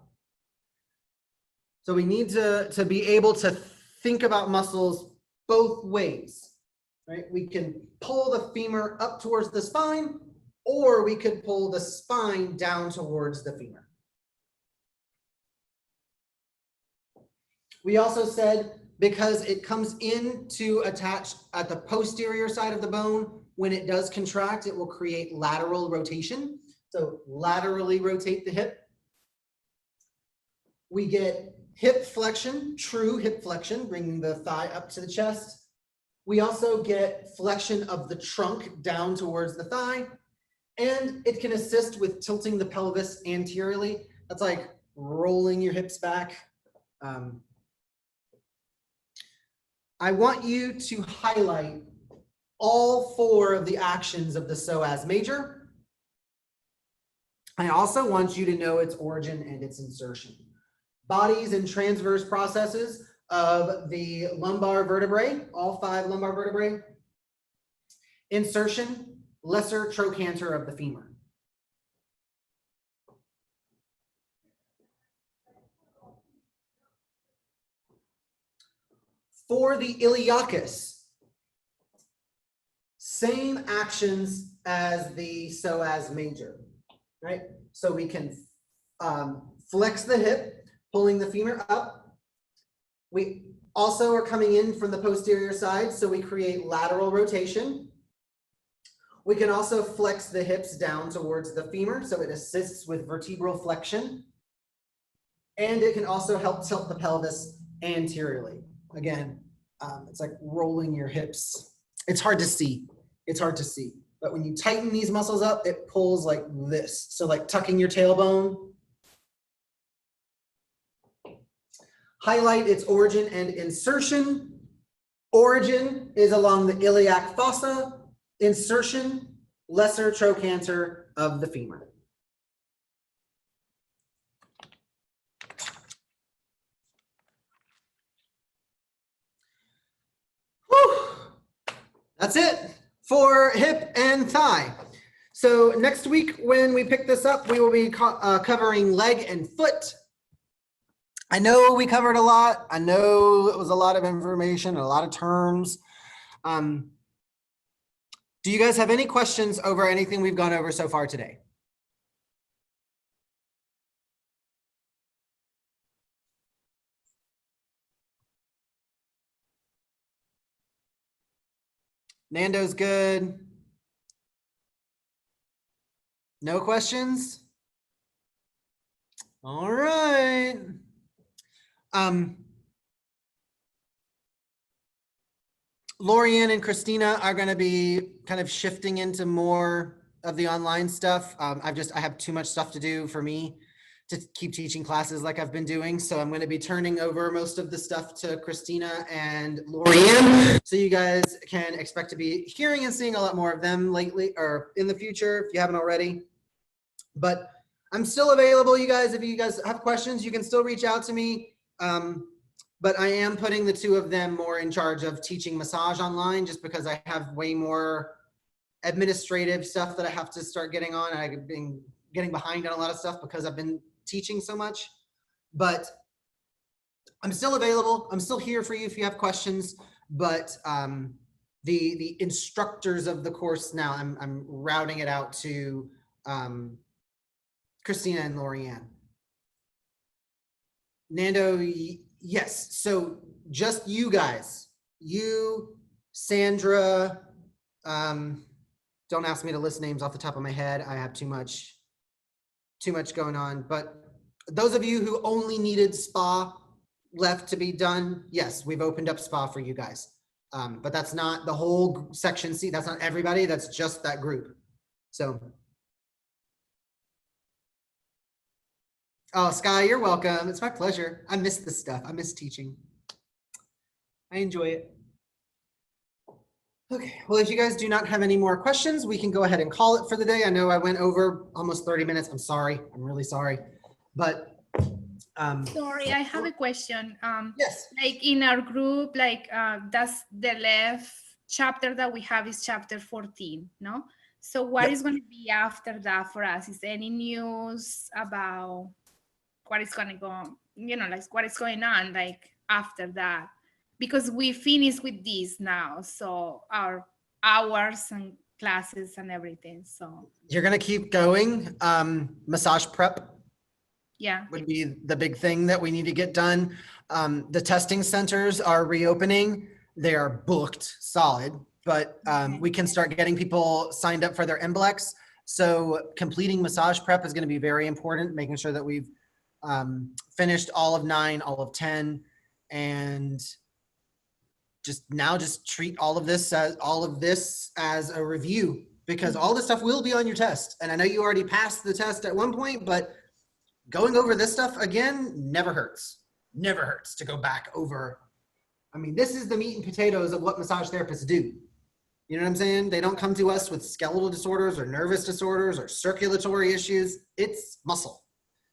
So we need to be able to think about muscles both ways, right? We can pull the femur up towards the spine, or we could pull the spine down towards the femur. We also said, because it comes in to attach at the posterior side of the bone, when it does contract, it will create lateral rotation. So laterally rotate the hip. We get hip flexion, true hip flexion, bringing the thigh up to the chest. We also get flexion of the trunk down towards the thigh, and it can assist with tilting the pelvis anteriorly. That's like rolling your hips back. I want you to highlight all 4 of the actions of the psoas major. I also want you to know its origin and its insertion. Bodies and transverse processes of the lumbar vertebrae, all 5 lumbar vertebrae. Insertion, lesser trochanter of the femur. For the iliacus, same actions as the psoas major, right? So we can flex the hip, pulling the femur up. We also are coming in from the posterior side, so we create lateral rotation. We can also flex the hips down towards the femur, so it assists with vertebral flexion. And it can also help tilt the pelvis anteriorly. Again, it's like rolling your hips. It's hard to see. It's hard to see. But when you tighten these muscles up, it pulls like this. So like tucking your tailbone. Highlight its origin and insertion. Origin is along the iliac fossa. Insertion, lesser trochanter of the femur. Whew. That's it for hip and thigh. So next week when we pick this up, we will be covering leg and foot. I know we covered a lot. I know it was a lot of information, a lot of terms. Do you guys have any questions over anything we've gone over so far today? Nando's good. No questions? All right. Lorianne and Christina are going to be kind of shifting into more of the online stuff. I have too much stuff to do for me to keep teaching classes like I've been doing. So I'm going to be turning over most of the stuff to Christina and Lorianne. So you guys can expect to be hearing and seeing a lot more of them lately or in the future if you haven't already. But I'm still available, you guys. If you guys have questions, you can still reach out to me. But I am putting the 2 of them more in charge of teaching massage online just because I have way more administrative stuff that I have to start getting on. I've been getting behind on a lot of stuff because I've been teaching so much. But I'm still available. I'm still here for you if you have questions. but the instructors of the course now, I'm routing it out to Christina and Lorianne. Nando, yes. So just you guys, you, Sandra, don't ask me to list names off the top of my head. I have too much going on. But those of you who only needed spa left to be done, yes, we've opened up spa for you guys. But that's not the whole section C. That's not everybody. That's just that group. So. Oh, Sky, you're welcome. It's my pleasure. I miss this stuff. I miss teaching. I enjoy it. Okay, well, if you guys do not have any more questions, we can go ahead and call it for the day. I know I went over almost 30 minutes. I'm sorry. I'm really sorry. But sorry, I have a question. Yes. Like in our group, like that's the left chapter that we have is chapter 14, no? So what is going to be after that for us? Is there any news about what is going to go, you know, like what is going on like after that? Because we finished with this now, so our hours and classes and everything. So you're gonna keep going. Massage prep would be the big thing that we need to get done. The testing centers are reopening. They are booked solid, but we can start getting people signed up for their NBLEX. So completing massage prep is going to be very important, making sure that we've finished all of 9, all of 10, and just treat all of this as a review, because all this stuff will be on your test. And I know you already passed the test at one point, but going over this stuff again never hurts. Never hurts to go back over. I mean, this is the meat and potatoes of what massage therapists do. You know what I'm saying? They don't come to us with skeletal disorders or nervous disorders or circulatory issues. It's muscle.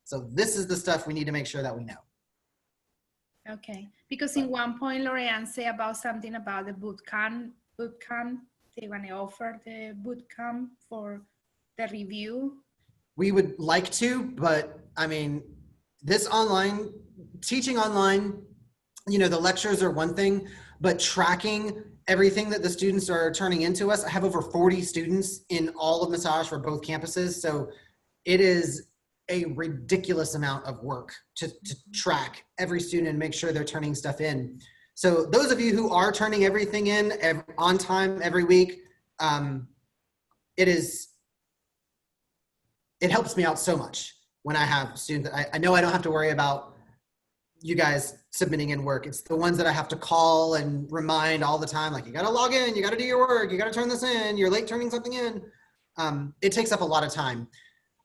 So this is the stuff we need to make sure that we know. Okay, because in one point, Lorianne said about something about the boot camp. They want to offer the boot camp for the review. We would like to, but I mean, this online, teaching online, you know, the lectures are one thing, but tracking everything that the students are turning into us. I have over 40 students in all of massage for both campuses. So it is a ridiculous amount of work to track every student and make sure they're turning stuff in. So those of you who are turning everything in on time every week, it helps me out so much when I have students. I know I don't have to worry about you guys submitting in work. It's the ones that I have to call and remind all the time, like, you got to log in, you got to do your work, you got to turn this in, you're late turning something in. It takes up a lot of time.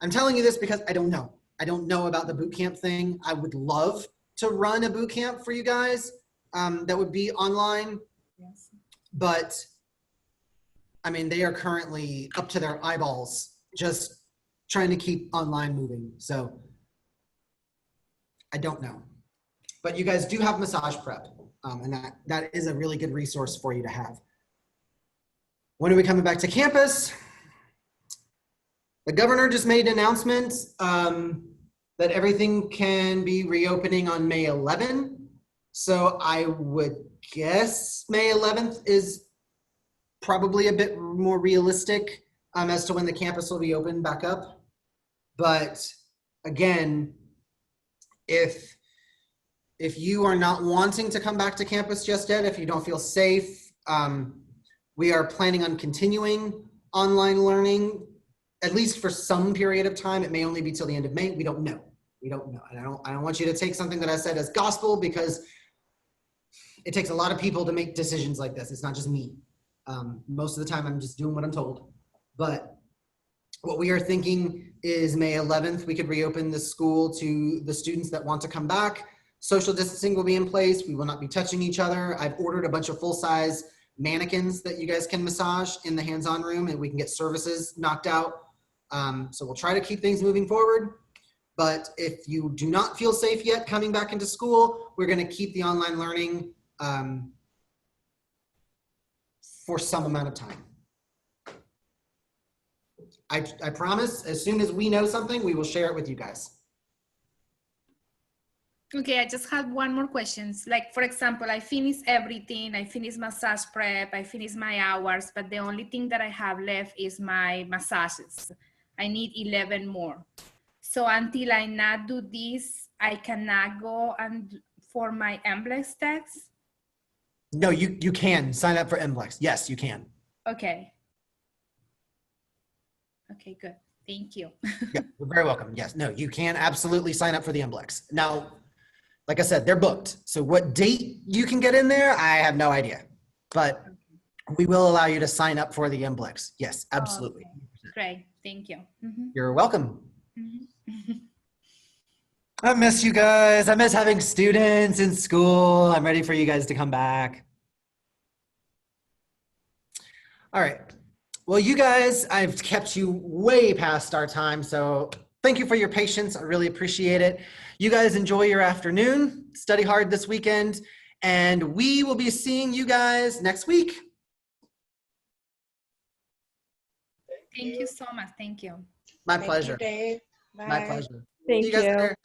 I'm telling you this because I don't know. I don't know about the boot camp thing. I would love to run a boot camp for you guys that would be online. Yes. But I mean, they are currently up to their eyeballs just trying to keep online moving. So I don't know. But you guys do have massage prep, and that is a really good resource for you to have. When are we coming back to campus? The governor just made an announcement that everything can be reopening on May 11. So I would guess May 11th is probably a bit more realistic as to when the campus will be open back up. But again, if you are not wanting to come back to campus just yet, if you don't feel safe, we are planning on continuing online learning, at least for some period of time. It may only be till the end of May. We don't know. We don't know. And I don't want you to take something that I said as gospel, because it takes a lot of people to make decisions like this. It's not just me. Most of the time I'm just doing what I'm told. But what we are thinking is May 11th, we could reopen the school to the students that want to come back. Social distancing will be in place. We will not be touching each other. I've ordered a bunch of full-size mannequins that you guys can massage in the hands-on room, and we can get services knocked out. So we'll try to keep things moving forward. But if you do not feel safe yet coming back into school, we're going to keep the online learning for some amount of time. I promise, as soon as we know something, we will share it with you guys. Okay, I just had one more questions. Like, for example, I finished everything. I finished massage prep. I finished my hours, but the only thing that I have left is my massages. I need 11 more. So until I not do this, I cannot go and for my MBLEX tests. No, you can sign up for MBLEX. Yes, you can. Okay. Okay, good. Thank you. Yeah, you're very welcome. Yes, no, you can absolutely sign up for the MBLEX. Now, like I said, they're booked. So what date you can get in there, I have no idea. But we will allow you to sign up for the MBLEX. Yes, absolutely. Okay. Great. Thank you. You're welcome. Mhm. I miss you guys. I miss having students in school. I'm ready for you guys to come back. All right. Well, you guys, I've kept you way past our time, so thank you for your patience. I really appreciate it. You guys enjoy your afternoon, study hard this weekend, and we will be seeing you guys next week. Thank you so much. Thank you. My Thank pleasure. you, Dave. My Bye. pleasure. Thank See you guys you. later.